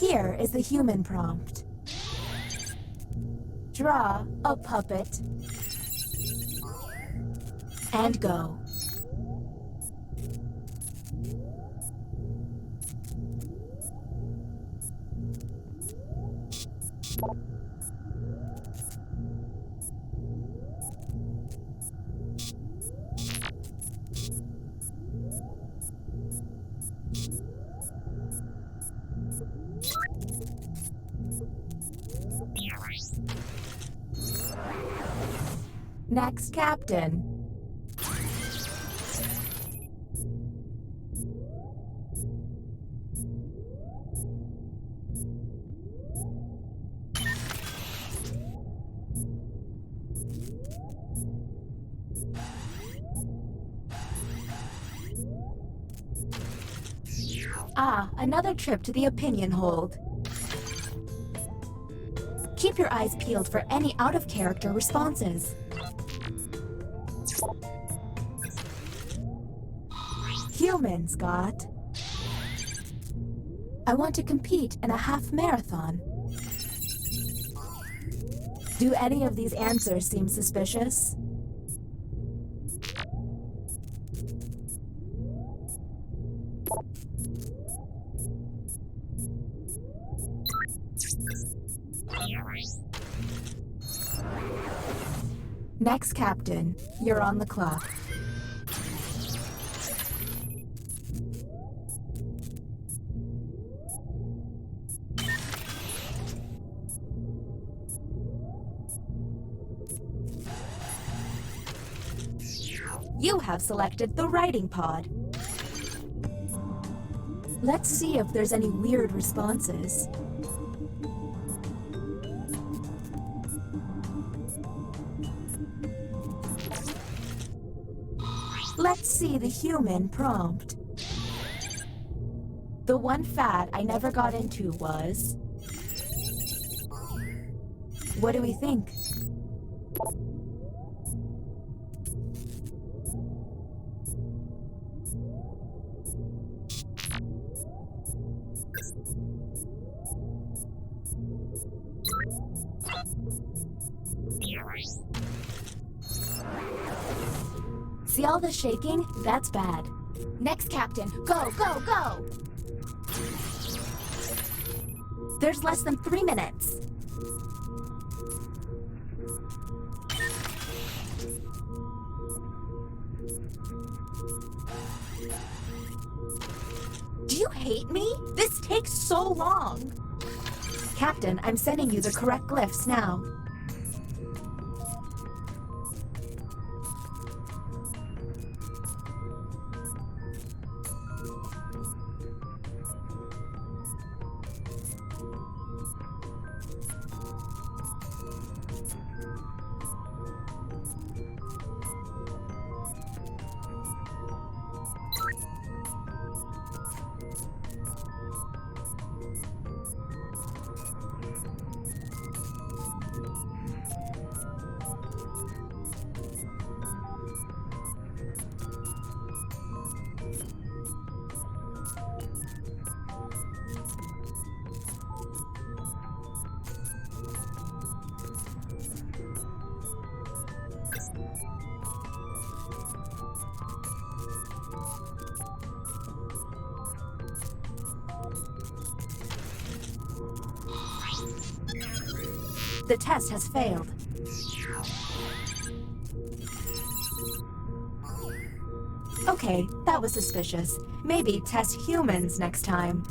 Here is the human prompt. Draw a puppet and go. Next, Captain. Ah, another trip to the opinion hold. Keep your eyes peeled for any out-of-character responses. Human, Scott. I want to compete in a half marathon. Do any of these answers seem suspicious? Next, Captain. You're on the clock. You have selected the writing pod. Let's see if there's any weird responses. Let's see the human prompt. The one fad I never got into was... What do we think? See all the shaking? That's bad. Next, Captain. Go, go, go! There's less than 3 minutes. Do you hate me? This takes so long. Captain, I'm sending you the correct glyphs now. The test has failed. Okay, that was suspicious. Maybe test humans next time.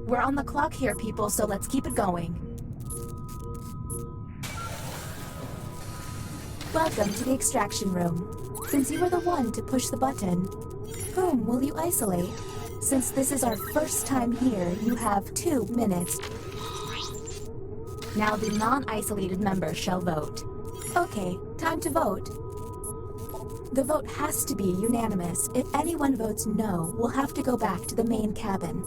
We're on the clock here, people, so let's keep it going. Welcome to the extraction room. Since you were the one to push the button, whom will you isolate? Since this is our first time here, you have 2 minutes. Now the non-isolated member shall vote. Okay, time to vote. The vote has to be unanimous. If anyone votes no, we'll have to go back to the main cabin.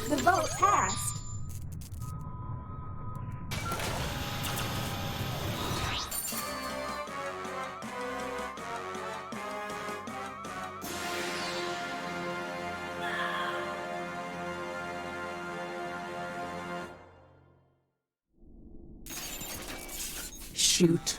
The vote passed. Shoot.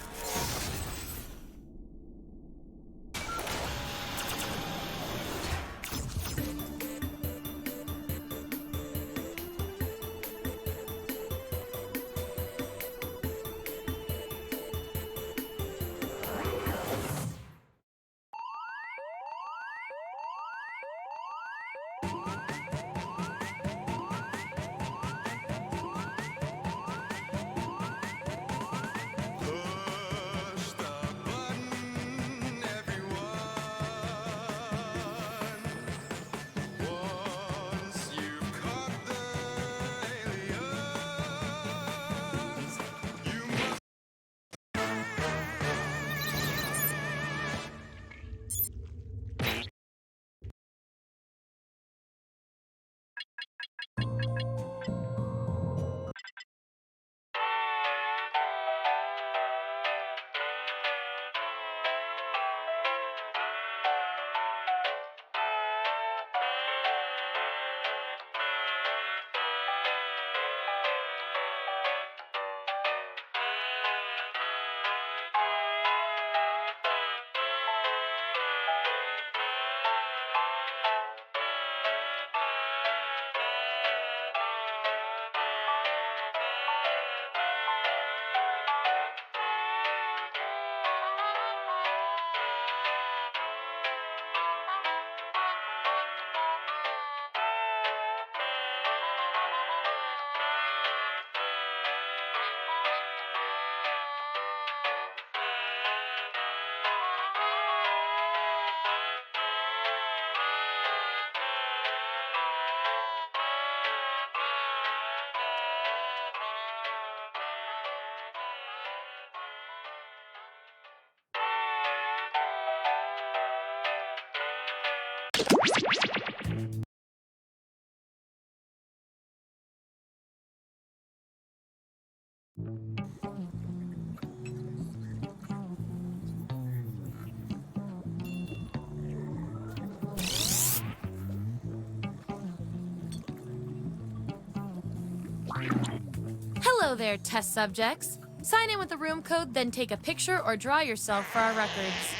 Hello there, test subjects. Sign in with the room code, then take a picture or draw yourself for our records.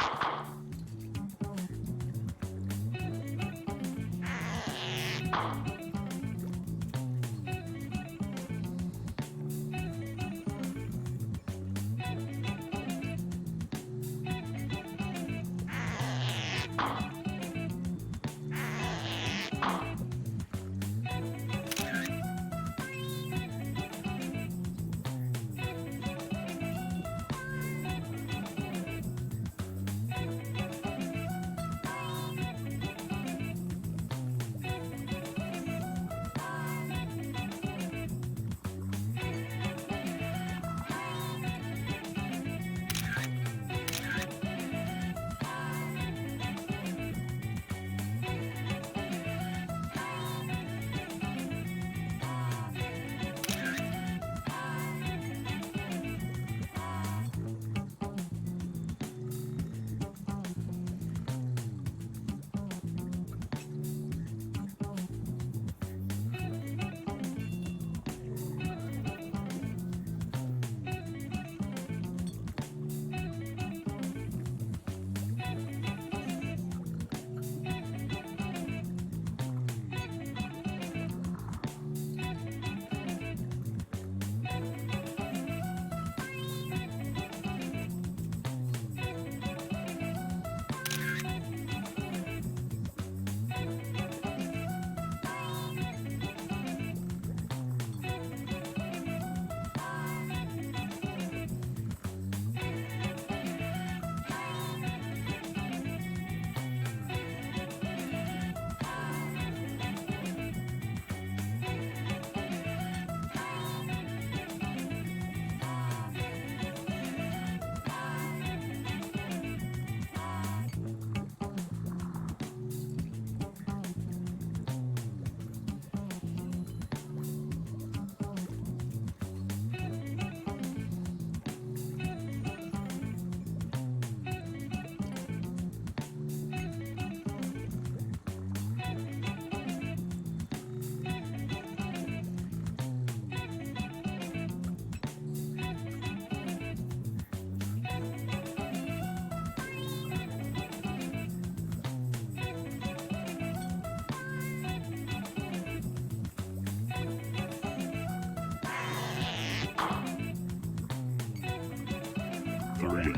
3,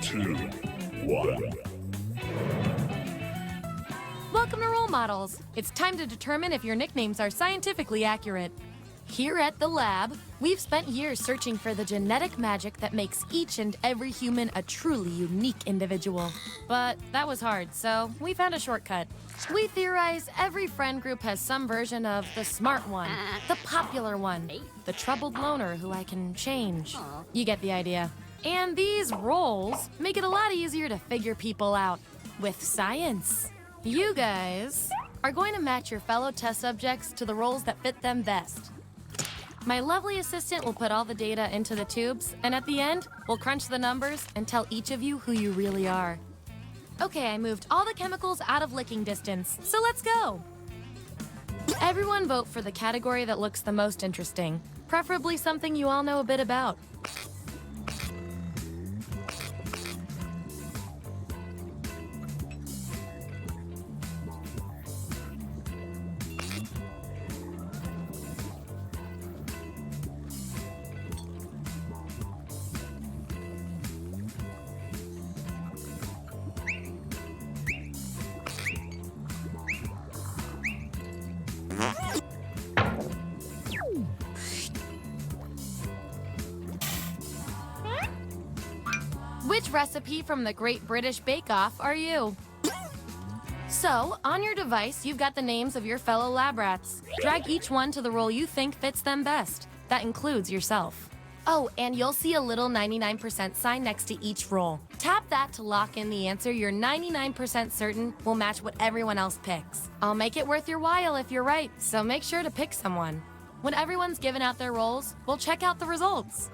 2, 1. Welcome to Role Models. It's time to determine if your nicknames are scientifically accurate. Here at the lab, we've spent years searching for the genetic magic that makes each and every human a truly unique individual. But that was hard, so we found a shortcut. We theorize every friend group has some version of the smart one, the popular one, the troubled loner who I can change. You get the idea. And these roles make it a lot easier to figure people out with science. You guys are going to match your fellow test subjects to the roles that fit them best. My lovely assistant will put all the data into the tubes, and at the end, we'll crunch the numbers and tell each of you who you really are. Okay, I moved all the chemicals out of licking distance, so let's go! Everyone vote for the category that looks the most interesting, preferably something you all know a bit about. Which recipe from the Great British Bake Off are you? So, on your device, you've got the names of your fellow lab rats. Drag each one to the role you think fits them best. That includes yourself. Oh, and you'll see a little 99% sign next to each role. Tap that to lock in the answer you're 99% certain will match what everyone else picks. I'll make it worth your while if you're right, so make sure to pick someone. When everyone's given out their roles, we'll check out the results.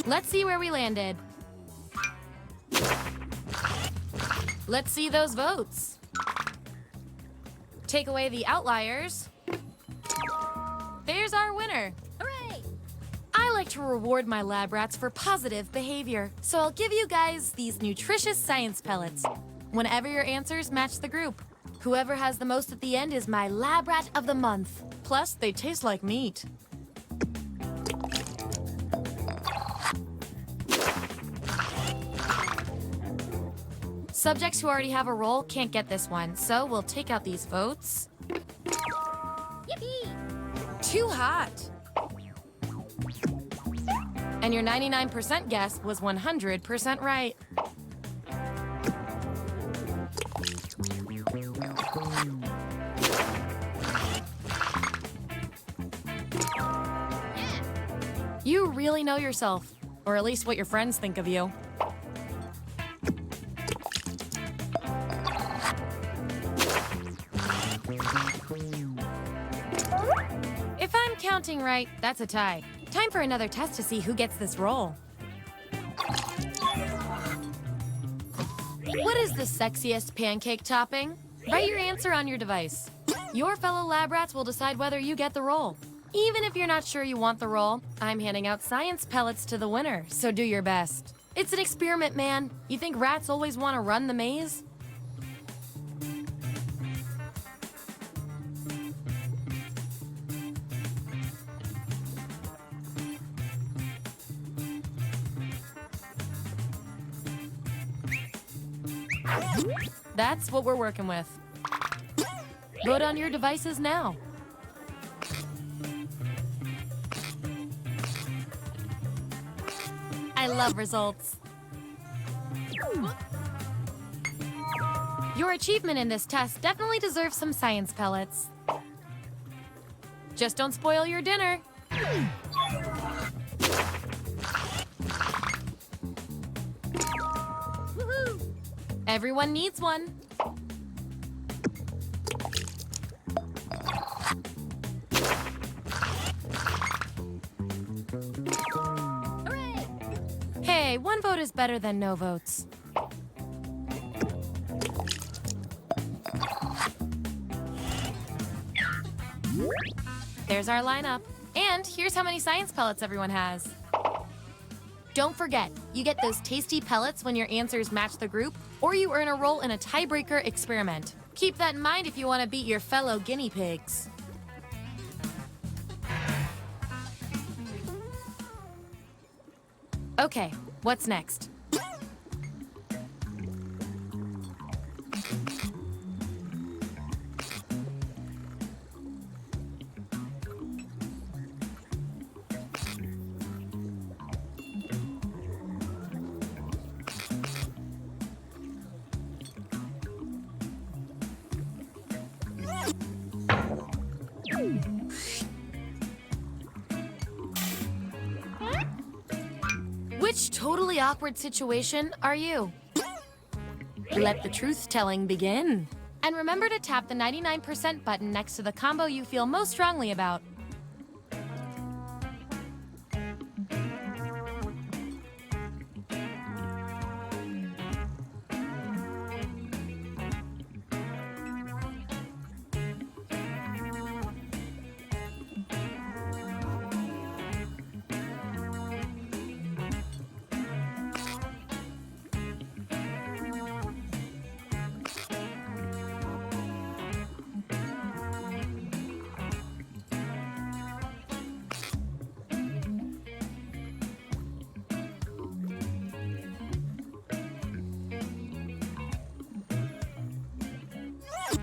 Let's see where we landed. Let's see those votes. Take away the outliers. There's our winner. Hooray! I like to reward my lab rats for positive behavior, so I'll give you guys these nutritious science pellets whenever your answers match the group. Whoever has the most at the end is my lab rat of the month. Plus, they taste like meat. Subjects who already have a role can't get this one, so we'll take out these votes. Yippee! Too hot! And your 99% guess was 100% right. You really know yourself, or at least what your friends think of you. If I'm counting right, that's a tie. Time for another test to see who gets this role. What is the sexiest pancake topping? Write your answer on your device. Your fellow lab rats will decide whether you get the role. Even if you're not sure you want the role, I'm handing out science pellets to the winner, so do your best. It's an experiment, man. You think rats always want to run the maze? That's what we're working with. Vote on your devices now. I love results. Your achievement in this test definitely deserves some science pellets. Just don't spoil your dinner. Everyone needs one. vote is better than no votes. There's our lineup. And here's how many science pellets everyone has. Don't forget, you get those tasty pellets when your answers match the group, or you earn a role in a tiebreaker experiment. Keep that in mind if you want to beat your fellow guinea pigs. Okay, what's next? Which totally awkward situation are you? Let the truth-telling begin. And remember to tap the 99% button next to the combo you feel most strongly about.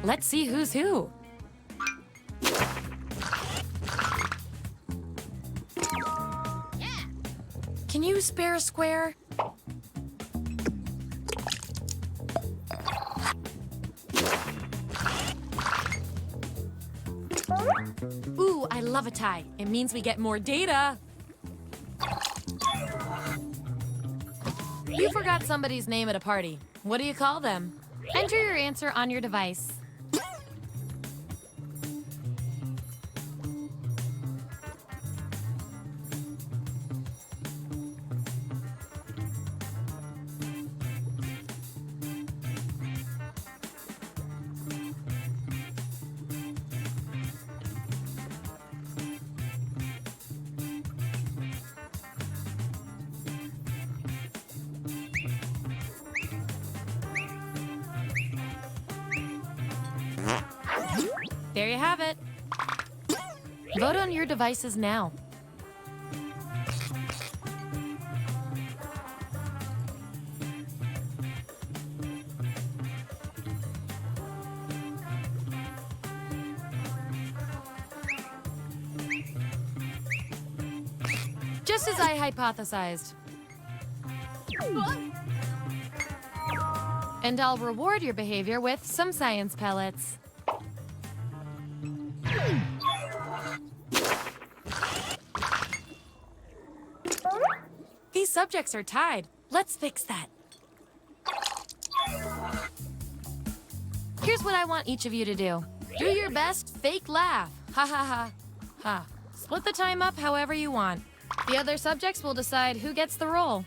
Let's see who's who. Can you spare a square? Ooh, I love a tie. It means we get more data. You forgot somebody's name at a party. What do you call them? Enter your answer on your device. There you have it. Vote on your devices now. Just as I hypothesized. And I'll reward your behavior with some science pellets. These subjects are tied. Let's fix that. Here's what I want each of you to do. Do your best fake laugh. Ha ha ha. Ha. Split the time up however you want. The other subjects will decide who gets the role.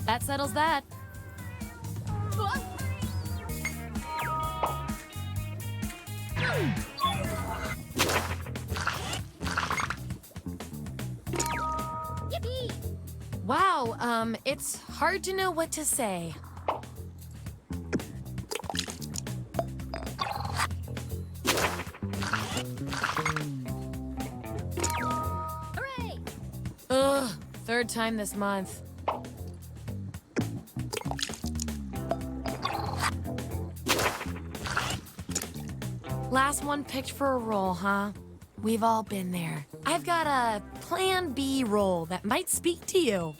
That settles that. Wow, it's hard to know what to say. Hooray! Ugh, third time this month. Last one picked for a role, huh? We've all been there. I've got a Plan B role that might speak to you.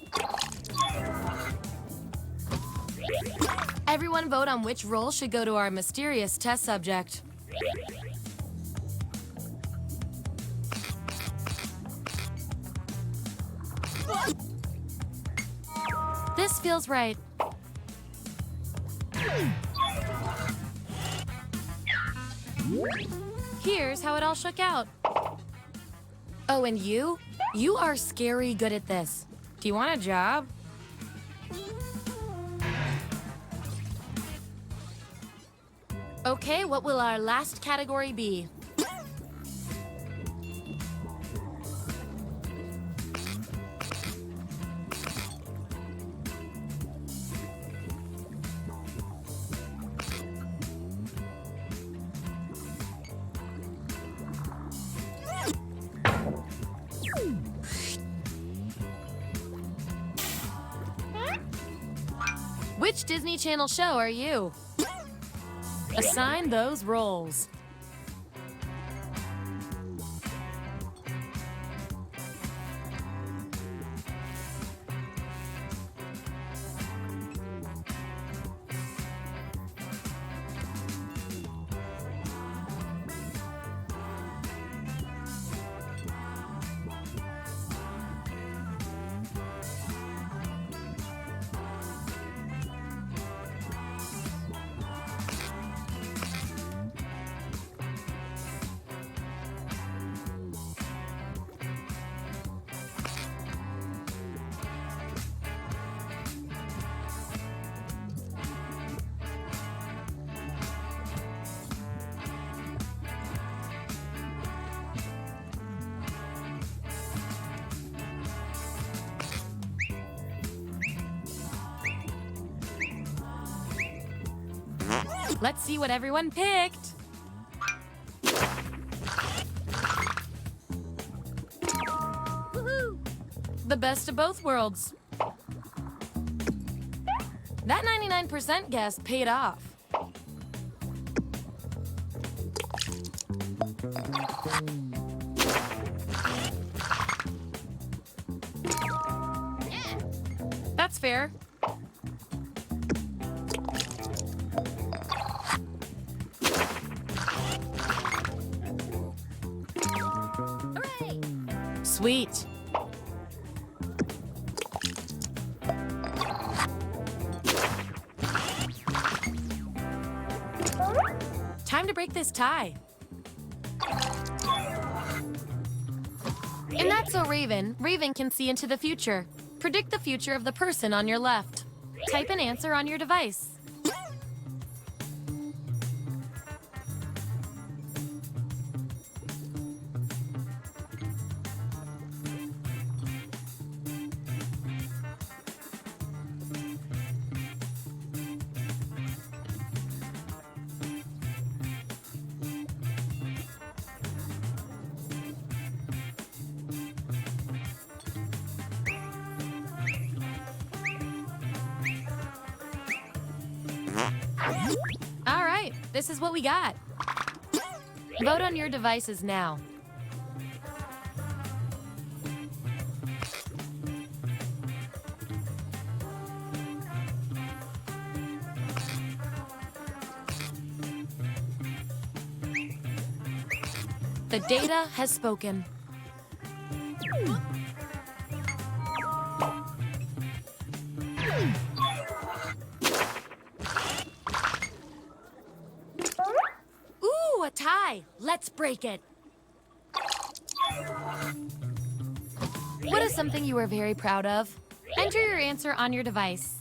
Everyone vote on which role should go to our mysterious test subject. This feels right. Here's how it all shook out. Oh, and you? You are scary good at this. Do you want a job? Okay, what will our last category be? Which Disney Channel show are you? Assign those roles. Let's see what everyone picked. Woohoo! The best of both worlds. That 99% guess paid off. That's fair. Sweet. Time to break this tie. And that's so Raven. Raven can see into the future. Predict the future of the person on your left. Type an answer on your device. All right, this is what we got. Vote on your devices now. The data has spoken. Ooh, a tie. Let's break it. What is something you are very proud of? Enter your answer on your device.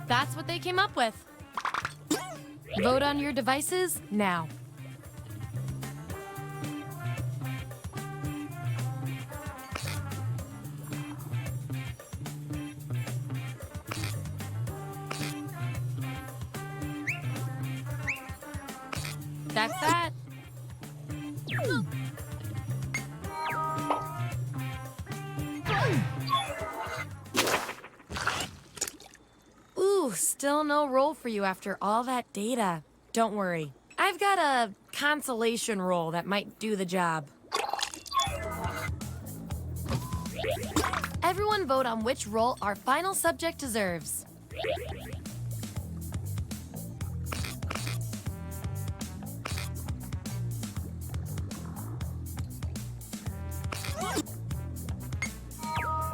That's what they came up with. Vote on your devices now. That's that. Ooh, still no roll for you after all that data. Don't worry. I've got a consolation roll that might do the job. Everyone vote on which role our final subject deserves.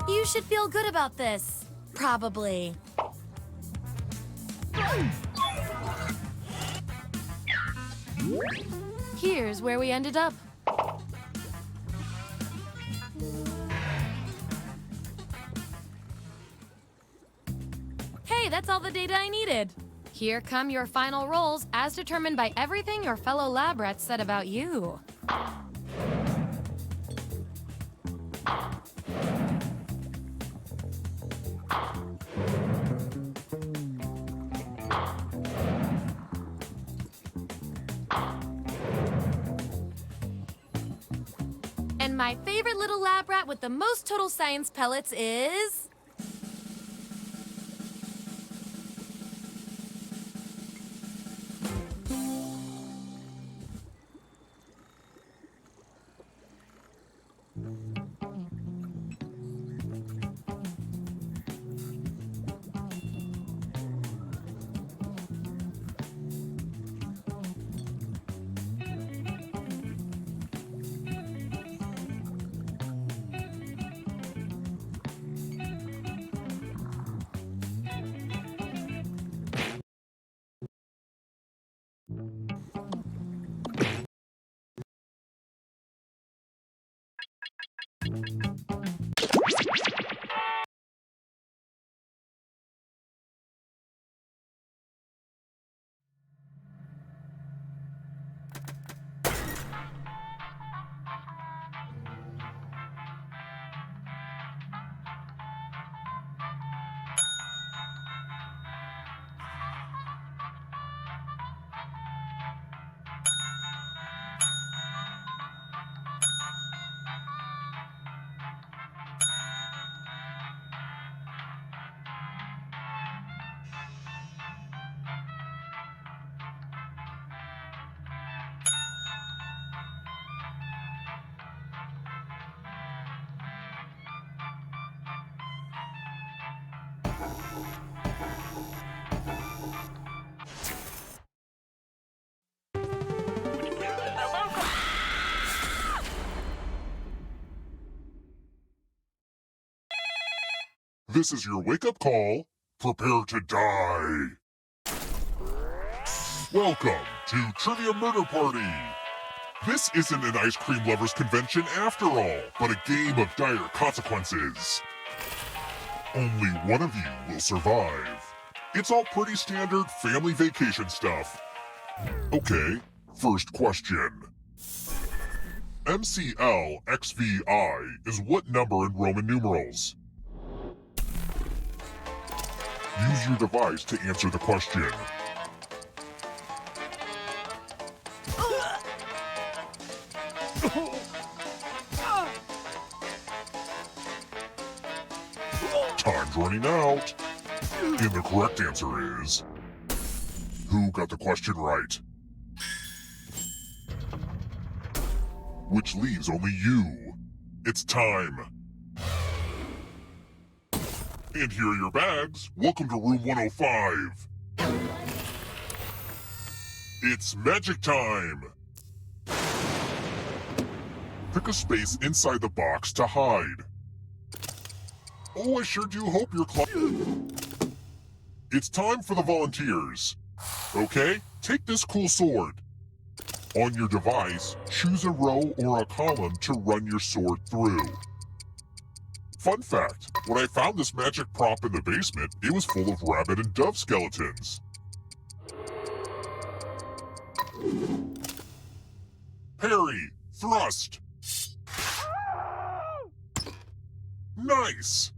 You should feel good about this. Probably. Here's where we ended up. Hey, that's all the data I needed. Here come your final rolls as determined by everything your fellow lab rats said about you. And my favorite little lab rat with the most total science pellets is... This is your wake-up call. Prepare to die. Welcome to Trivia Murder Party. This isn't an ice cream lovers convention after all, but a game of dire consequences. Only one of you will survive. It's all pretty standard family vacation stuff. Okay, first question. MCLXVI is what number in Roman numerals? Use your device to answer the question. Time's running out. And the correct answer is... Who got the question right? Which leaves only you. It's time. And here are your bags. Welcome to room 105. It's magic time. Pick a space inside the box to hide. Oh, I sure do hope you're It's time for the volunteers. Okay, take this cool sword. On your device, choose a row or a column to run your sword through. Fun fact, when I found this magic prop in the basement, it was full of rabbit and dove skeletons. Parry! Thrust! Nice!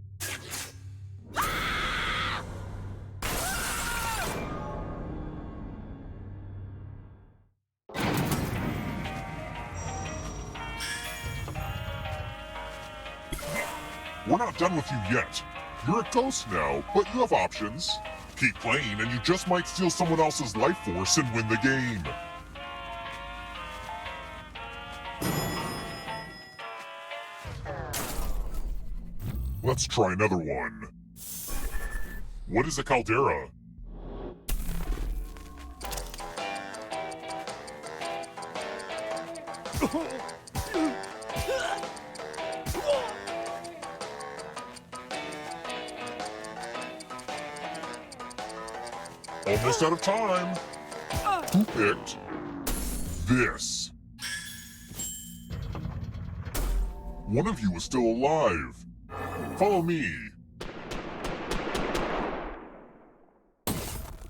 We're not done with you yet. You're a ghost now, but you have options. Keep playing and you just might steal someone else's life force and win the game. Let's try another one. What is a caldera? Almost out of time. Who picked this? One of you is still alive. Follow me.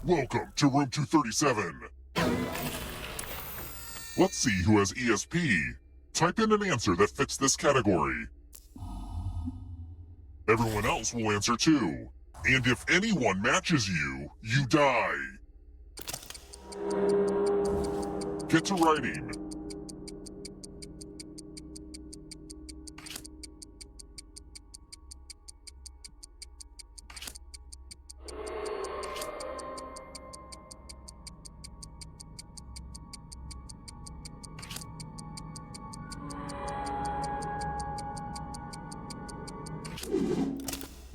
Welcome to room 237. Let's see who has ESP. Type in an answer that fits this category. Everyone else will answer too. And if anyone matches you, you die. Get to writing.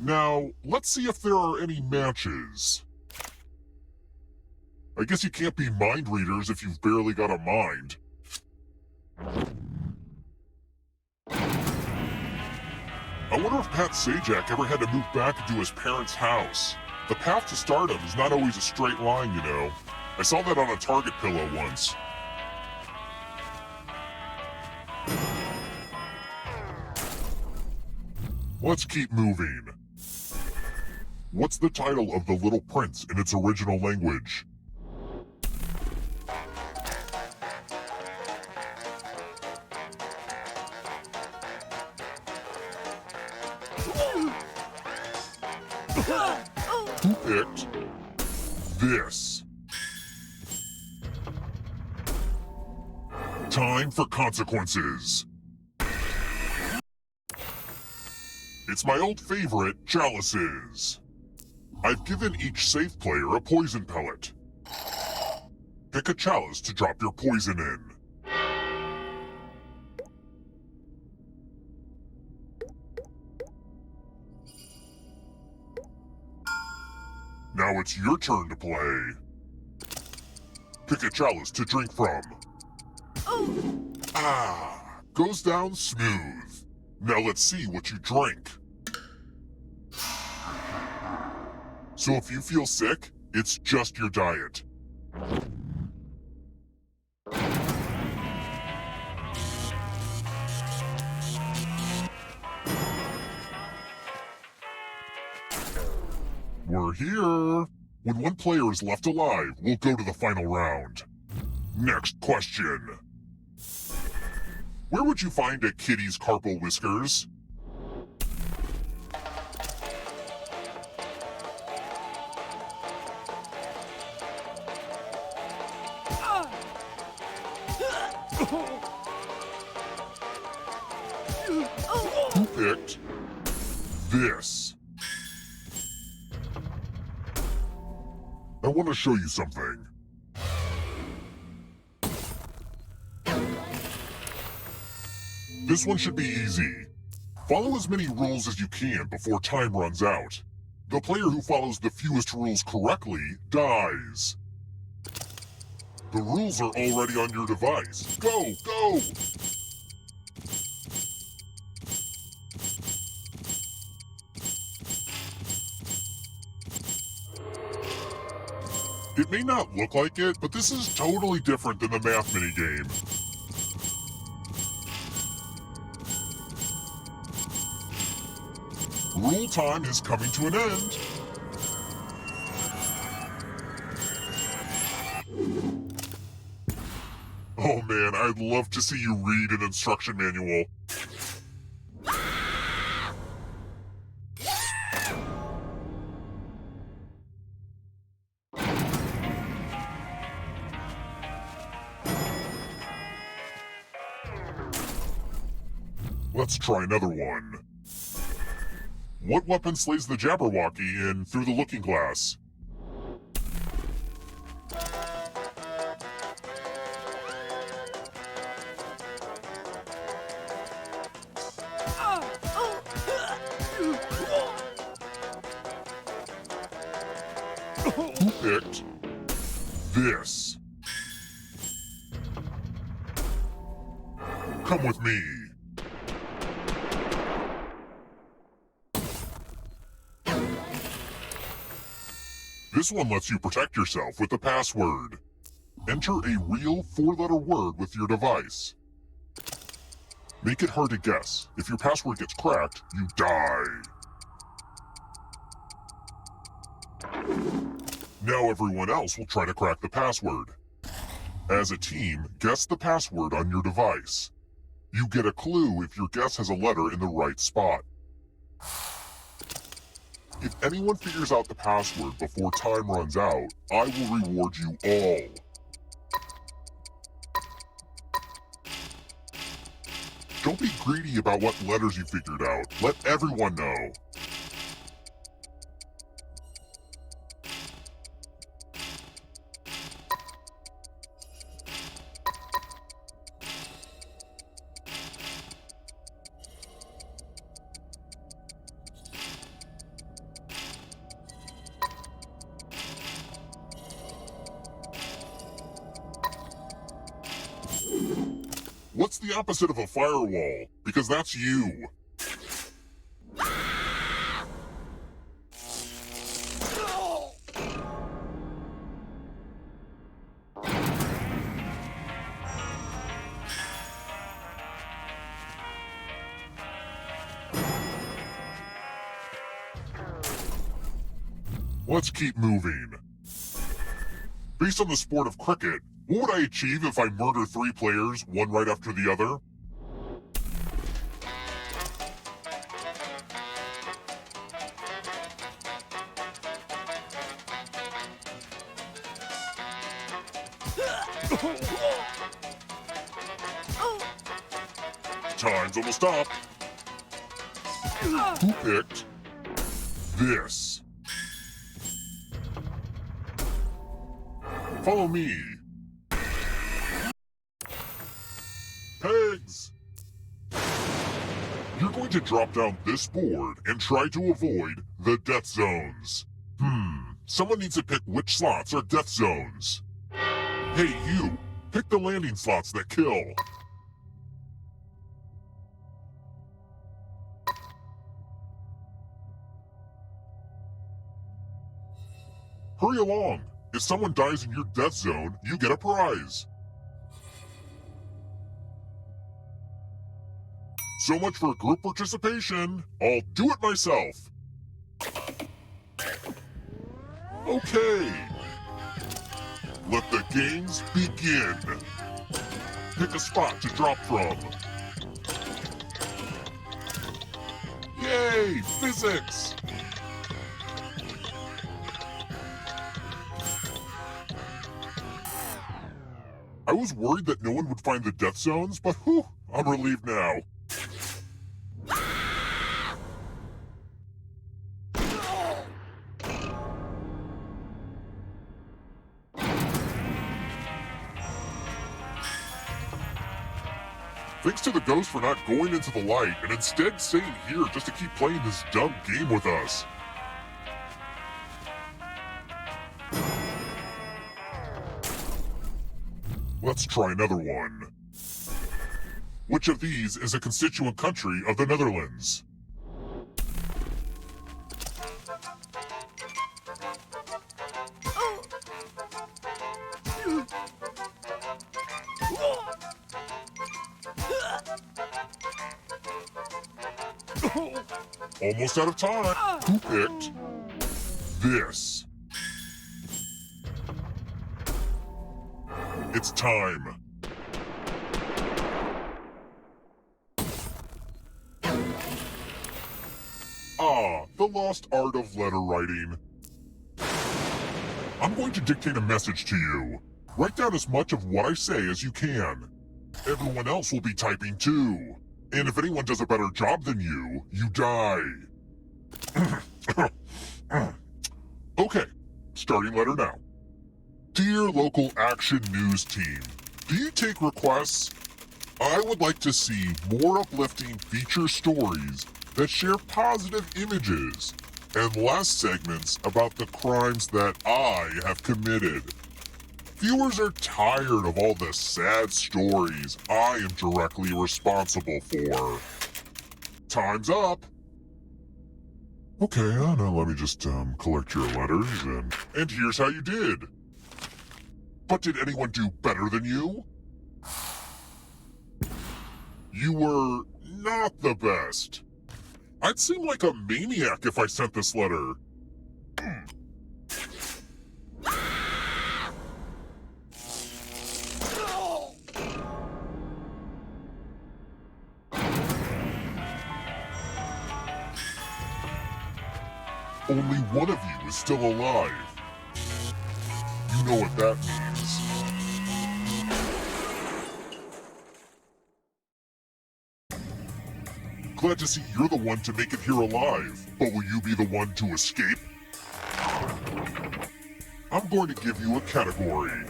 Now, let's see if there are any matches. I guess you can't be mind readers if you've barely got a mind. I wonder if Pat Sajak ever had to move back into his parents' house. The path to stardom is not always a straight line, you know. I saw that on a Target pillow once. Let's keep moving. What's the title of The Little Prince in its original language? Who picked this? Time for consequences. It's my old favorite, chalices. I've given each safe player a poison pellet. Pick a chalice to drop your poison in. Now it's your turn to play. Pick a chalice to drink from. Ah, goes down smooth. Now let's see what you drink. So if you feel sick, it's just your diet. We're here. When one player is left alive, we'll go to the final round. Next question. Where would you find a kitty's carpal whiskers? Who picked this? I want to show you something. This one should be easy. Follow as many rules as you can before time runs out. The player who follows the fewest rules correctly dies. The rules are already on your device. Go, go! It may not look like it, but this is totally different than the math minigame. Rule time is coming to an end. Oh man, I'd love to see you read an instruction manual. Let's try another one. What weapon slays the Jabberwocky in Through the Looking Glass? Who picked this? Come with me. This one lets you protect yourself with the password. Enter a real 4-letter word with your device. Make it hard to guess. If your password gets cracked, you die. Now everyone else will try to crack the password. As a team, guess the password on your device. You get a clue if your guess has a letter in the right spot. If anyone figures out the password before time runs out, I will reward you all. Don't be greedy about what letters you figured out. Let everyone know. What's the opposite of a firewall? Because that's you. Let's keep moving. Based on the sport of cricket, what would I achieve if I murder 3 players, one right after the other? Time's almost up. Who picked this? Follow me. Pegs! You're going to drop down this board and try to avoid the death zones. Someone needs to pick which slots are death zones. Hey, you! Pick the landing slots that kill. Hurry along! If someone dies in your death zone, you get a prize. So much for group participation. I'll do it myself. Okay. Let the games begin. Pick a spot to drop from. Yay, physics! I was worried that no one would find the death zones, but whew, I'm relieved now. Thanks to the ghost for not going into the light and instead staying here just to keep playing this dumb game with us. Let's try another one. Which of these is a constituent country of the Netherlands? Almost out of time. Who picked this? It's time. Ah, the lost art of letter writing. I'm going to dictate a message to you. Write down as much of what I say as you can. Everyone else will be typing too. And if anyone does a better job than you, you die. Okay, starting letter now. Dear local action news team, do you take requests? I would like to see more uplifting feature stories that share positive images and less segments about the crimes that I have committed. Viewers are tired of all the sad stories I am directly responsible for. Time's up. Okay, now let me just collect your letters and here's how you did. But did anyone do better than you? You were not the best. I'd seem like a maniac if I sent this letter. Only one of you is still alive. You know what that means. Glad to see you're the one to make it here alive, but will you be the one to escape? I'm going to give you a category.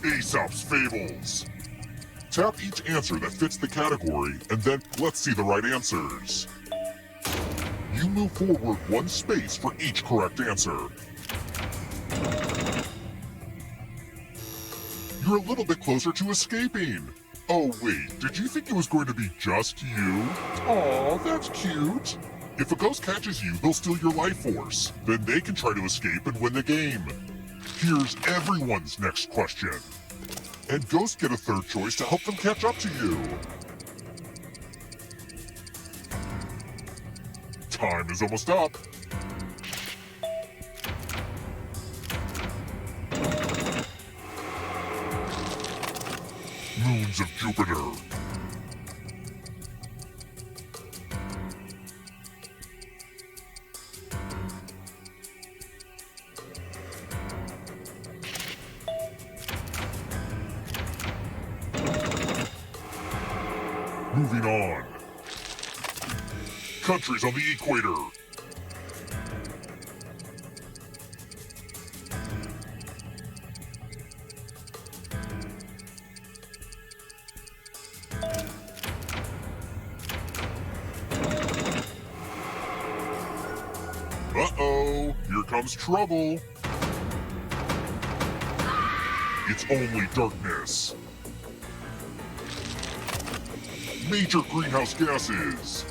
Aesop's Fables. Tap each answer that fits the category, and then let's see the right answers. You move forward one space for each correct answer. You're a little bit closer to escaping. Oh wait, did you think it was going to be just you? Aw, that's cute. If a ghost catches you, they'll steal your life force. Then they can try to escape and win the game. Here's everyone's next question. And ghosts get a third choice to help them catch up to you. Time is almost up. Moons of Jupiter. Moving on. Countries on the equator. Uh-oh, here comes trouble. It's only darkness. Major greenhouse gases.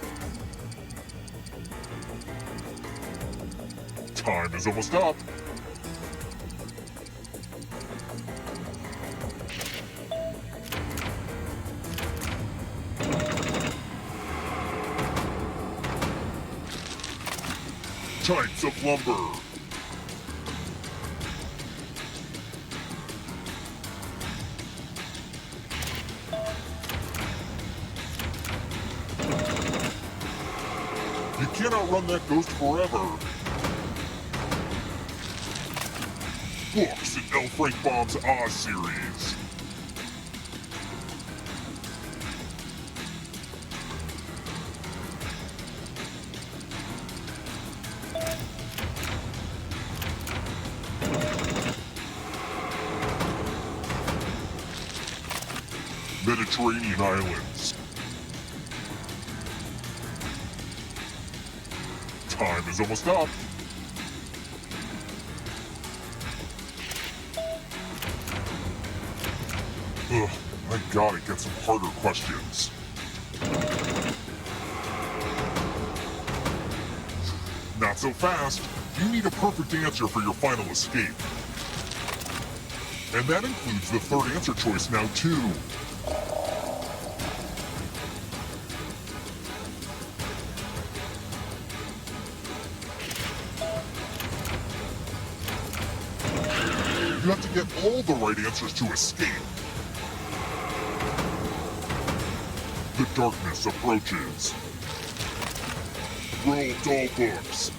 Time is almost up. Types of lumber. You can't outrun that ghost forever. Books in L. Frank Baum's Oz series. Mediterranean islands. Time is almost up. Ugh, I gotta get some harder questions. Not so fast. You need a perfect answer for your final escape. And that includes the third answer choice now, too. You have to get all the right answers to escape. The darkness approaches. Roll dull books.